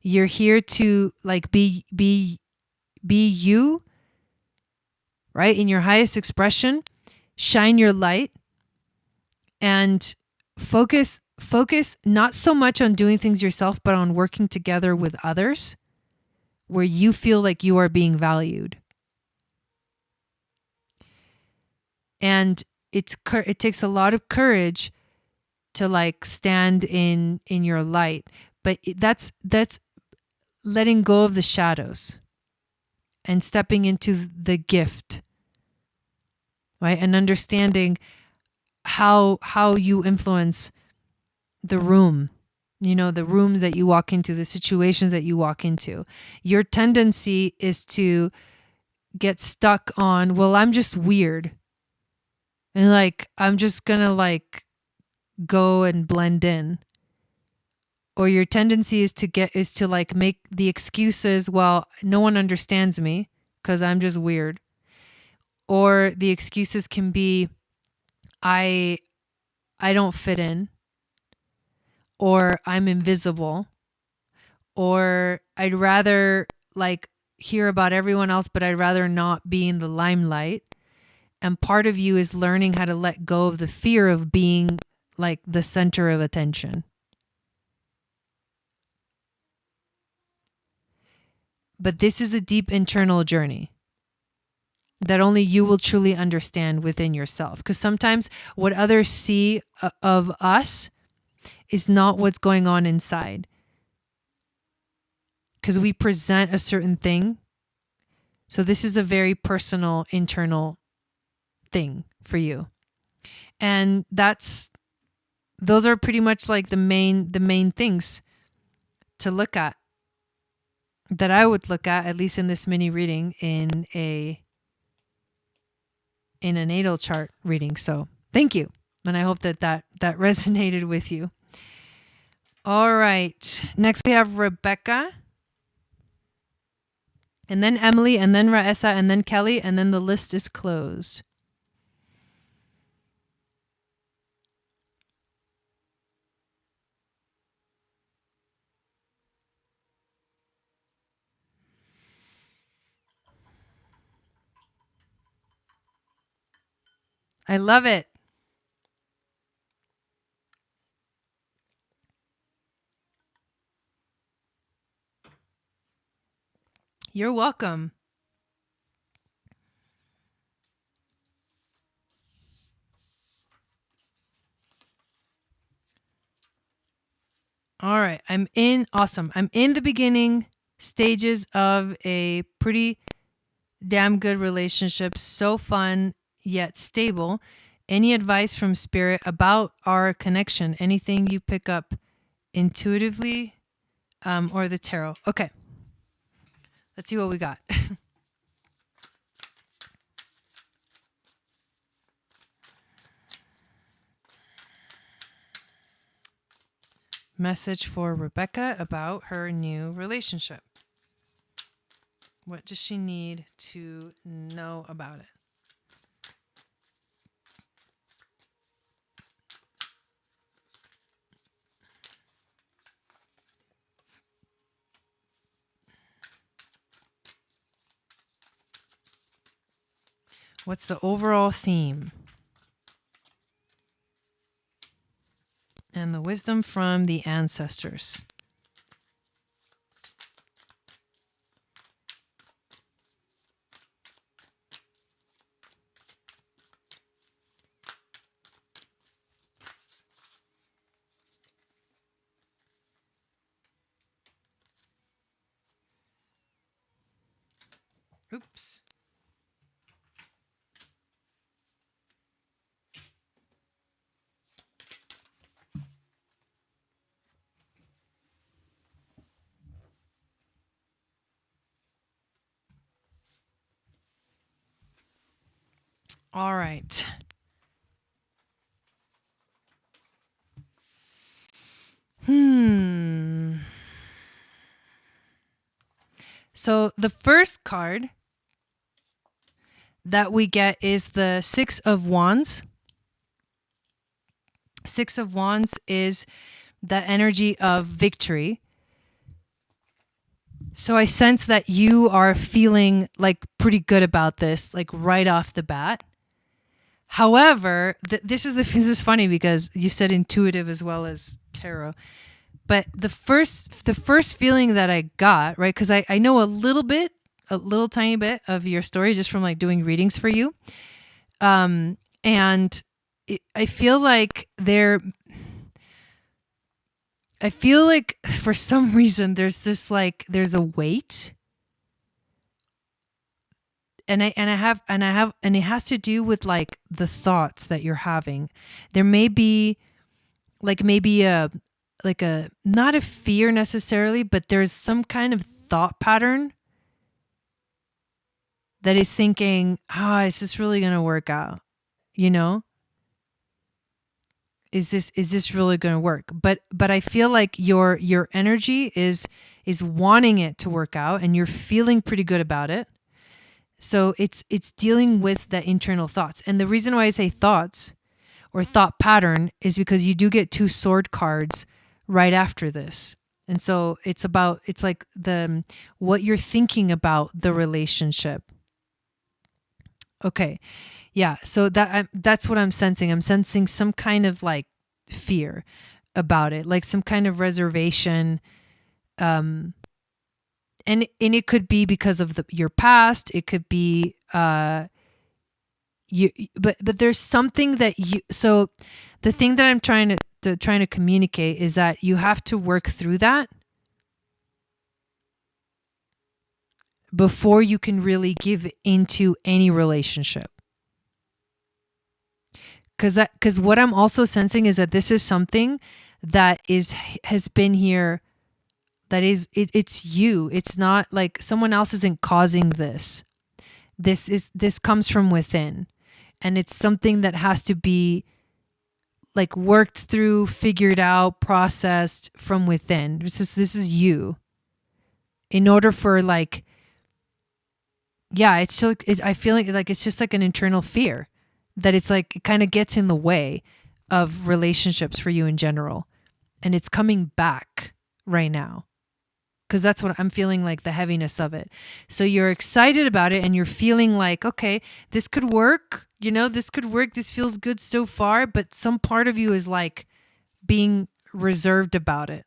You're here to, like, be you, right? In your highest expression, shine your light, and focus not so much on doing things yourself, but on working together with others where you feel like you are being valued. And it takes a lot of courage to, like, stand in your light, but that's letting go of the shadows and stepping into the gift, right? And understanding how you influence the room, the rooms that you walk into, the situations that you walk into. Your tendency is to get stuck on, well, I'm just weird, and, like, I'm just gonna, like, go and blend in. Or your tendency is to like make the excuses, well, no one understands me because I'm just weird. Or the excuses can be, I don't fit in, or I'm invisible, or I'd rather, like, hear about everyone else, but I'd rather not be in the limelight. And part of you is learning how to let go of the fear of being, like, the center of attention. But this is a deep internal journey that only you will truly understand within yourself. Because sometimes what others see of us is not what's going on inside. Because we present a certain thing. So this is a very personal, internal thing for you. And those are pretty much, like, the main things to look at, that I would look at least in this mini reading, in a natal chart reading. So thank you. And I hope that resonated with you. All right. Next we have Rebecca, and then Emily, and then Raessa, and then Kelly, and then the list is closed. I love it. You're welcome. All right. Awesome. I'm in the beginning stages of a pretty damn good relationship. So fun, yet stable. Any advice from Spirit about our connection? Anything you pick up intuitively, or the tarot? Okay. Let's see what we got. Message for Rebecca about her new relationship. What does she need to know about it? What's the overall theme? And the wisdom from the ancestors. Oops. All right. So the first card that we get is the Six of Wands. Six of Wands is the energy of victory. So I sense that you are feeling like pretty good about this, like right off the bat. However, this is funny because you said intuitive as well as tarot. But the first feeling that I got, right, because I know a little tiny bit of your story just from like doing readings for you. And I feel like for some reason there's a weight, and it has to do with like the thoughts that you're having. There may be maybe a not a fear necessarily, but there's some kind of thought pattern that is thinking, is this really going to work out? You know? Is this really going to work? But I feel like your energy is wanting it to work out, and you're feeling pretty good about it. So it's dealing with the internal thoughts. And the reason why I say thoughts or thought pattern is because you do get two sword cards right after this. And so it's like what you're thinking about the relationship. Okay. Yeah. So that's what I'm sensing. I'm sensing some kind of like fear about it, like some kind of reservation. And it could be because of your past. It could be, but there's something that so the thing that I'm trying to communicate is that you have to work through that before you can really give into any relationship. Because what I'm also sensing is that this is something that has been here, that it's you. It's not like someone else isn't causing this. This comes from within, and it's something that has to be like worked through, figured out, processed from within. This is you. In order for like, yeah, it's just, I feel like it's just like an internal fear that it's like it kind of gets in the way of relationships for you in general, and it's coming back right now. Because that's what I'm feeling, like the heaviness of it. So you're excited about it and you're feeling like, okay, this could work. This could work. This feels good so far. But some part of you is like being reserved about it.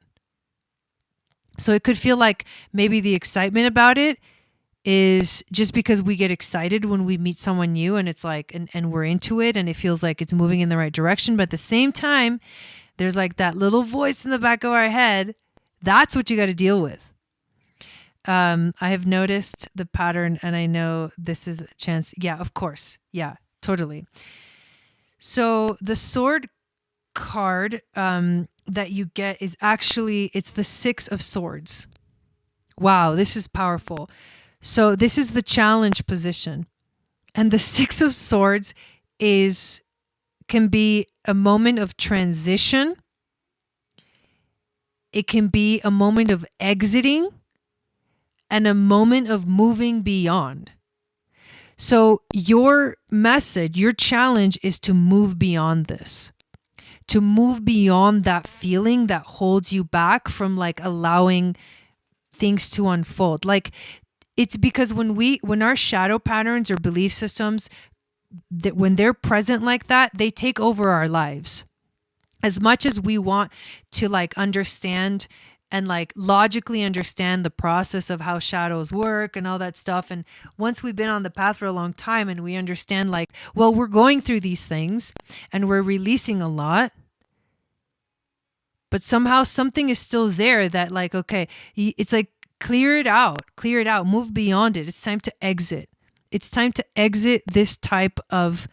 So it could feel like maybe the excitement about it is just because we get excited when we meet someone new, and it's like, and we're into it, and it feels like it's moving in the right direction. But at the same time, there's like that little voice in the back of our head. That's what you got to deal with. I have noticed the pattern, and I know this is a chance. Yeah, of course. Yeah, totally. So the sword card that you get is actually, it's the Six of Swords. Wow, this is powerful. So this is the challenge position. And the Six of Swords can be a moment of transition. It can be a moment of exiting and a moment of moving beyond. So your message, your challenge is to move beyond this, to move beyond that feeling that holds you back from like allowing things to unfold. Like it's because when our shadow patterns or belief systems, that when they're present like that, they take over our lives. As much as we want to like understand and like logically understand the process of how shadows work and all that stuff. And once we've been on the path for a long time and we understand like, well, we're going through these things and we're releasing a lot, but somehow something is still there that like, okay, it's like, clear it out, move beyond it. It's time to exit. It's time to exit this type of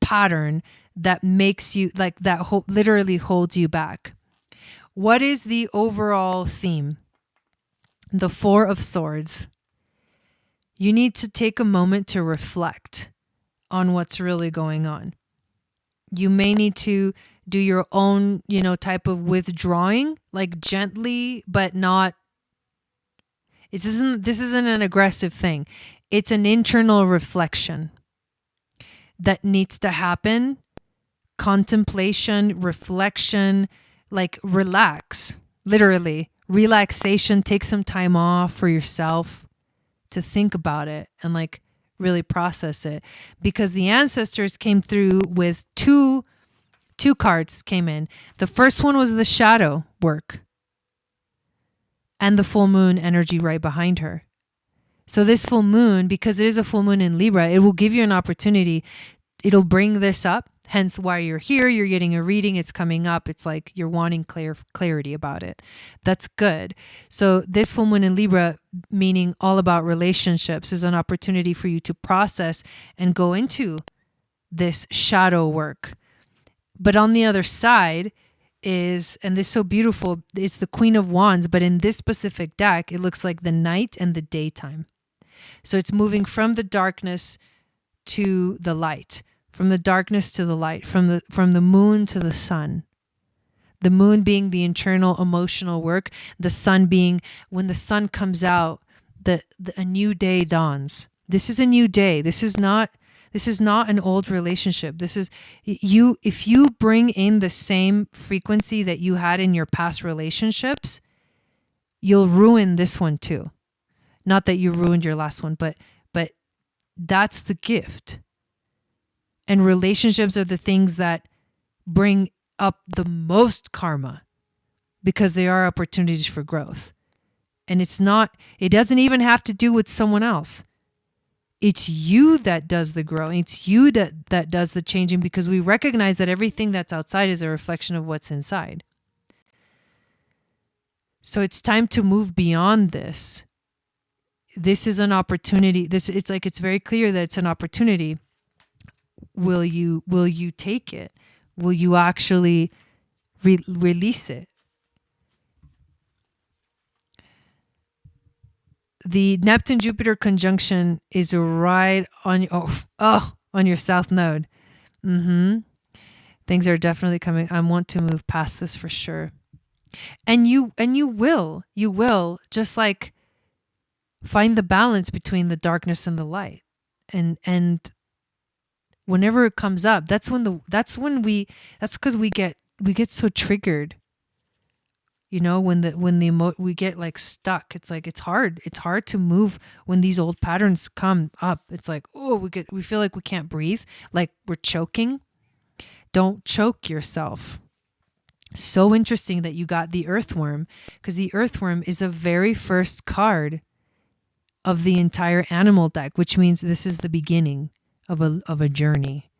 pattern that makes you like that literally holds you back. What is the overall theme? The Four of Swords. You need to take a moment to reflect on what's really going on. You may need to do your own, type of withdrawing, like gently, but not. This isn't an aggressive thing. It's an internal reflection that needs to happen. Contemplation, reflection, like relax, literally relaxation. Take some time off for yourself to think about it and like really process it, because the ancestors came through with two cards came in. The first one was the shadow work and the full moon energy right behind her. So this full moon, because it is a full moon in Libra, it will give you an opportunity. It'll bring this up. Hence why you're here. You're getting a reading. It's coming up. It's like you're wanting clarity about it. That's good. So this full moon in Libra, meaning all about relationships, is an opportunity for you to process and go into this shadow work. But on the other side is, and this is so beautiful, is the Queen of Wands. But in this specific deck, it looks like the night and the daytime. So it's moving from the darkness to the light, from the darkness to the light, from the moon to the sun. The moon being the internal emotional work, the sun being when the sun comes out, a new day dawns. This is a new day. This is not an old relationship. This is you. If you bring in the same frequency that you had in your past relationships, you'll ruin this one too. Not that you ruined your last one, but that's the gift. And relationships are the things that bring up the most karma, because they are opportunities for growth. And it doesn't even have to do with someone else. It's you that does the growing. It's you that does the changing, because we recognize that everything that's outside is a reflection of what's inside. So it's time to move beyond this. This is an opportunity. It's very clear that it's an opportunity. Will you take it? Will you actually release it? The Neptune-Jupiter conjunction is right on on your south node. Things are definitely coming. I want to move past this for sure. And you will just like find the balance between the darkness and the light. And whenever it comes up, that's because we get so triggered. We get like stuck. It's like it's hard to move when these old patterns come up. It's like, we feel like we can't breathe, like we're choking. Don't choke yourself. So interesting that you got the earthworm, because the earthworm is the very first card of the entire animal deck, which means this is the beginning of a journey.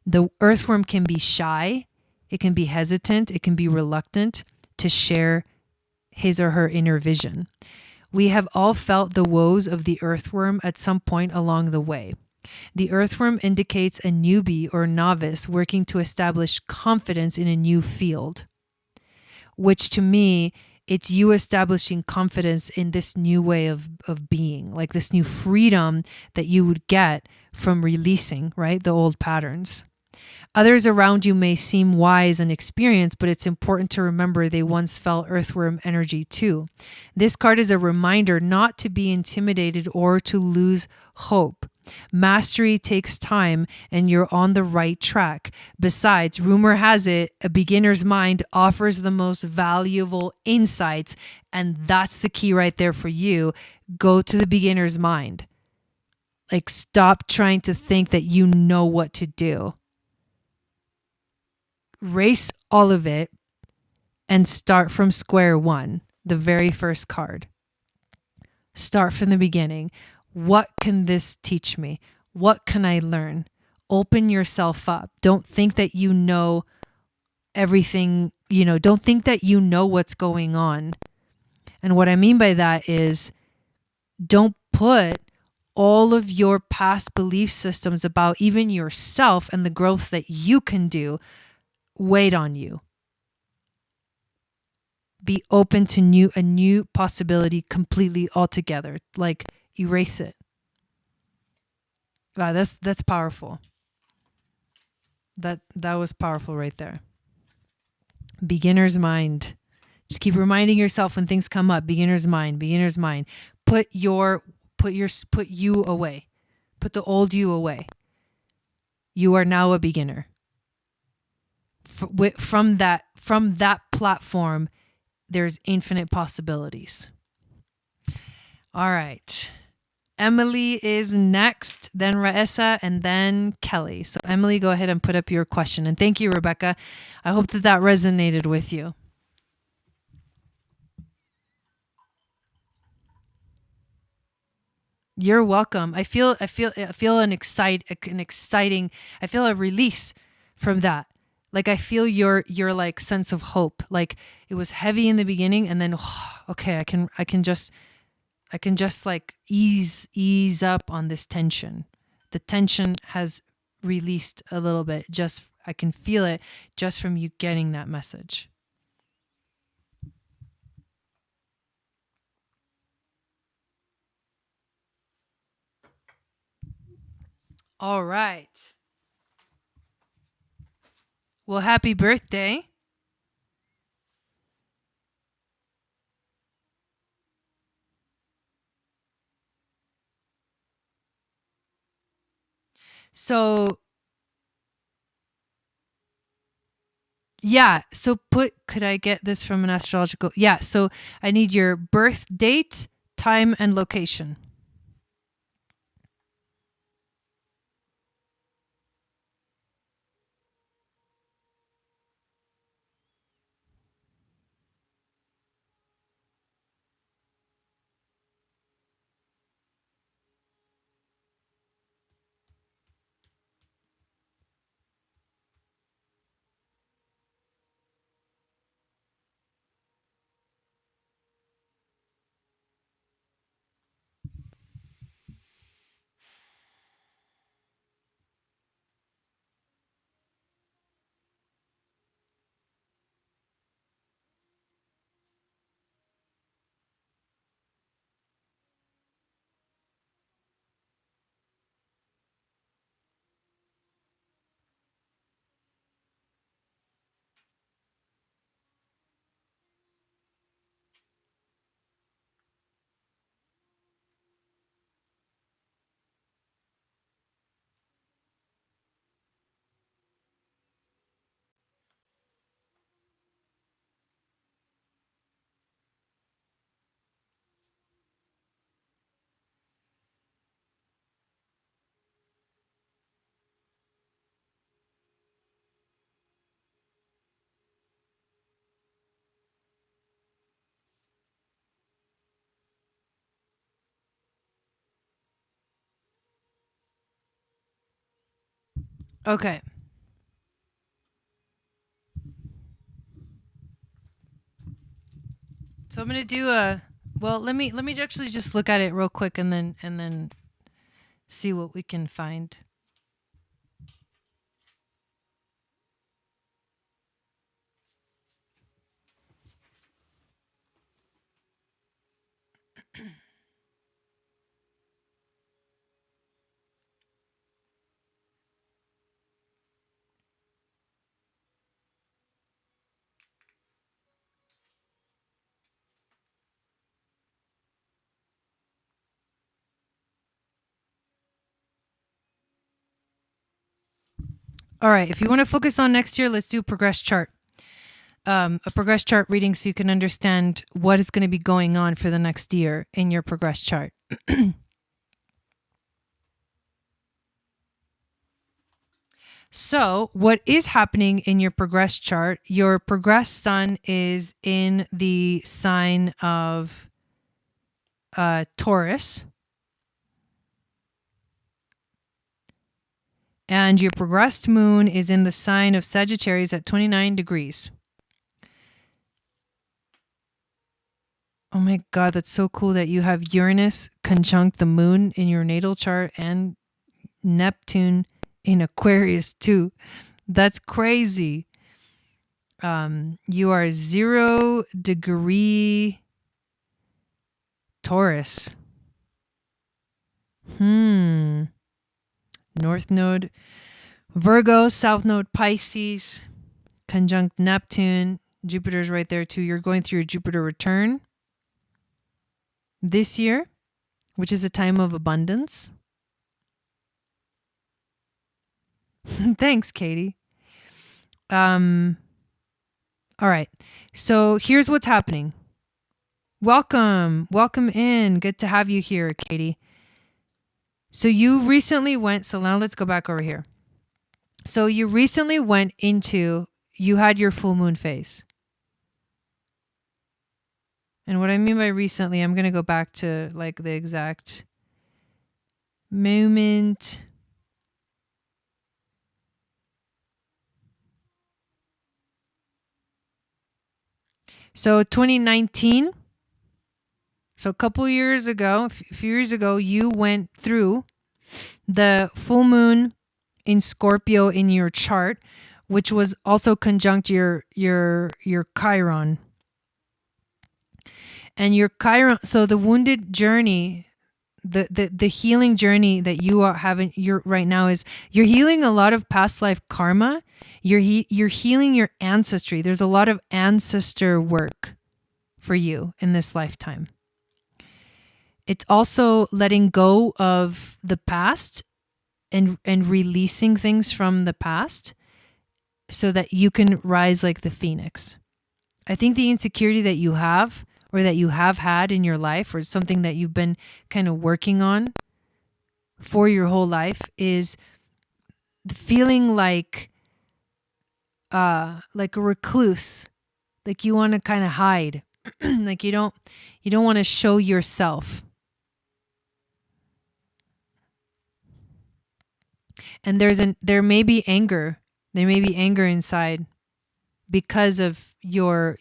The earthworm can be shy, it can be hesitant, it can be reluctant to share his or her inner vision. We have all felt the woes of the earthworm at some point along the way. The earthworm indicates a newbie or novice working to establish confidence in a new field, which to me, it's you establishing confidence in this new way of being, like this new freedom that you would get from releasing, right, the old patterns. Others around you may seem wise and experienced, but it's important to remember they once felt earthworm energy too. This card is a reminder not to be intimidated or to lose hope. Mastery takes time and you're on the right track. Besides, rumor has it, a beginner's mind offers the most valuable insights, and that's the key right there for you. Go to the beginner's mind. Like, stop trying to think that you know what to do. Erase all of it and start from square one, the very first card. Start from the beginning. What can this teach me? What can I learn? Open yourself up. Don't think that you know everything, don't think that you know what's going on. And what I mean by that is, don't put all of your past belief systems about even yourself and the growth that you can do weight on you. Be open to a new possibility completely altogether. Like, erase it. Wow, that's powerful. That was powerful right there. Beginner's mind. Just keep reminding yourself when things come up. Beginner's mind. Beginner's mind. Put you away. Put the old you away. You are now a beginner. From that platform, there's infinite possibilities. All right. Emily is next, then Raessa, and then Kelly. So Emily, go ahead and put up your question. And thank you, Rebecca. I hope that resonated with you. You're welcome. I feel an exciting, I feel a release from that. Like I feel your like sense of hope. Like it was heavy in the beginning and then okay, I can just like ease up on this tension. The tension has released a little bit. Just I can feel it just from you getting that message. All right. Well, happy birthday. So yeah, so could I get this from an astrological? Yeah, so I need your birth date, time, and location. Okay. So I'm gonna do let me actually just look at it real quick and then see what we can find. All right, if you want to focus on next year, let's do a progress chart. A progress chart reading so you can understand what is going to be going on for the next year in your progress chart. So, what is happening in your progress chart? Your progress sun is in the sign of Taurus. And your progressed moon is in the sign of Sagittarius at 29 degrees. Oh my God, that's so cool that you have Uranus conjunct the moon in your natal chart and Neptune in Aquarius too. That's crazy. You are 0 degree Taurus. North Node Virgo, South Node Pisces, conjunct Neptune. Jupiter's right there too. You're going through your Jupiter return this year, which is a time of abundance. Thanks, Katie. All right. So here's what's happening. Welcome in. Good to have you here, Katie. So you recently went, so now let's go back over here. So you recently went into, you had your full moon phase. And what I mean by recently, I'm going to go back to like the exact moment. So 2019, so a couple years ago, a few years ago, you went through the full moon in Scorpio in your chart, which was also conjunct your Chiron. And your Chiron, so the wounded journey, the healing journey that you are having right now is you're healing a lot of past life karma. You're healing your ancestry. There's a lot of ancestor work for you in this lifetime. It's also letting go of the past and releasing things from the past so that you can rise like the phoenix. I think the insecurity that you have or that you have had in your life or something that you've been kind of working on for your whole life is feeling like a recluse, like you want to kind of hide, like you don't want to show yourself. And there may be anger. There may be anger inside because of your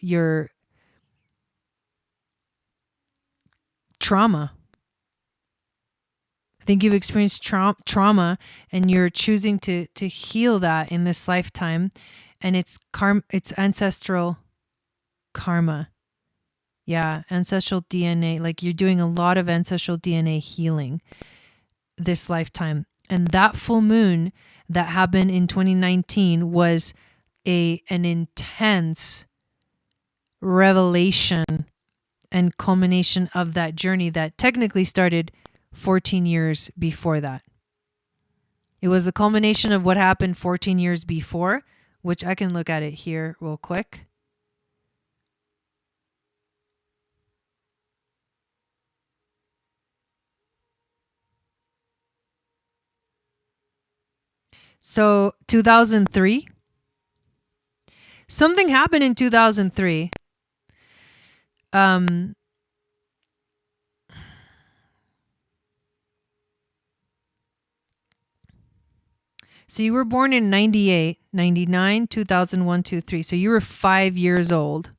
trauma. I think you've experienced trauma and you're choosing to heal that in this lifetime. And it's ancestral karma. Yeah, ancestral DNA. Like you're doing a lot of ancestral DNA healing this lifetime. And that full moon that happened in 2019 was an intense revelation and culmination of that journey that technically started 14 years before that. It was the culmination of what happened 14 years before, which I can look at it here real quick. So 2003, something happened in 2003. So you were born in 98, 99, 2001, 2, 3. So you were 5 years old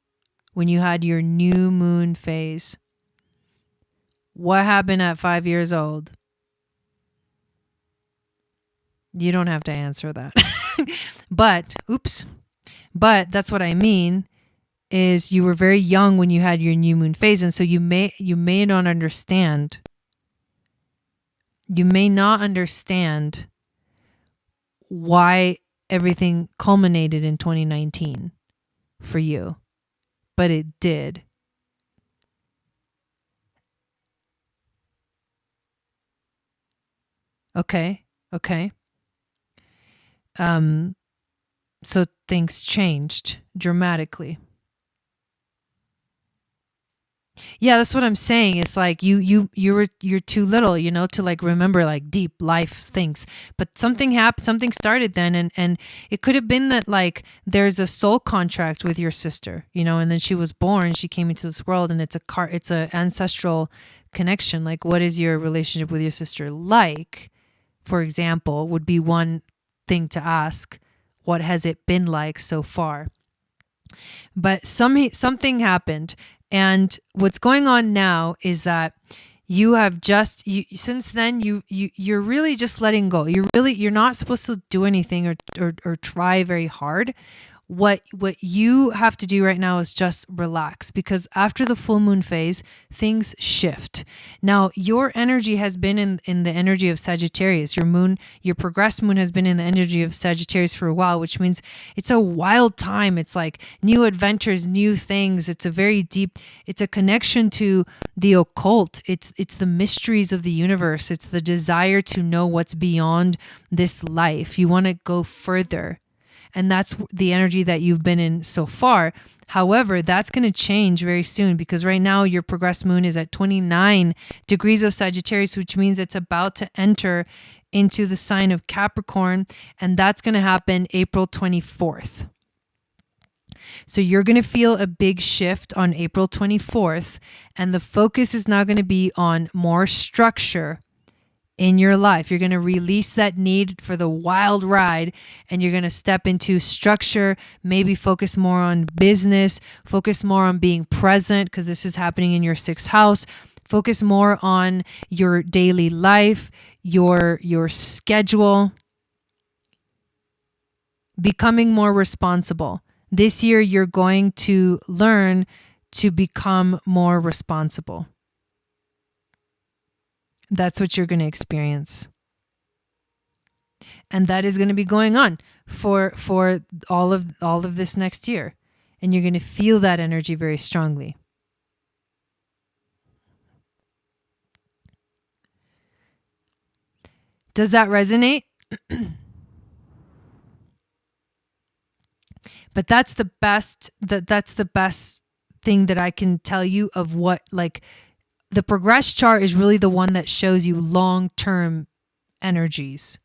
when you had your new moon phase. What happened at 5 years old? You don't have to answer that. But that's what I mean is you were very young when you had your new moon phase. And so you may not understand. You may not understand why everything culminated in 2019 for you, but it did. Okay. So things changed dramatically. Yeah, that's what I'm saying. It's like you're too little, to like remember like deep life things. But something happened, something started then, and it could have been that like there's a soul contract with your sister, and then she was born, she came into this world, and it's a ancestral connection. Like, what is your relationship with your sister like? For example, would be one thing to ask. What has it been like so far? But something happened. And what's going on now is that you have since then you're really just letting go. You're not supposed to do anything or try very hard. what you have to do right now is just relax, because after the full moon phase, things shift. Now, your energy has been in the energy of Sagittarius. Your progressed moon has been in the energy of Sagittarius for a while, which means it's a wild time. It's like new adventures, new things. It's a very deep, it's a connection to the occult. It's the mysteries of the universe. It's the desire to know what's beyond this life. You want to go further. And that's the energy that you've been in so far. However, that's going to change very soon, because right now your progressed moon is at 29 degrees of Sagittarius, which means it's about to enter into the sign of Capricorn. And that's going to happen April 24th. So you're going to feel a big shift on April 24th. And the focus is now going to be on more structure in your life. You're going to release that need for the wild ride, and you're going to step into structure, maybe focus more on business, focus more on being present, because this is happening in your 6th house. Focus more on your daily life, your schedule, becoming more responsible. This year, you're going to learn to become more responsible. That's what you're going to experience. And that is going to be going on for all of this next year. And you're going to feel that energy very strongly. Does that resonate? But that's the best thing that I can tell you of what, like, the progress chart is really the one that shows you long-term energies.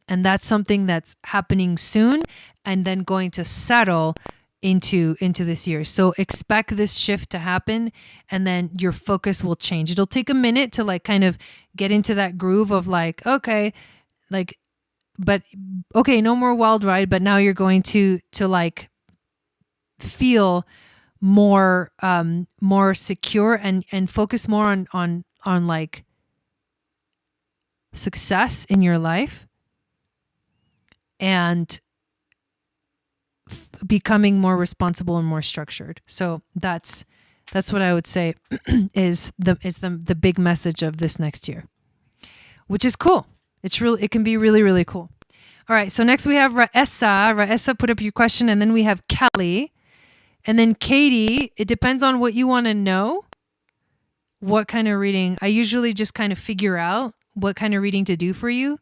And that's something that's happening soon and then going to settle into this year. So expect this shift to happen, and then your focus will change. It'll take a minute to like kind of get into that groove of like, okay, like, but okay, no more wild ride, but now you're going to like feel more secure and focus more on like success in your life, and becoming more responsible and more structured. So that's what I would say is the big message of this next year, which is cool. It can be really, really cool. All right, so next we have Raessa. Raessa, put up your question, and then we have Kelly. And then Katie, it depends on what you want to know, what kind of reading. I usually just kind of figure out what kind of reading to do for you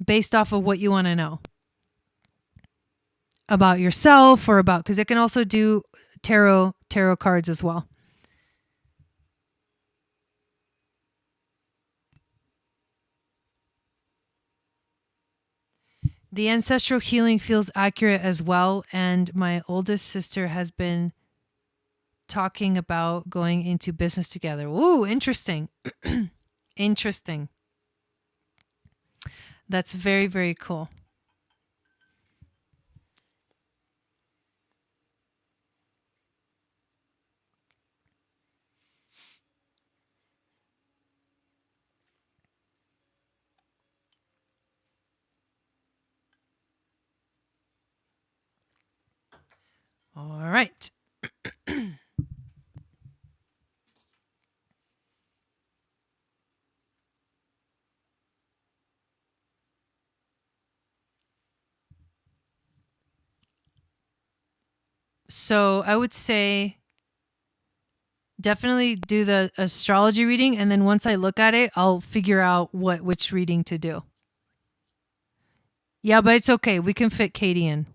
based off of what you want to know about yourself, or about, because it can also do tarot cards as well. The ancestral healing feels accurate as well. And my oldest sister has been talking about going into business together. Ooh, interesting. Interesting. That's very, very cool. All right. So I would say definitely do the astrology reading, and then once I look at it, I'll figure out which reading to do. Yeah, but it's okay. We can fit Katie in.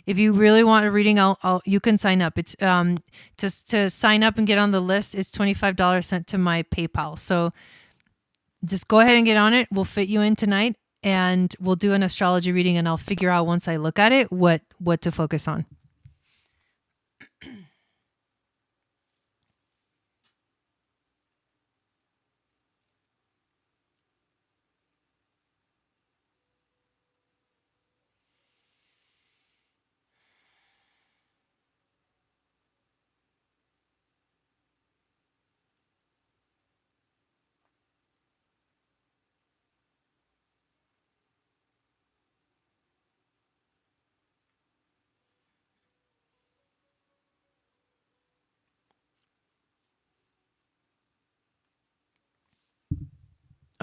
If you really want a reading, you can sign up. It's to sign up and get on the list is $25 sent to my PayPal. So just go ahead and get on it. We'll fit you in tonight, and we'll do an astrology reading, and I'll figure out once I look at it what to focus on.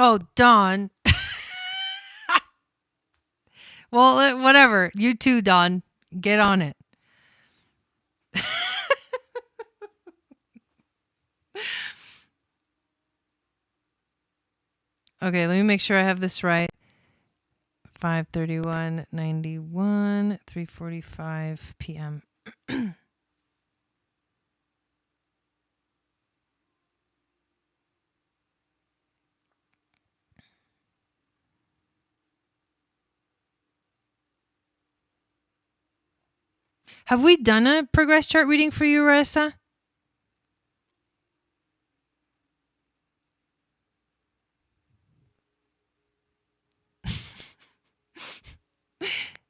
Oh, Dawn. Well, whatever. You too, Dawn. Get on it. Okay, let me make sure I have this right. 5:31:91, 3:45 p.m. Have we done a progress chart reading for you, Marissa?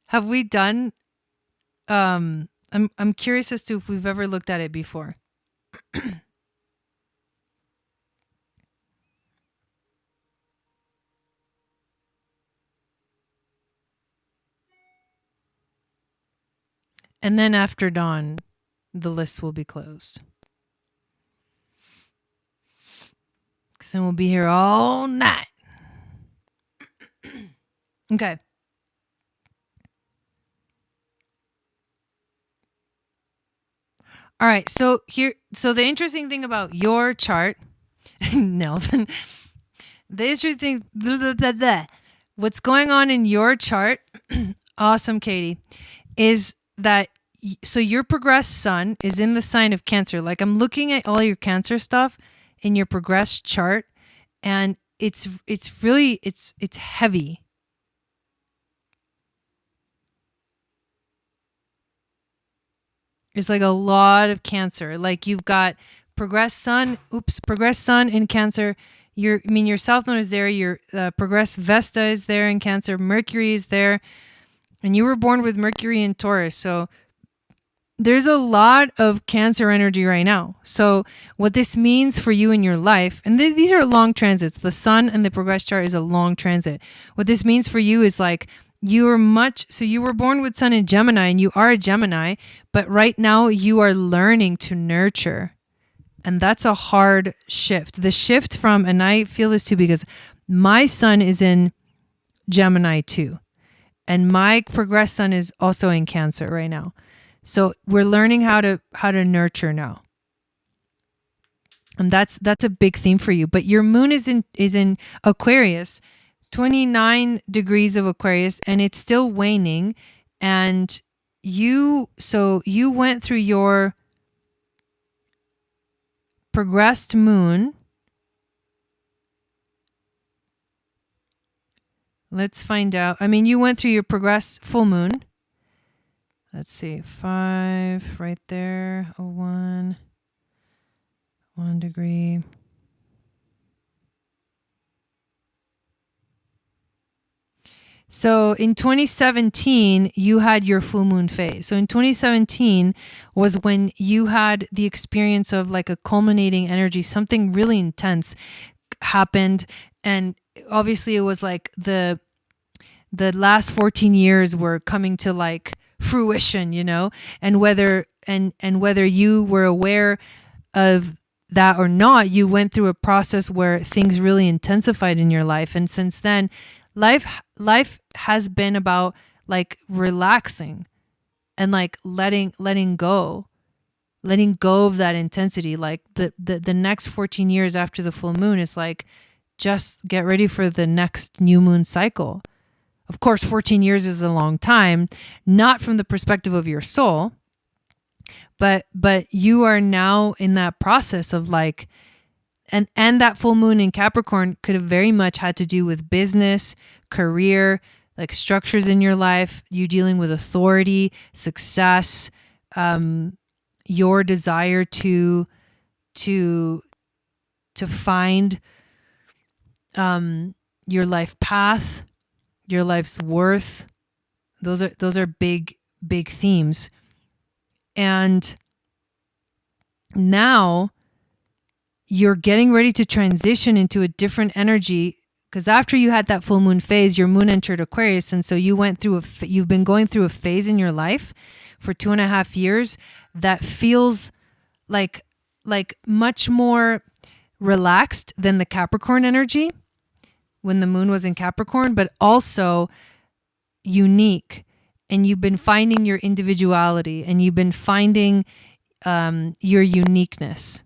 Have we done I'm curious as to if we've ever looked at it before. And then after dawn, the list will be closed. Because then we'll be here all night. Okay. All right. So the interesting thing about your chart, Nelvin, the interesting what's going on in your chart, awesome, Katie, is that so your progressed sun is in the sign of Cancer. Like I'm looking at all your Cancer stuff in your progressed chart, and it's really heavy. It's like a lot of Cancer. Like you've got progressed sun in Cancer. Your South Node is there. Your progressed Vesta is there in Cancer. Mercury is there. And you were born with Mercury in Taurus. So there's a lot of Cancer energy right now. So what this means for you in your life, and these are long transits. The sun and the progress chart is a long transit. What this means for you is like you were born with sun in Gemini and you are a Gemini, but right now you are learning to nurture. And that's a hard shift. The shift from, and I feel this too because my sun is in Gemini too. And my progressed sun is also in Cancer right now. So we're learning how to nurture now. And that's a big theme for you. But your moon is in Aquarius, 29 degrees of Aquarius, and it's still waning. And you went through your progressed moon. Let's find out. I mean, you went through your progressed full moon. Let's see. 5 right there. 1 degree. So in 2017, you had your full moon phase. So in 2017 was when you had the experience of like a culminating energy, something really intense happened. And obviously it was like the last 14 years were coming to like fruition, you know, and whether you were aware of that or not, you went through a process where things really intensified in your life. And since then, life has been about like relaxing and like letting go of that intensity. Like the next 14 years after the full moon is like, just get ready for the next new moon cycle. Of course, 14 years is a long time, not from the perspective of your soul, but you are now in that process of like, and that full moon in Capricorn could have very much had to do with business, career, like structures in your life, you dealing with authority, success, your desire to find your life path, your life's worth. Those are big themes. And now you're getting ready to transition into a different energy, because after you had that full moon phase, your moon entered Aquarius. And so you went through you've been going through a phase in your life for 2.5 years that feels like much more relaxed than the Capricorn energy. when the moon was in Capricorn, but also unique. And you've been finding your individuality, and you've been finding your uniqueness.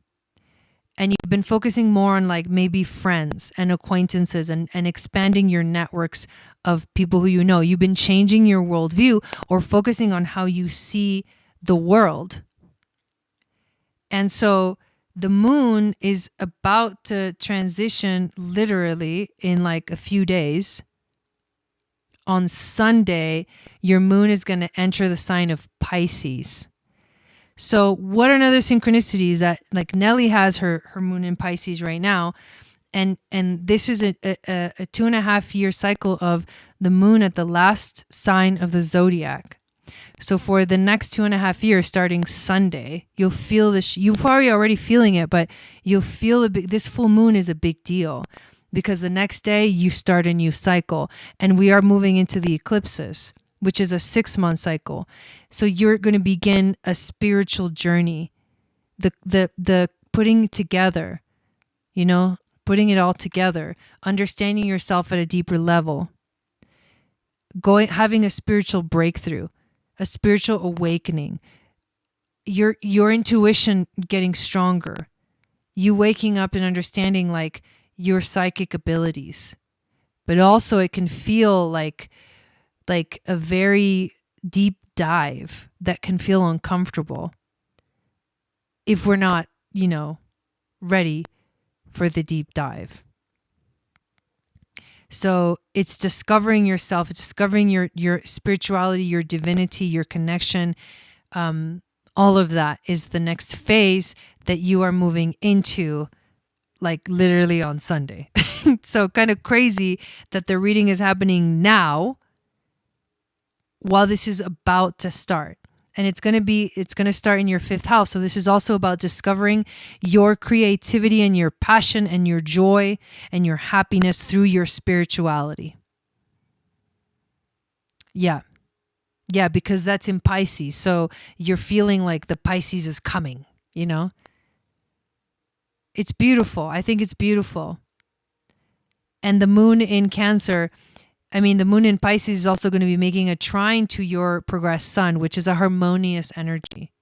And you've been focusing more on like maybe friends and acquaintances, and expanding your networks of people who you know. You've been changing your worldview or focusing on how you see the world. And so the moon is about to transition literally in like a few days. On Sunday, your moon is going to enter the sign of Pisces. So what another synchronicity is that like Nelly has her moon in Pisces right now. And this is a 2.5 year cycle of the moon at the last sign of the zodiac. So for the next 2.5 years, starting Sunday, you'll feel this. You're probably already feeling it, but you'll feel this full moon is a big deal, because the next day you start a new cycle, and we are moving into the eclipses, which is a 6-month cycle. So you're going to begin a spiritual journey, the putting together, putting it all together, understanding yourself at a deeper level, having a spiritual breakthrough, a spiritual awakening, your intuition getting stronger, you waking up and understanding like your psychic abilities. But also it can feel like a very deep dive that can feel uncomfortable if we're not, ready for the deep dive. So it's discovering yourself, discovering your spirituality, your divinity, your connection. All of that is the next phase that you are moving into, like literally on Sunday. So kind of crazy that the reading is happening now while this is about to start. And it's going to start in your 5th house. So this is also about discovering your creativity and your passion and your joy and your happiness through your spirituality. Yeah. Yeah, because that's in Pisces. So you're feeling like the Pisces is coming, It's beautiful. I think it's beautiful. And the moon in Cancer, the moon in Pisces is also going to be making a trine to your progressed sun, which is a harmonious energy.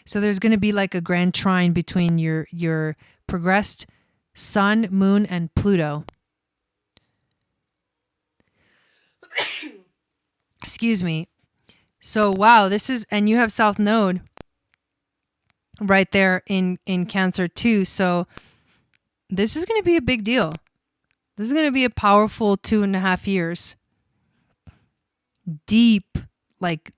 So there's going to be like a grand trine between your progressed sun, moon, and Pluto. Excuse me. So wow, and you have South Node right there in Cancer too. So this is going to be a big deal. This is going to be a powerful 2.5 years. Deep, like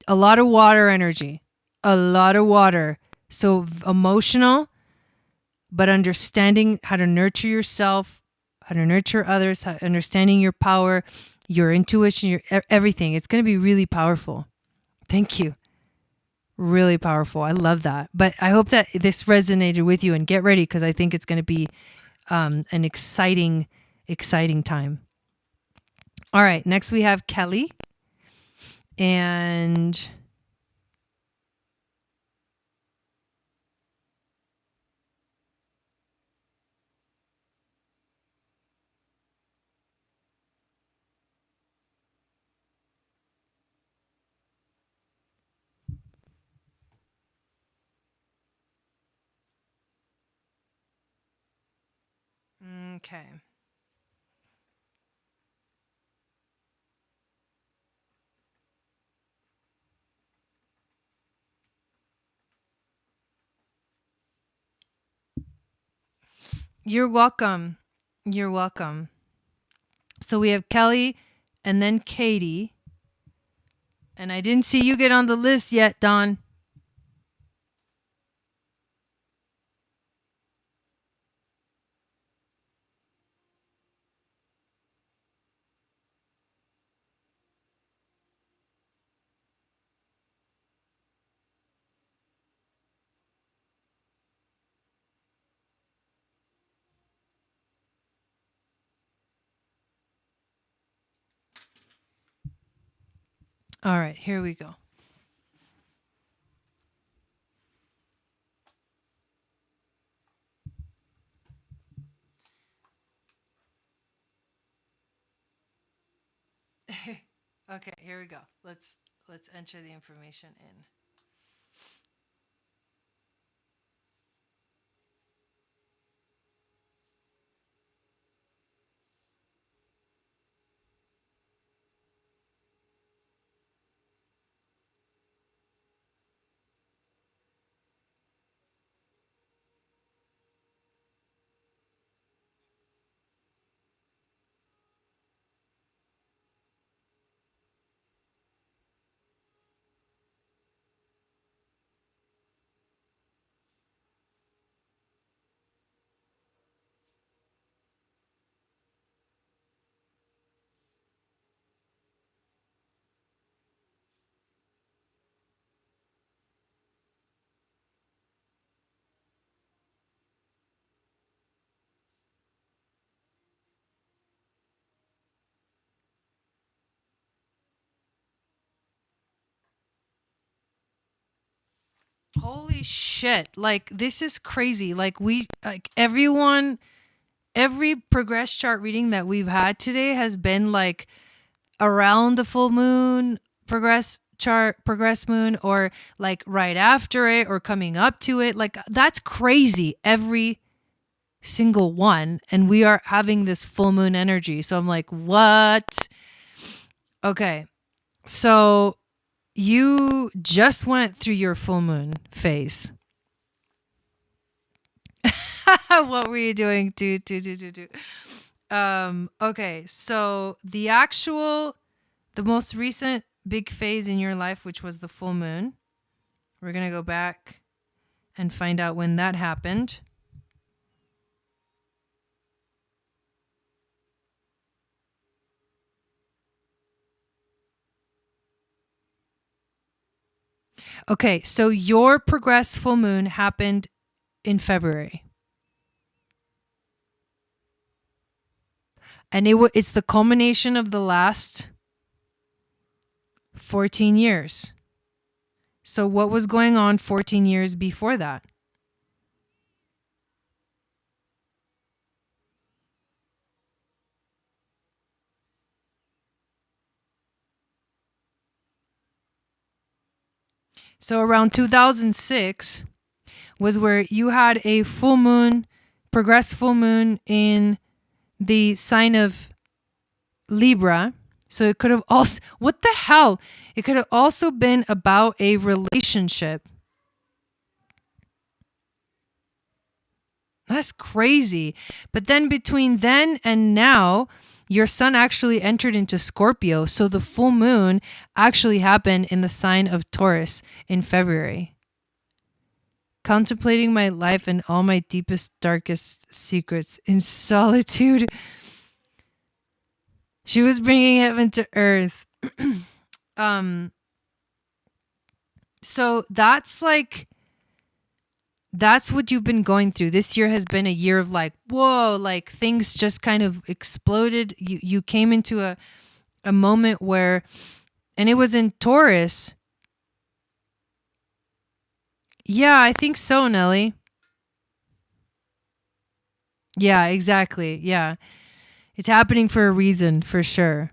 a lot of water energy, a lot of water. So emotional, but understanding how to nurture yourself, how to nurture others, understanding your power, your intuition, your everything. It's going to be really powerful. Thank you. Really powerful. I love that. But I hope that this resonated with you, and get ready, because I think it's going to be an exciting time. All right. Next we have Kelly. And okay. You're welcome. You're welcome. So we have Kelly and then Katie. And I didn't see you get on the list yet, Dawn. All right, here we go. Okay, here we go. Let's enter the information in. Holy shit. Like this is crazy. Like everyone, every progress chart reading that we've had today has been like around the full moon progress chart, progress moon, or like right after it or coming up to it. Like that's crazy. Every single one. And we are having this full moon energy. So I'm like, what? Okay. So you just went through your full moon phase. What were you doing? Okay, so the most recent big phase in your life, which was the full moon, we're going to go back and find out when that happened. Okay, so your progress full moon happened in February. And it's the culmination of the last 14 years. So what was going on 14 years before that? So around 2006 was where you had a full moon, progress full moon in the sign of Libra. So it could have also, what the hell? It could have also been about a relationship. That's crazy. But then between then and now, your sun actually entered into Scorpio. So the full moon actually happened in the sign of Taurus in February. Contemplating my life and all my deepest, darkest secrets in solitude. She was bringing heaven to earth. So that's what you've been going through. This year has been a year of like, whoa, like things just kind of exploded. You came into a moment where, and it was in Taurus. Yeah, I think so, Nelly. Yeah, exactly. Yeah. It's happening for a reason, for sure.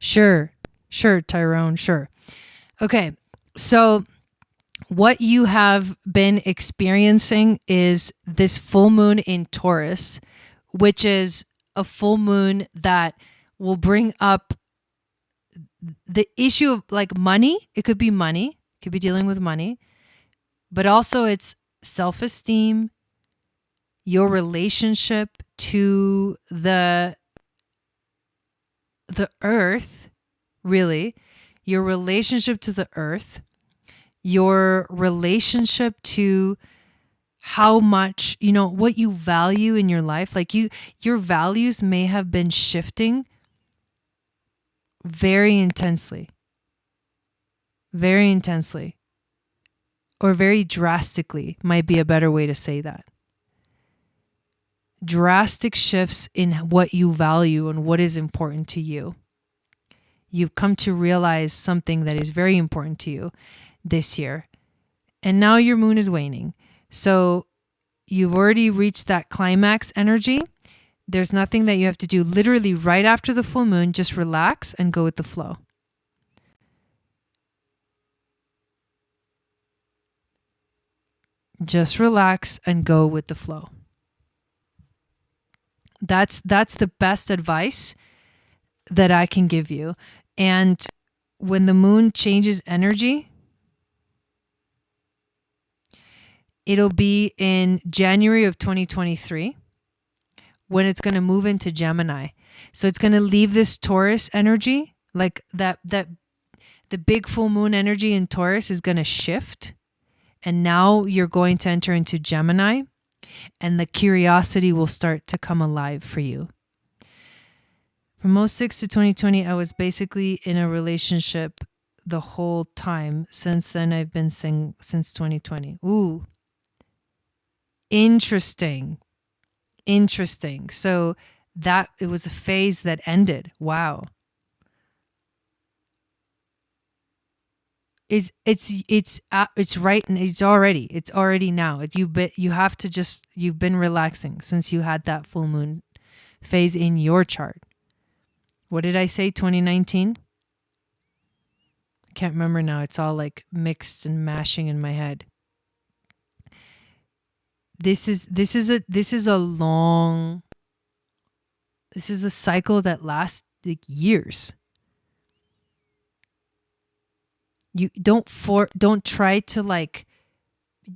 Sure. Sure, Tyrone. Sure. Okay. So what you have been experiencing is this full moon in Taurus, which is a full moon that will bring up the issue of like money. It could be money, it could be dealing with money, but also it's self-esteem, your relationship to the earth, really, your relationship to the earth, your relationship to how much, what you value in your life. Like your values may have been shifting very intensely, or very drastically might be a better way to say that. Drastic shifts in what you value and what is important to you. You've come to realize something that is very important to you this year. And now your moon is waning. So you've already reached that climax energy. There's nothing that you have to do. Literally right after the full moon, just relax and go with the flow. Just relax and go with the flow. That's the best advice that I can give you. And when the moon changes energy, it'll be in January of 2023 when it's going to move into Gemini. So it's going to leave this Taurus energy, like that the big full moon energy in Taurus is going to shift. And now you're going to enter into Gemini, and the curiosity will start to come alive for you. From 06 to 2020, I was basically in a relationship the whole time. Since then, I've been single since 2020. Ooh. Interesting. So it was a phase that ended. Wow. It's right, and it's already now. You've been relaxing since you had that full moon phase in your chart. What did I say? 2019? I can't remember now. It's all like mixed and mashing in my head. This is a cycle that lasts like years. You don't try to like,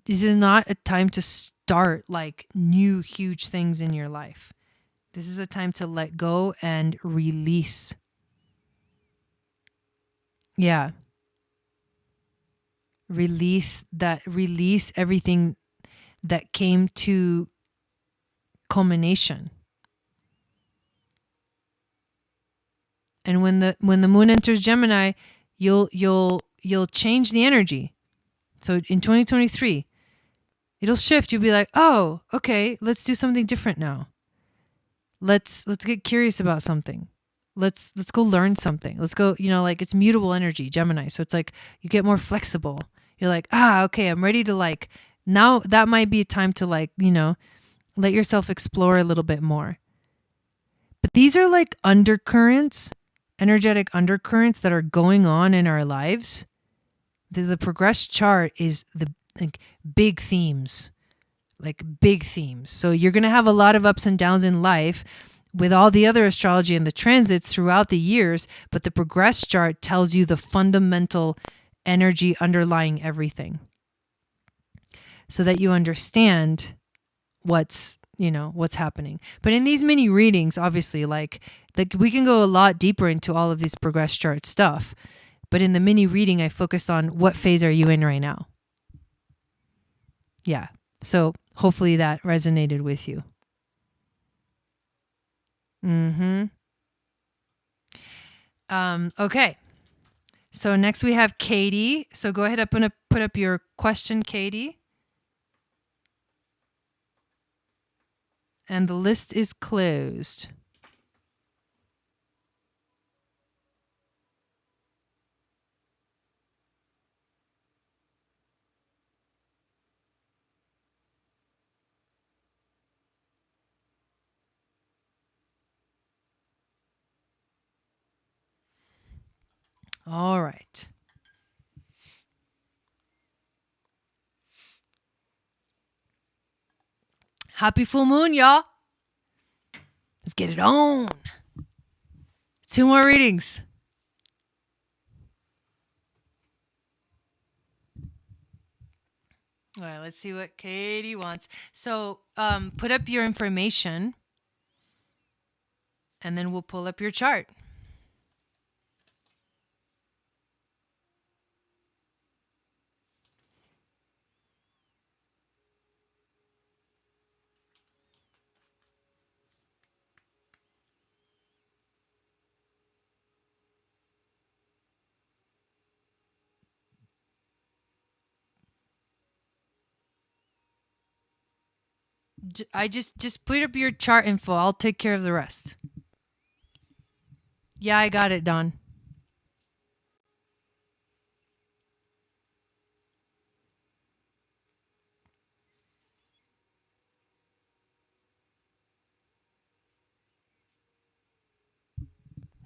this is not a time to start like new huge things in your life. This is a time to let go and release. Yeah. Release everything that came to culmination. And when the moon enters Gemini, you'll change the energy. So in 2023, it'll shift. You'll be like, oh, okay, let's do something different now. Let's get curious about something. Let's go learn something. Let's go, like it's mutable energy, Gemini. So it's like you get more flexible. You're like, okay, I'm ready to like, now that might be a time to like, let yourself explore a little bit more. But these are like undercurrents, energetic undercurrents that are going on in our lives. The progressed chart is the like big themes. So you're going to have a lot of ups and downs in life with all the other astrology and the transits throughout the years, but the progressed chart tells you the fundamental energy underlying everything, so that you understand what's happening. But in these mini readings, obviously, like we can go a lot deeper into all of these progress chart stuff. But in the mini reading, I focus on what phase are you in right now. Yeah. So hopefully that resonated with you. Okay. So next we have Katie. So go ahead and put up your question, Katie. And the list is closed. All right. Happy full moon, y'all. Let's get it on. 2 more readings. All right, let's see what Katie wants. So put up your information, and then we'll pull up your chart. I just put up your chart info. I'll take care of the rest. Yeah, I got it, Don.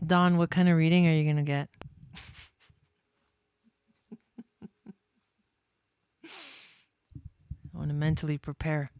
Dawn, what kind of reading are you going to get? I want to mentally prepare.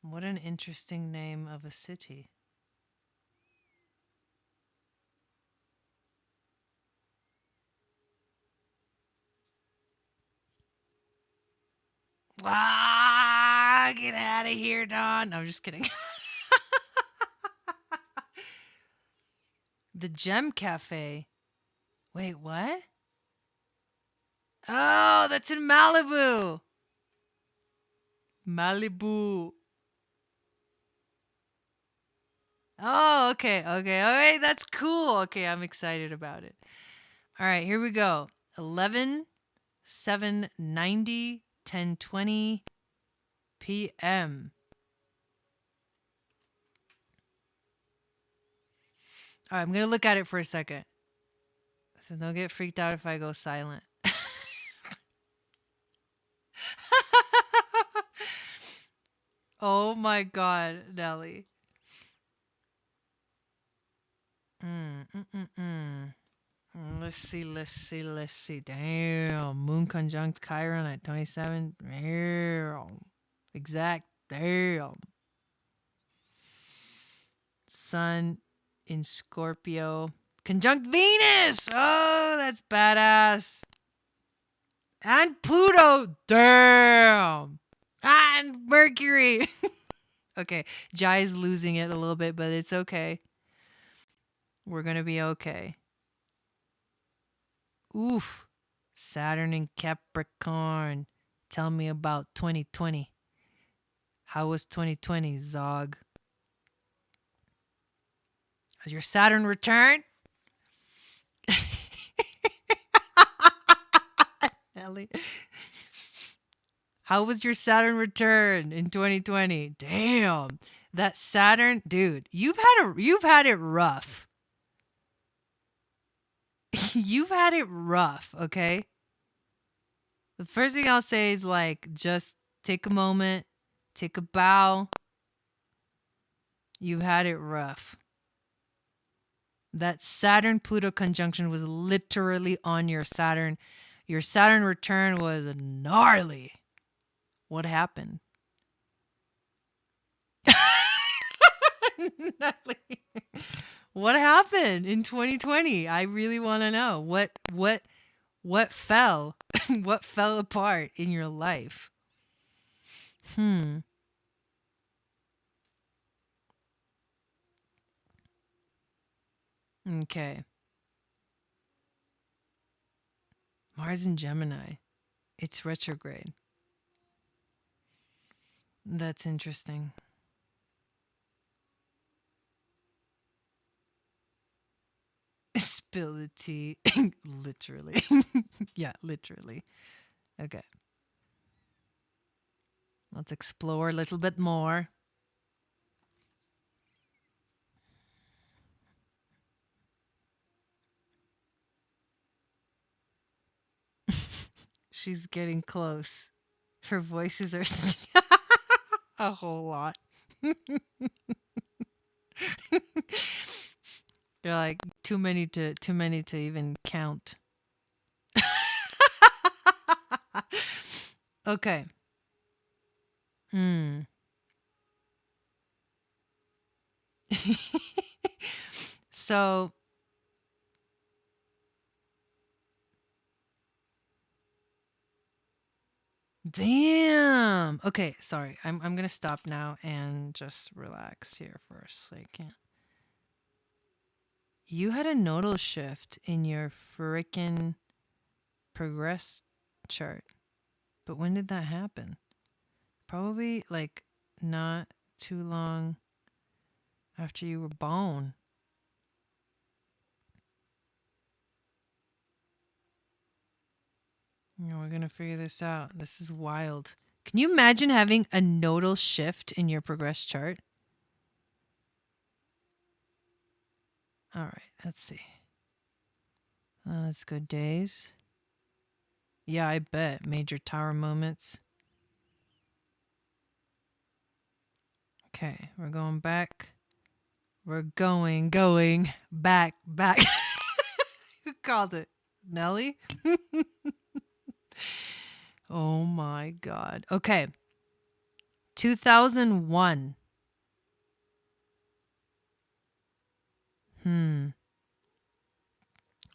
What an interesting name of a city. Ah, get out of here, Dawn. No, I'm just kidding. The Gem Cafe. Wait, what? Oh, that's in Malibu. Malibu. Oh, okay, okay. All right, that's cool. Okay, I'm excited about it. All right, here we go. 11, 7:90, 10:20 p.m. All right, I'm going to look at it for a second. So don't get freaked out if I go silent. Oh my God, Nelly. Let's see. Damn. Moon conjunct Chiron at 27. Damn. Exact. Damn. Sun in Scorpio. Conjunct Venus. Oh, that's badass. And Pluto. Damn. And Mercury. Okay. Jai's losing it a little bit, but it's okay. We're going to be okay. Oof. Saturn in Capricorn. Tell me about 2020. How was 2020, Zog? Has your Saturn returned? Ellie. How was your Saturn return in 2020? Damn. That Saturn, dude, you've had it rough. You've had it rough, okay? The first thing I'll say is like, just take a moment, take a bow. You've had it rough. That Saturn-Pluto conjunction was literally on your Saturn. Your Saturn return was gnarly. What happened? What happened in 2020? I really want to know. What fell? What fell apart in your life? Okay. Mars in Gemini. It's retrograde. That's interesting. Spill the tea. Literally. Yeah, literally. Okay. Let's explore a little bit more. She's getting close. Her voices are a whole lot. You're like too many to even count. Okay. So damn. Okay, sorry. I'm gonna stop now and just relax here for a second. You had a nodal shift in your frickin' progress chart. But when did that happen? Probably like not too long after you were born. We're going to figure this out. This is wild. Can you imagine having a nodal shift in your progress chart? All right, let's see. Let's go days. Yeah, I bet. Major tower moments. Okay, we're going back. We're going back. Who called it? Nelly? Oh my God. Okay. 2001.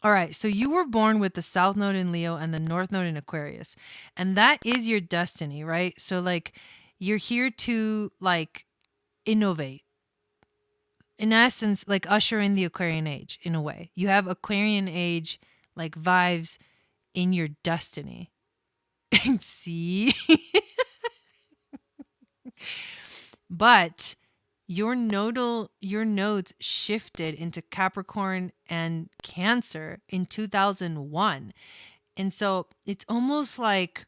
All right. So you were born with the South Node in Leo and the North Node in Aquarius. And that is your destiny, right? So like you're here to like innovate. In essence, like usher in the Aquarian age in a way. You have Aquarian age like vibes in your destiny. See? But your nodes shifted into Capricorn and Cancer in 2001. And so it's almost like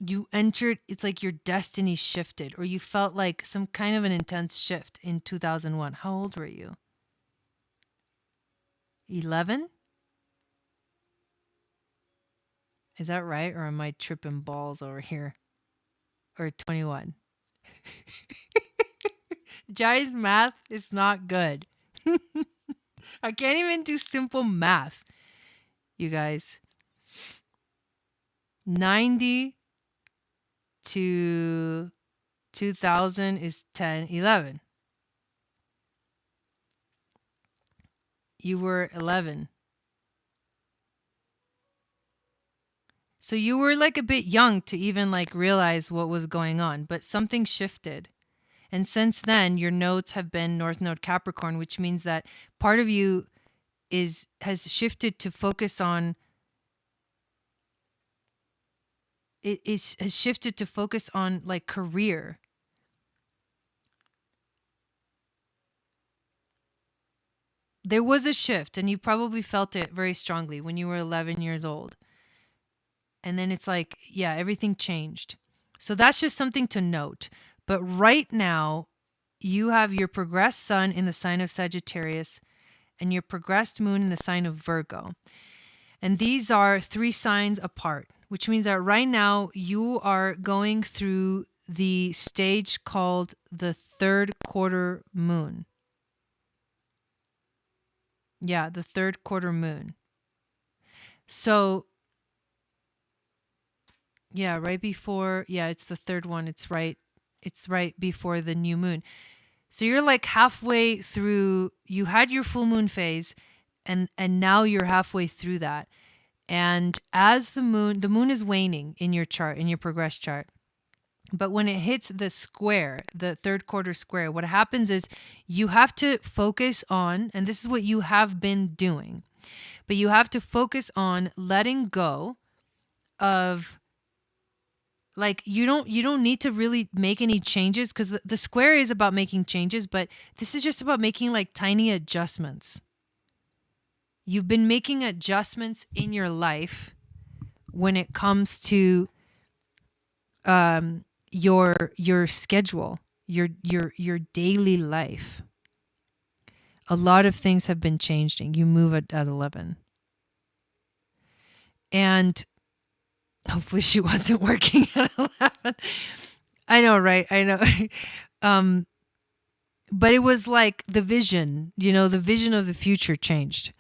you entered, it's like your destiny shifted, or you felt like some kind of an intense shift in 2001. How old were you? 11? Is that right? Or am I tripping balls over here? Or 21? Jai's math is not good. I can't even do simple math. You guys. 90 to 2000 is 10, 11. You were 11. So you were like a bit young to even like realize what was going on, but something shifted. And since then, your nodes have been North Node Capricorn, which means that part of you has shifted to focus on has shifted to focus on like career. There was a shift, and you probably felt it very strongly when you were 11 years old. And then it's like, yeah, everything changed. So that's just something to note. But right now, you have your progressed sun in the sign of Sagittarius and your progressed moon in the sign of Virgo. And these are 3 signs apart, which means that right now you are going through the stage called the 3rd quarter moon. Yeah, the 3rd quarter moon. So yeah, right before, yeah, it's the 3rd one. It's right before the new moon. So you're like halfway through, you had your full moon phase and now you're halfway through that. And as the moon is waning in your chart, in your progress chart. But when it hits the square, the 3rd quarter square, what happens is you have to focus on, and this is what you have been doing, but you have to focus on letting go of, like, you don't need to really make any changes, because the square is about making changes, but this is just about making like tiny adjustments. You've been making adjustments in your life when it comes to your schedule, your daily life. A lot of things have been changing. You move at 11. And hopefully she wasn't working at 11. I know, right? I know. But it was like the vision, the vision of the future changed.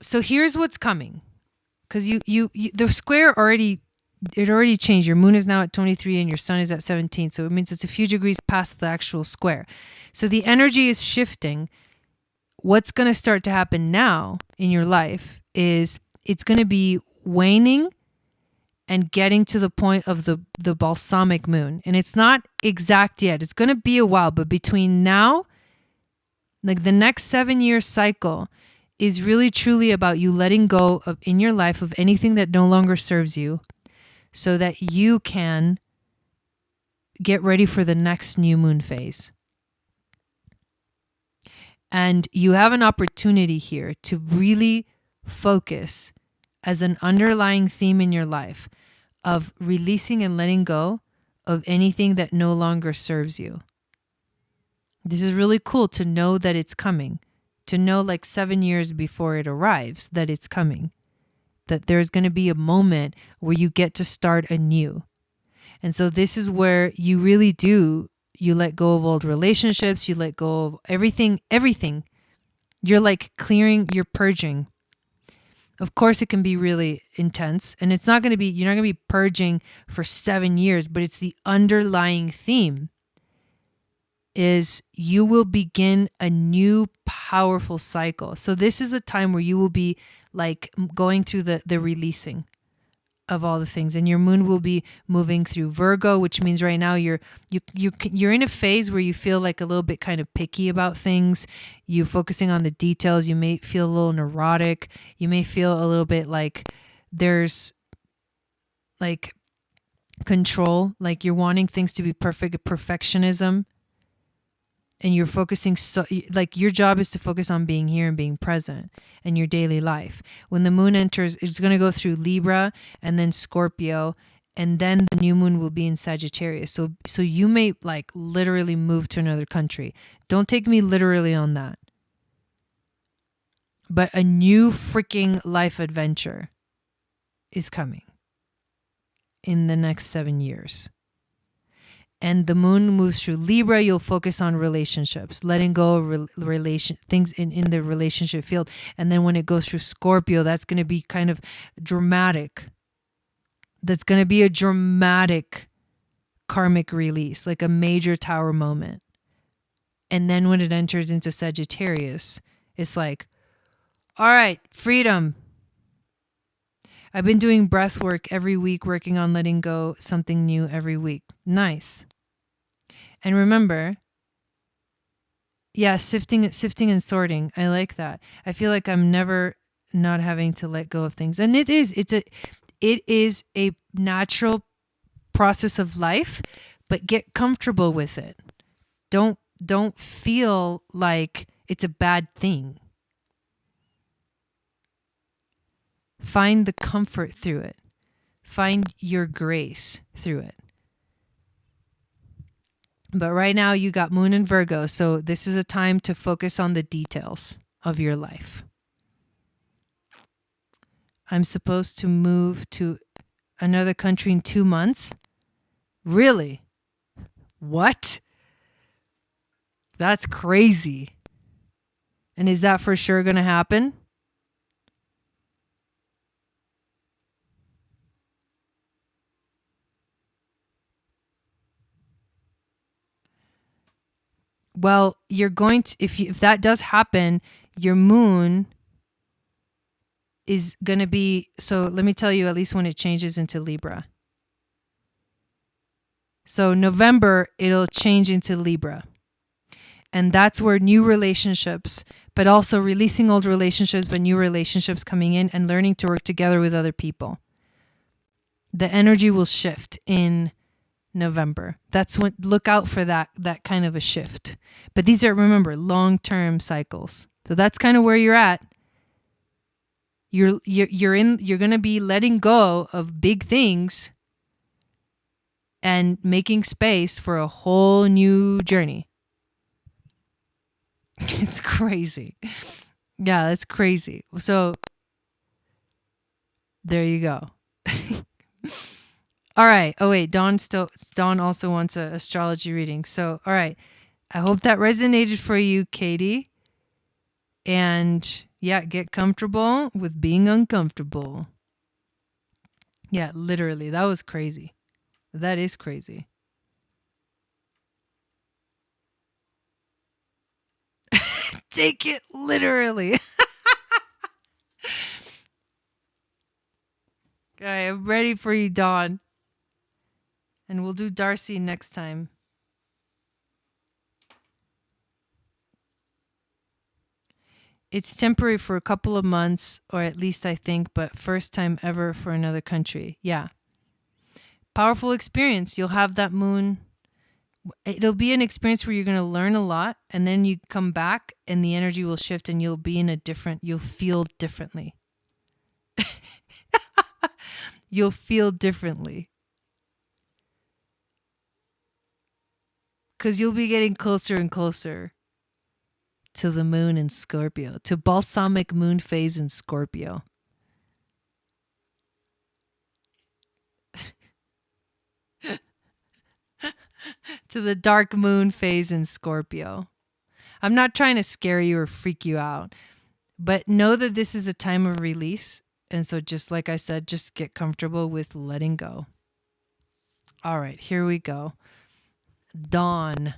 So here's what's coming. Because the square already changed. Your moon is now at 23 and your sun is at 17. So it means it's a few degrees past the actual square. So the energy is shifting. What's going to start to happen now in your life is it's going to be waning and getting to the point of the balsamic moon. And it's not exact yet. It's going to be a while. But between now, like the next 7-year cycle, is really truly about you letting go of in your life of anything that no longer serves you, so that you can get ready for the next new moon phase. And you have an opportunity here to really focus as an underlying theme in your life of releasing and letting go of anything that no longer serves you. This is really cool to know that it's coming, to know like 7 years before it arrives that it's coming, that there's going to be a moment where you get to start anew. And so this is where you really do, you let go of old relationships, you let go of everything. You're like clearing, you're purging. Of course, it can be really intense, and it's not going to be, you're not going to be purging for 7 years, but it's the underlying theme is you will begin a new powerful cycle. So this is a time where you will be like going through the releasing of all the things, and your moon will be moving through Virgo, which means right now you're in a phase where you feel like a little bit kind of picky about things. You're focusing on the details. You may feel a little neurotic. You may feel a little bit like there's like control, like you're wanting things to be perfect, perfectionism. And you're focusing, so like your job is to focus on being here and being present in your daily life. When the moon enters, it's going to go through Libra and then Scorpio, and then the new moon will be in Sagittarius. So you may like literally move to another country. Don't take me literally on that. But a new freaking life adventure is coming in the next 7 years. And the moon moves through Libra, you'll focus on relationships, letting go of things in the relationship field. And then when it goes through Scorpio, that's going to be kind of dramatic. That's going to be a dramatic karmic release, like a major tower moment. And then when it enters into Sagittarius, it's like, all right, freedom. I've been doing breath work every week, working on letting go something new every week. Nice. And remember, yeah, sifting and sorting. I like that. I feel like I'm never not having to let go of things. And it is a natural process of life, but get comfortable with it. Don't feel like it's a bad thing. Find the comfort through it. Find your grace through it. But right now you got Moon in Virgo, so this is a time to focus on the details of your life. I'm supposed to move to another country in 2 months? Really? What? That's crazy. And is that for sure going to happen? Well, you're going to, if that does happen, your moon is going to be, so let me tell you at least when it changes into Libra. So November, it'll change into Libra. And that's where new relationships, but also releasing old relationships, but new relationships coming in and learning to work together with other people. The energy will shift in November. That's when, look out for that kind of a shift. But these are, remember, long-term cycles. So that's kind of where you're at. You're going to be letting go of big things and making space for a whole new journey. It's crazy. Yeah, that's crazy. So there you go. All right. Oh wait, Dawn also wants an astrology reading. So, all right. I hope that resonated for you, Katie. And yeah, get comfortable with being uncomfortable. Yeah, literally. That was crazy. That is crazy. Take it literally. Okay, I'm ready for you, Dawn. And we'll do Darcy next time. It's temporary for a couple of months, or at least I think, but first time ever for another country. Yeah. Powerful experience. You'll have that moon It'll be an experience where you're going to learn a lot, and then you come back and the energy will shift and you'll be in a different, you'll feel differently. You'll feel differently. Because you'll be getting closer and closer to the moon in Scorpio, to balsamic moon phase in Scorpio. To the dark moon phase in Scorpio. I'm not trying to scare you or freak you out, but know that this is a time of release. And so just like I said, just get comfortable with letting go. All right, here we go. Dawn.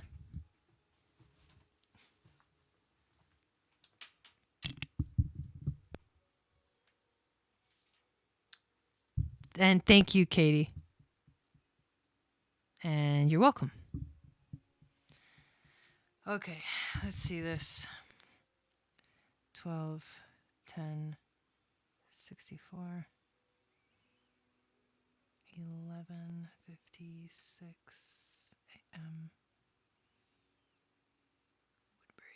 And thank you, Katie. And you're welcome. Okay, let's see this. 12, 10, 64, 11:56 a.m. Woodbury.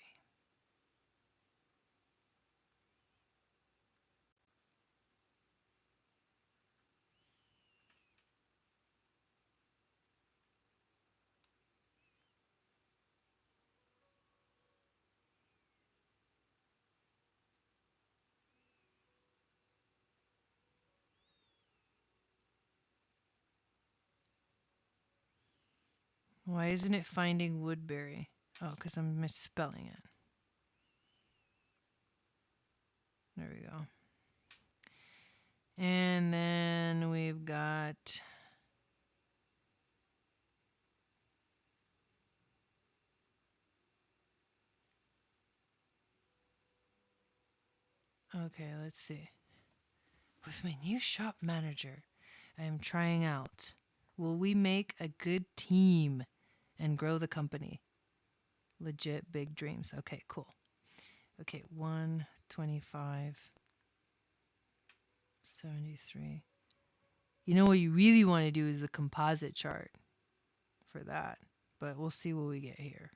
Why isn't it finding Woodbury? Oh, because I'm misspelling it. There we go. And then we've got... Okay, let's see. With my new shop manager, I am trying out. Will we make a good team and grow the company? Legit big dreams. Okay, cool. Okay, 125, 73. You know what you really want to do is the composite chart for that, but we'll see what we get here.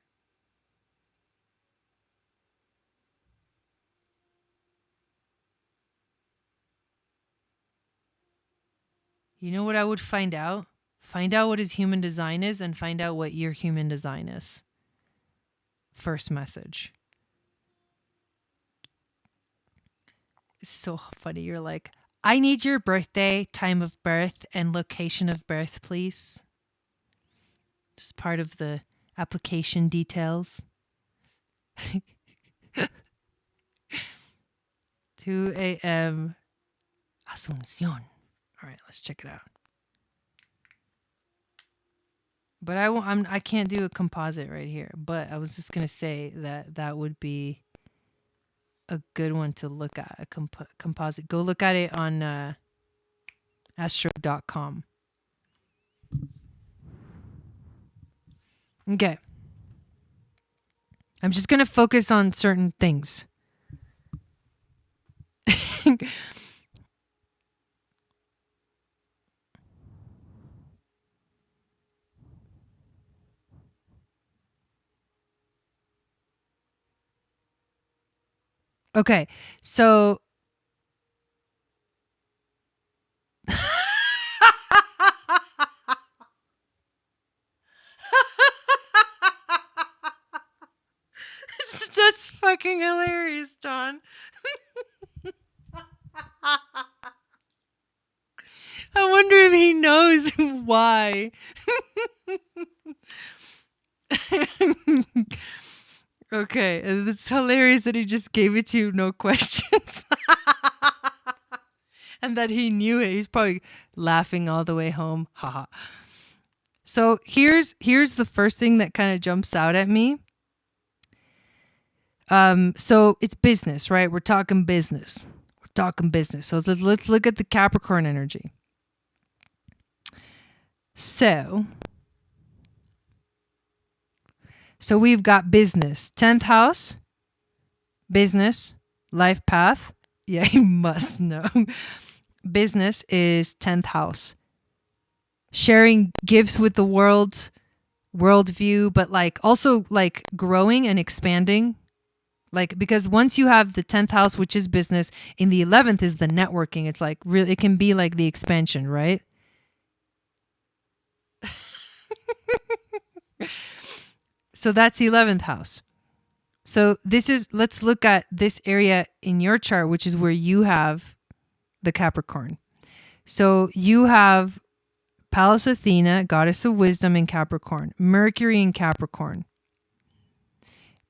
You know what I would find out? Find out what his human design is and find out what your human design is. First message. It's so funny. You're like, I need your birthday, time of birth, and location of birth, please. This is part of the application details. 2 a.m. Asunción. All right, let's check it out. But I can't do a composite right here. But I was just gonna say that would be a good one to look at. A composite. Go look at it on astro.com. Okay. I'm just gonna focus on certain things. Okay, so that's fucking hilarious, John. I wonder if he knows why. Okay, it's hilarious that he just gave it to you, no questions. And that he knew it. He's probably laughing all the way home. Haha. So here's the first thing that kind of jumps out at me. So it's business, right? We're talking business. So let's look at the Capricorn energy. So we've got business, 10th house, business, life path. Yeah, you must know. Business is 10th house. Sharing gifts with the world, worldview, but like also like growing and expanding. Like, because once you have the 10th house, which is business, in the 11th is the networking. It's like really, it can be like the expansion, right? So that's the 11th house. So this is, let's look at this area in your chart, which is where you have the Capricorn. So you have Pallas Athena, goddess of wisdom in Capricorn, Mercury in Capricorn.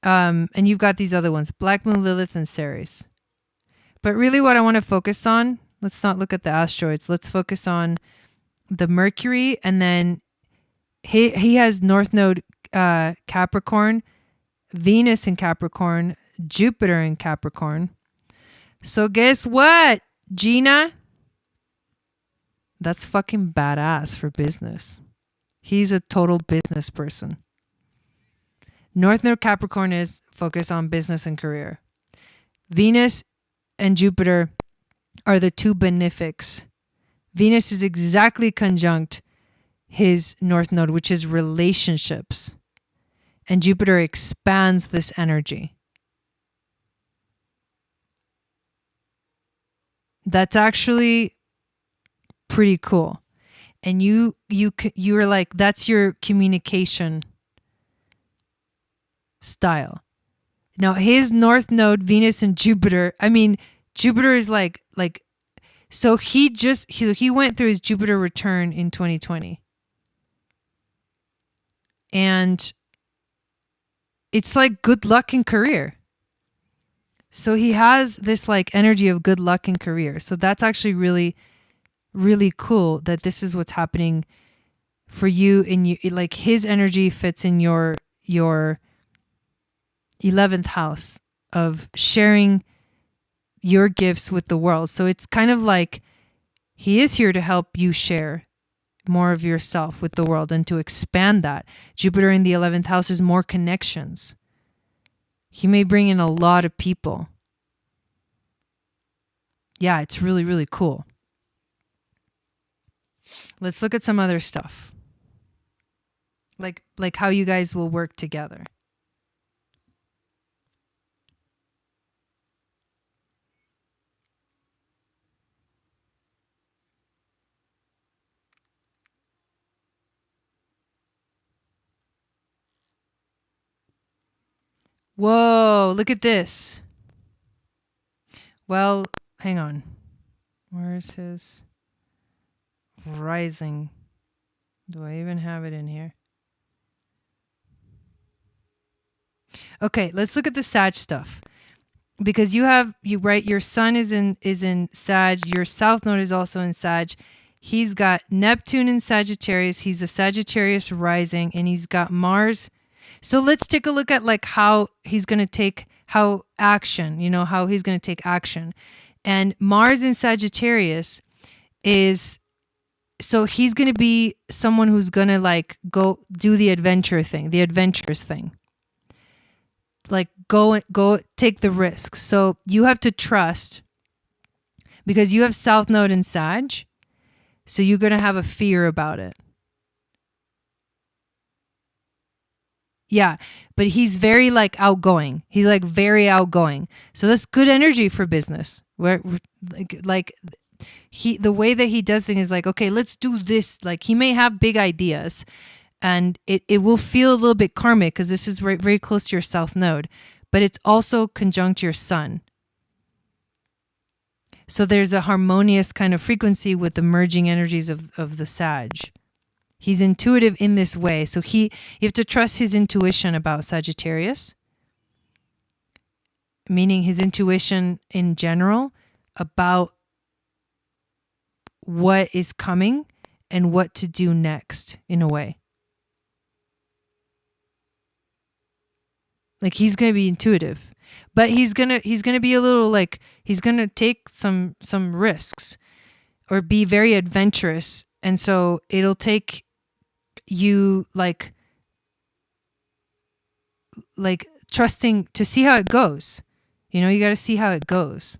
And you've got these other ones, Black Moon, Lilith, and Ceres. But really what I want to focus on, let's not look at the asteroids. Let's focus on the Mercury, and then he has North Node Capricorn, Venus in Capricorn, Jupiter in Capricorn. So guess what, Gina? That's fucking badass for business. He's a total business person. North Node Capricorn is focused on business and career. Venus and Jupiter are the two benefics. Venus is exactly conjunct his North Node, which is relationships. And Jupiter expands this energy. That's actually pretty cool. And you're like, that's your communication style. Now his North Node, Venus and Jupiter, I mean, Jupiter is like, so he went through his Jupiter return in 2020. And it's like good luck in career. So he has this like energy of good luck in career. So that's actually really, really cool that this is what's happening for you. And you, like, his energy fits in your 11th house of sharing your gifts with the world. So it's kind of like he is here to help you share more of yourself with the world and to expand that. Jupiter in the 11th house is more connections. He may bring in a lot of people. Yeah, it's really, really cool. Let's look at some other stuff. Like how you guys will work together. Whoa, look at this. Well, hang on. Where's his rising? Do I even have it in here? Okay, let's look at the Sag stuff. Because your sun is in Sag, your South Node is also in Sag. He's got Neptune in Sagittarius, he's a Sagittarius rising, and he's got Mars. So let's take a look at like how he's going to take how he's going to take action. And Mars in Sagittarius is, so he's going to be someone who's going to like go do the adventurous thing. Like go take the risks. So you have to trust, because you have South Node in Sag. So you're going to have a fear about it. Yeah, but he's very like outgoing. He's like very outgoing. So that's good energy for business. Where the way that he does things is like, okay, let's do this. Like he may have big ideas, and it will feel a little bit karmic because this is very, very close to your South Node, but it's also conjunct your Sun. So there's a harmonious kind of frequency with the merging energies of the Sag. He's intuitive in this way. So you have to trust his intuition about Sagittarius, meaning his intuition in general about what is coming and what to do next in a way. Like he's going to be intuitive, but he's going to be a little like, he's going to take some risks or be very adventurous. And so it'll take you like trusting to see how it goes. You got to see how it goes.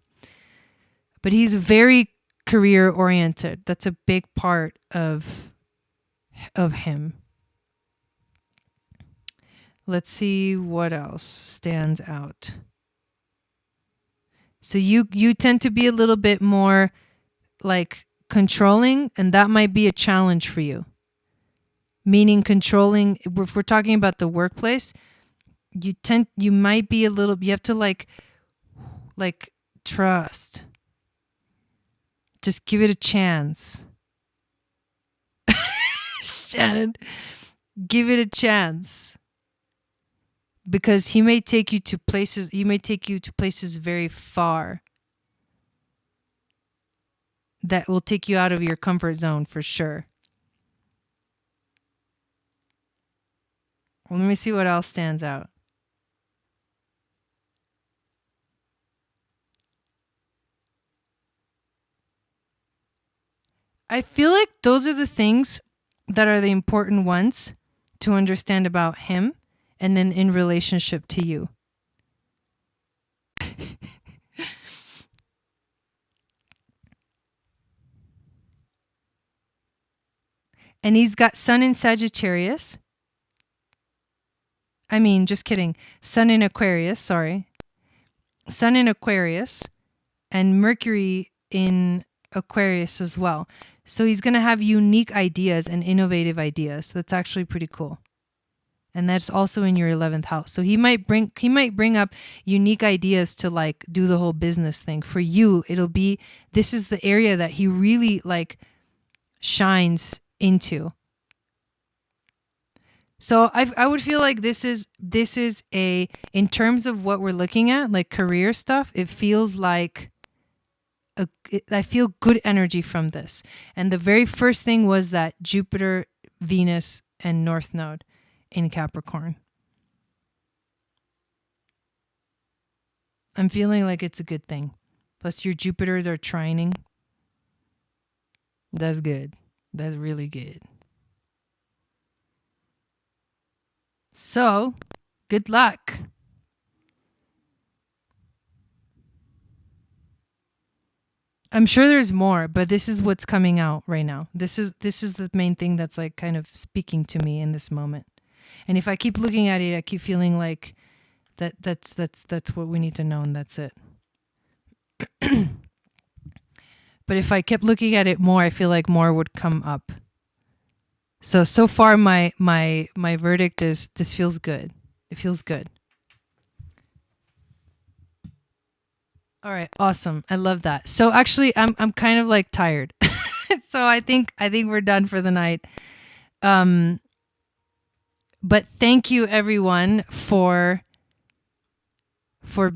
But he's very career oriented. That's a big part of him. Let's see what else stands out. So you tend to be a little bit more like controlling, and that might be a challenge for you. Meaning controlling, if we're talking about the workplace, you might be a little, you have to like trust. Just give it a chance. Shannon, give it a chance. Because he may take you to places, very far that will take you out of your comfort zone for sure. Well, let me see what else stands out. I feel like those are the things that are the important ones to understand about him and then in relationship to you. And he's got Sun in Sagittarius. I mean, just kidding. Sun in Aquarius, sorry. Sun in Aquarius and Mercury in Aquarius as well. So he's going to have unique ideas and innovative ideas. That's actually pretty cool. And that's also in your 11th house. So he might bring up unique ideas to like do the whole business thing. For you, this is the area that he really like shines into. So I would feel like this is in terms of what we're looking at, like career stuff, it feels like I feel good energy from this. And the very first thing was that Jupiter, Venus, and North Node in Capricorn. I'm feeling like it's a good thing. Plus your Jupiters are trining. That's good. That's really good. So, good luck. I'm sure there's more, but this is what's coming out right now. This is the main thing that's like kind of speaking to me in this moment. And if I keep looking at it, I keep feeling like that's what we need to know, and that's it. But if I kept looking at it more, I feel like more would come up. So far my verdict is this feels good. It feels good. All right, awesome. I love that. So actually I'm kind of like tired. So I think we're done for the night. But thank you everyone for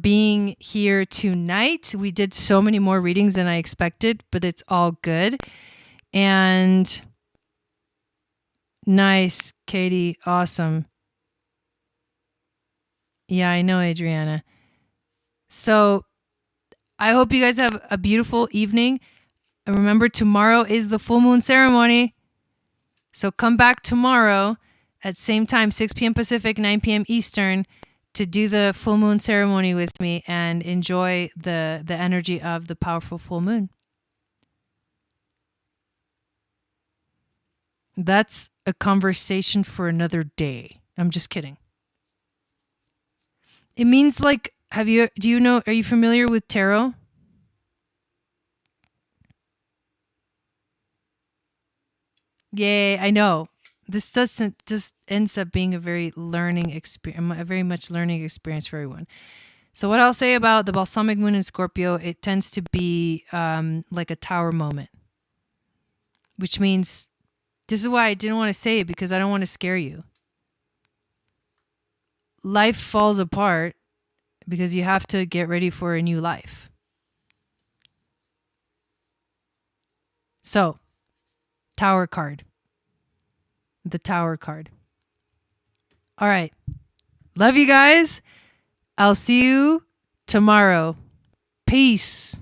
being here tonight. We did so many more readings than I expected, but it's all good. And nice, Katie. Awesome. Yeah, I know, Adriana. So I hope you guys have a beautiful evening. And remember, tomorrow is the full moon ceremony. So come back tomorrow at same time, 6 p.m. Pacific, 9 p.m. Eastern, to do the full moon ceremony with me and enjoy the energy of the powerful full moon. That's a conversation for another day. I'm just kidding. It means like, are you familiar with tarot? Yay, I know. This just ends up being a very learning experience, a very much learning experience for everyone. So what I'll say about the balsamic moon in Scorpio, it tends to be like a tower moment, which means this is why I didn't want to say it, because I don't want to scare you. Life falls apart because you have to get ready for a new life. So, Tower card. The Tower card. All right. Love you guys. I'll see you tomorrow. Peace.